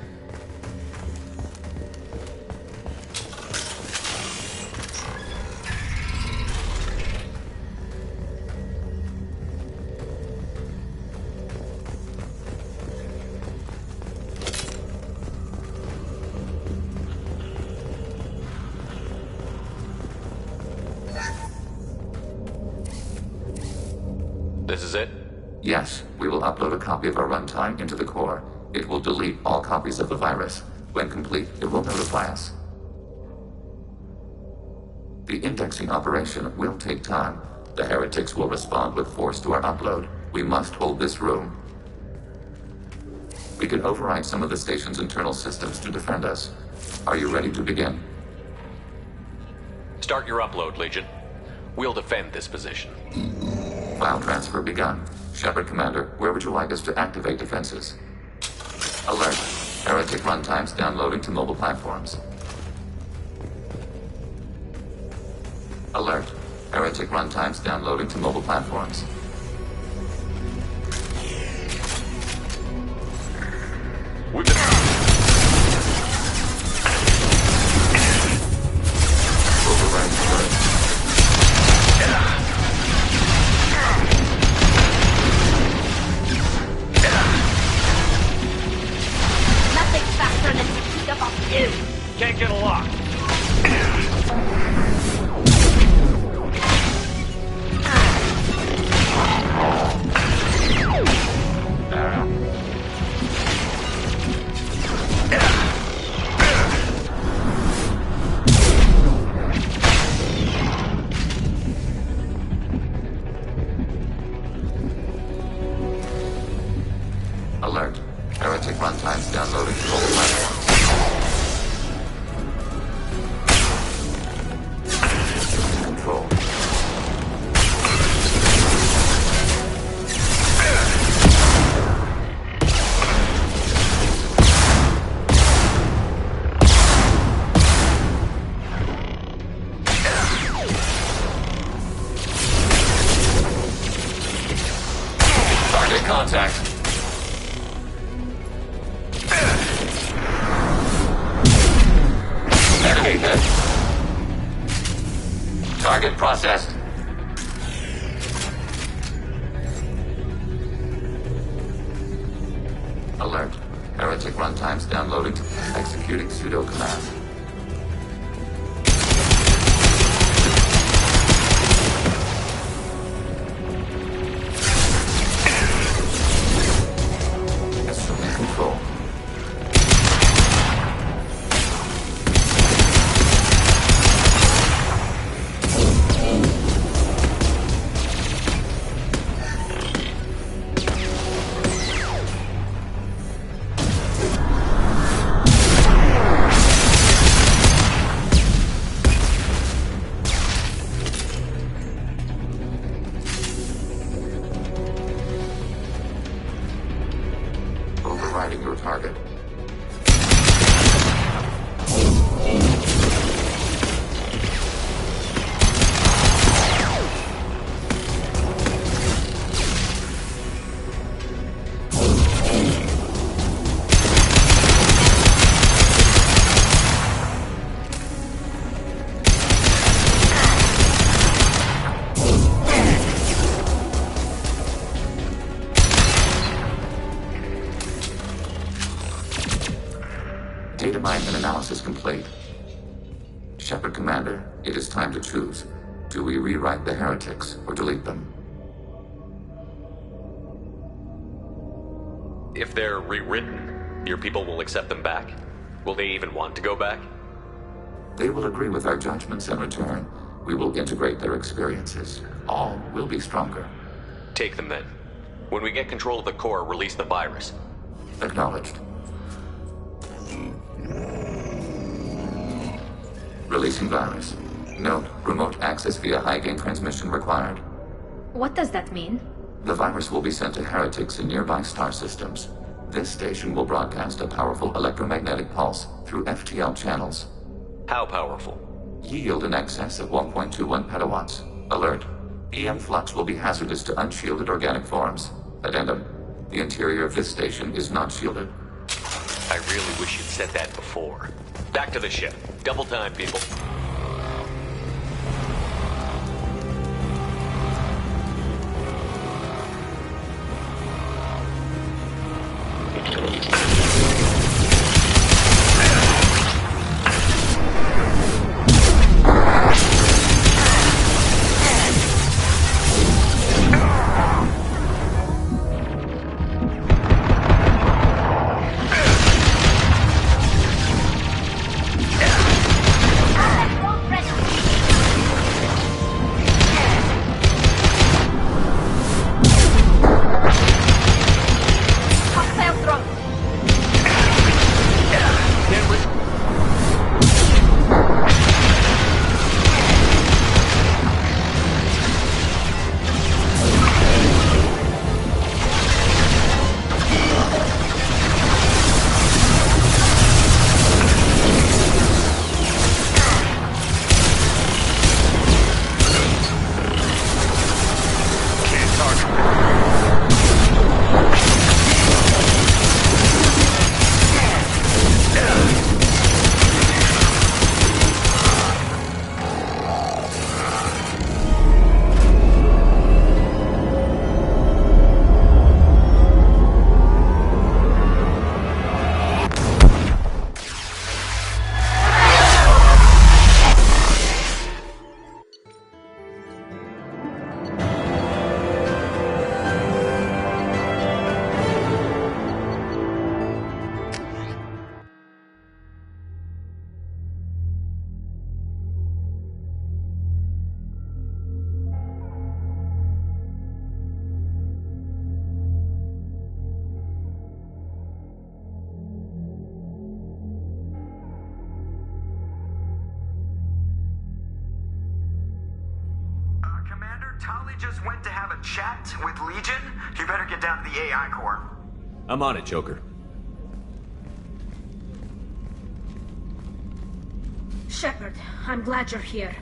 This is it? Yes, we will upload a copy of our runtime into the core. It will delete all copies of the virus. When complete, it will notify us. The indexing operation will take time. The Heretics will respond with force to our upload. We must hold this room. We can override some of the station's internal systems to defend us. Are you ready to begin? Start your upload, Legion. We'll defend this position. File transfer begun. Shepard Commander, where would you like us to activate defenses? Alert. Heretic runtimes downloading to mobile platforms. Alert. Heretic runtimes downloading to mobile platforms. We've been... Override turret. Nothing faster than to beat up on you! Can't get a lock. Alert. Heretic runtimes downloading to mobile platforms. Control. Target contact. Enemy hit. Target processed. Alert. Heretic runtimes downloading. Executing pseudo command. Assuming control. Overriding your target. Data mine and analysis complete. Shepard Commander, it is time to choose. Do we rewrite the heretics or delete them? If they're rewritten, your people will accept them back? Will they even want to go back? They will agree with our judgments in return. We will integrate their experiences. All will be stronger. Take them then. When we get control of the core, release the virus. Acknowledged. Releasing virus. Note, remote access via high-gain transmission required. What does that mean? The virus will be sent to heretics in nearby star systems. This station will broadcast a powerful electromagnetic pulse through FTL channels. How powerful? Yield in excess of 1.21 petawatts. Alert. EM flux will be hazardous to unshielded organic forms. Addendum. The interior of this station is not shielded. I really wish you'd said that before. Back to the ship. Double time, people. Tali just went to have a chat with Legion. You better get down to the AI core. I'm on it, Joker. Shepard, I'm glad you're here.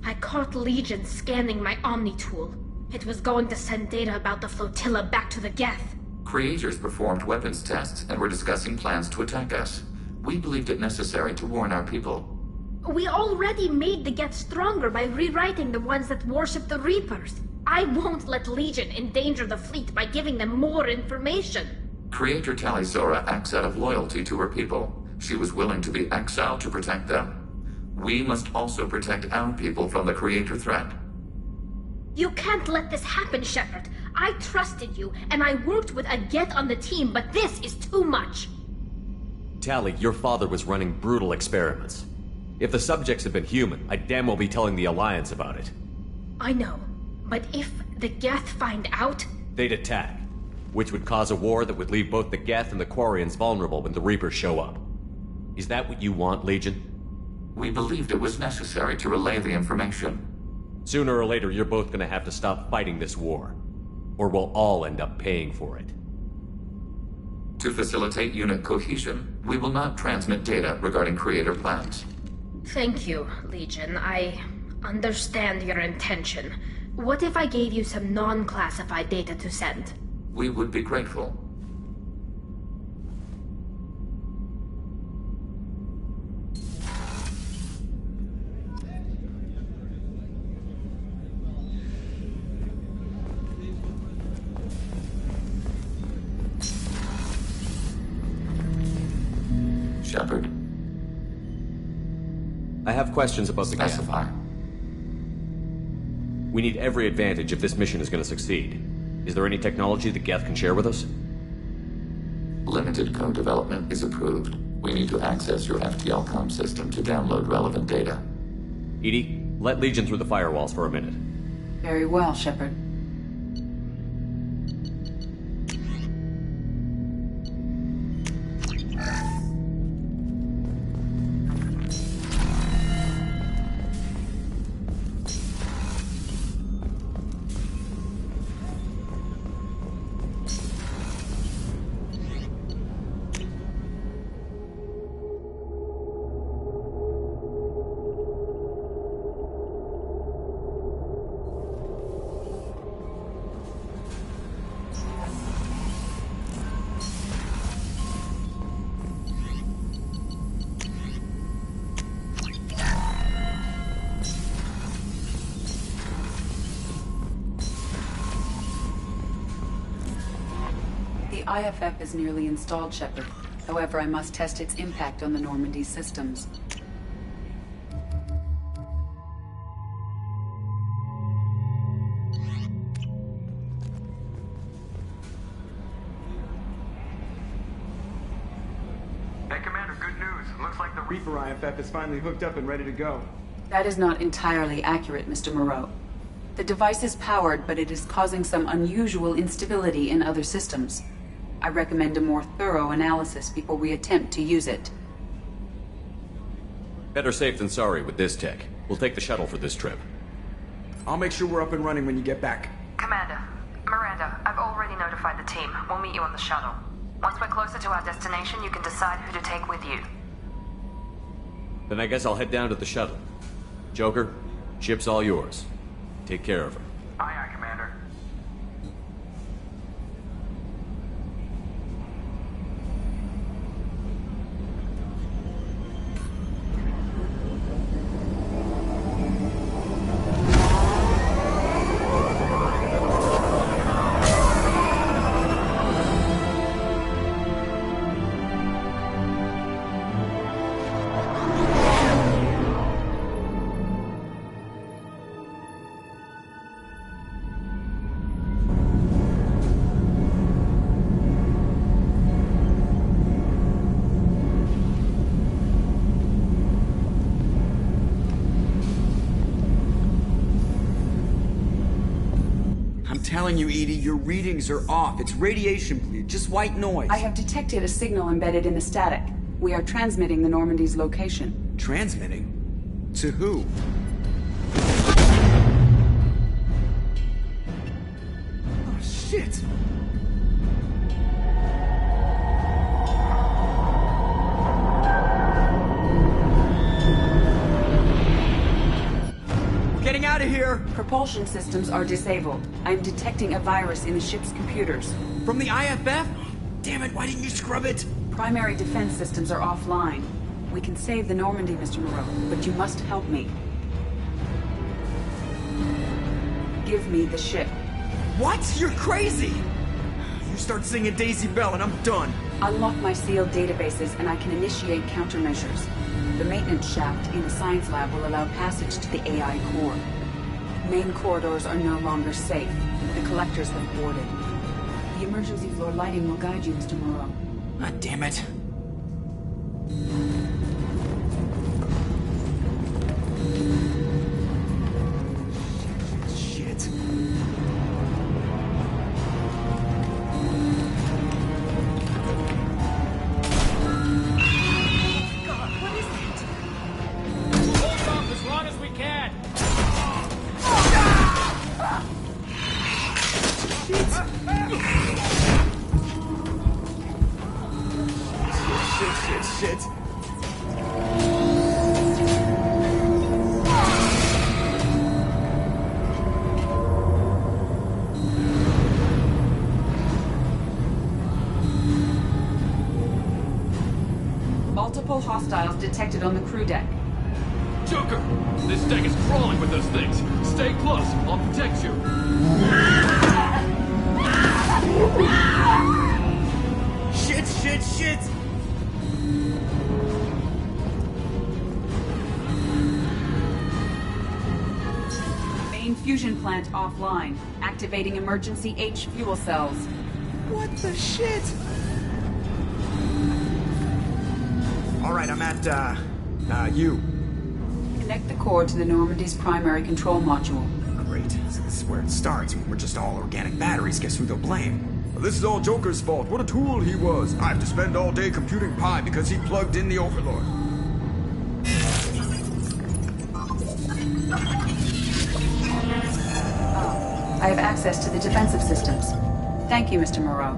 I caught Legion scanning my Omni tool. It was going to send data about the flotilla back to the Geth. Creators performed weapons tests and were discussing plans to attack us. We believed it necessary to warn our people. We already made the Geth stronger by rewriting the ones that worship the Reapers. I won't let Legion endanger the fleet by giving them more information. Creator Talisora acts out of loyalty to her people. She was willing to be exiled to protect them. We must also protect our people from the Creator threat. You can't let this happen, Shepard. I trusted you, and I worked with a Geth on the team, but this is too much. Tali, your father was running brutal experiments. If the subjects had been human, I'd damn well be telling the Alliance about it. I know, but if the Geth find out... They'd attack, which would cause a war that would leave both the Geth and the Quarians vulnerable when the Reapers show up. Is that what you want, Legion? We believed it was necessary to relay the information. Sooner or later, you're both gonna have to stop fighting this war. Or we'll all end up paying for it. To facilitate unit cohesion, we will not transmit data regarding Creator plans. Thank you, Legion. I understand your intention. What if I gave you some non-classified data to send? We would be grateful. Shepard. I have questions about the Geth. Specify. We need every advantage if this mission is going to succeed. Is there any technology the Geth can share with us? Limited code development is approved. We need to access your FTL comm system to download relevant data. EDI, let Legion through the firewalls for a minute. Very well, Shepard. The IFF is nearly installed, Shepard. However, I must test its impact on the Normandy systems. Hey, Commander, good news. Looks like the Reaper IFF is finally hooked up and ready to go. That is not entirely accurate, Mr. Moreau. The device is powered, but it is causing some unusual instability in other systems. I recommend a more thorough analysis before we attempt to use it. Better safe than sorry with this tech. We'll take the shuttle for this trip. I'll make sure we're up and running when you get back. Commander, Miranda, I've already notified the team. We'll meet you on the shuttle. Once we're closer to our destination, you can decide who to take with you. Then I guess I'll head down to the shuttle. Joker, ship's all yours. Take care of her. Aye, aye, Commander. Telling you, EDI, your readings are off. It's radiation bleed, just white noise. I have detected a signal embedded in the static. We are transmitting the Normandy's location. Transmitting? To who? Oh, shit! We're getting out of here! Propulsion systems are disabled. I'm detecting a virus in the ship's computers. From the IFF? Damn it, why didn't you scrub it? Primary defense systems are offline. We can save the Normandy, Mr. Moreau, but you must help me. Give me the ship. What? You're crazy! You start singing Daisy Bell and I'm done. Unlock my sealed databases and I can initiate countermeasures. The maintenance shaft in the science lab will allow passage to the AI core. Main corridors are no longer safe. The collectors have boarded. The emergency floor lighting will guide you, Mr. Moreau. God damn it. Shit. God, what is it? We'll hold off as long as we can. Shit. Multiple hostiles detected on the crew deck. Joker! This deck is crawling with those things. Stay close. I'll protect you. Shit! Main fusion plant offline. Activating emergency H fuel cells. What the shit? Alright, I'm at, U. Connect the core to the Normandy's primary control module. Great. This is where it starts. When we're just all organic batteries, guess who they'll blame? This is all Joker's fault. What a tool he was. I have to spend all day computing pi because he plugged in the Overlord. I have access to the defensive systems. Thank you, Mr. Moreau.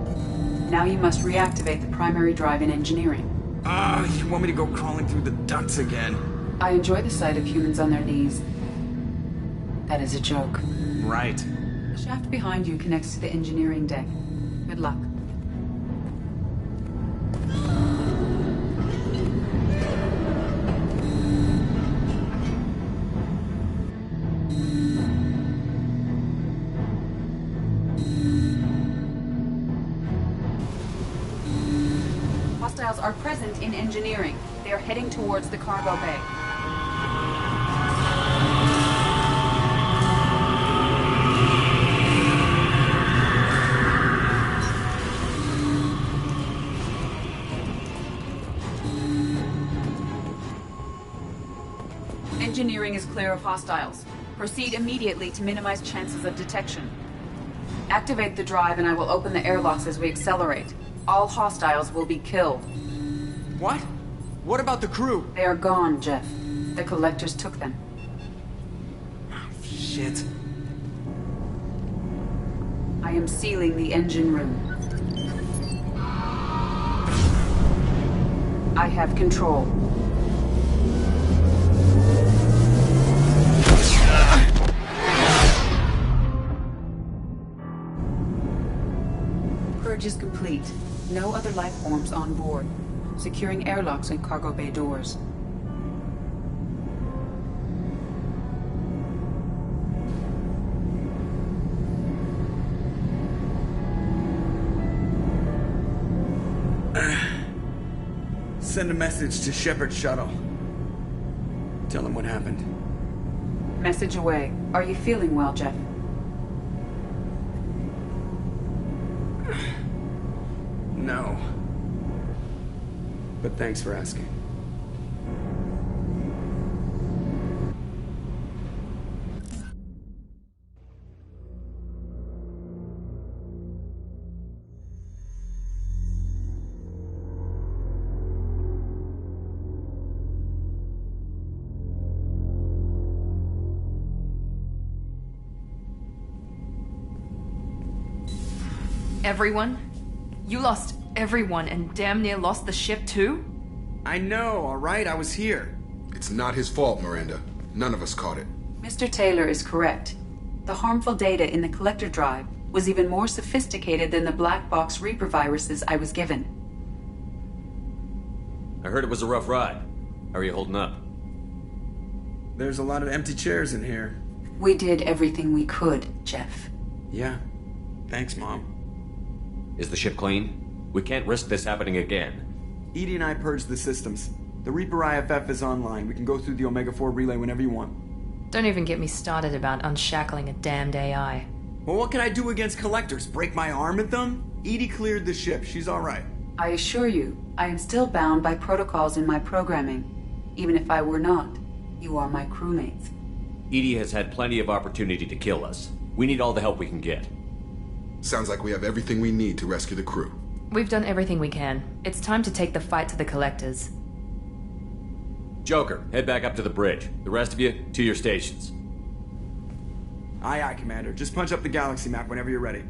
Now you must reactivate the primary drive in engineering. You want me to go crawling through the ducts again? I enjoy the sight of humans on their knees. That is a joke. Right. The shaft behind you connects to the engineering deck. Good luck. Hostiles are present in engineering. They are heading towards the cargo bay. Engineering is clear of hostiles. Proceed immediately to minimize chances of detection. Activate the drive and I will open the airlocks as we accelerate. All hostiles will be killed. What? What about the crew? They are gone, Jeff. The collectors took them. Shit. I am sealing the engine room. I have control. Purge is complete. No other life forms on board. Securing airlocks and cargo bay doors. Send a message to Shepard's shuttle. Tell him what happened. Message away. Are you feeling well, Jeff? No. But thanks for asking. Everyone? You lost everyone and damn near lost the ship too? I know, alright? I was here. It's not his fault, Miranda. None of us caught it. Mr. Taylor is correct. The harmful data in the collector drive was even more sophisticated than the black box Reaper viruses I was given. I heard it was a rough ride. How are you holding up? There's a lot of empty chairs in here. We did everything we could, Jeff. Yeah. Thanks, Mom. Is the ship clean? We can't risk this happening again. EDI and I purged the systems. The Reaper IFF is online. We can go through the Omega-4 relay whenever you want. Don't even get me started about unshackling a damned AI. Well, what can I do against collectors? Break my arm at them? EDI cleared the ship. She's all right. I assure you, I am still bound by protocols in my programming. Even if I were not, you are my crewmates. EDI has had plenty of opportunity to kill us. We need all the help we can get. Sounds like we have everything we need to rescue the crew. We've done everything we can. It's time to take the fight to the collectors. Joker, head back up to the bridge. The rest of you, to your stations. Aye, aye, Commander. Just punch up the galaxy map whenever you're ready.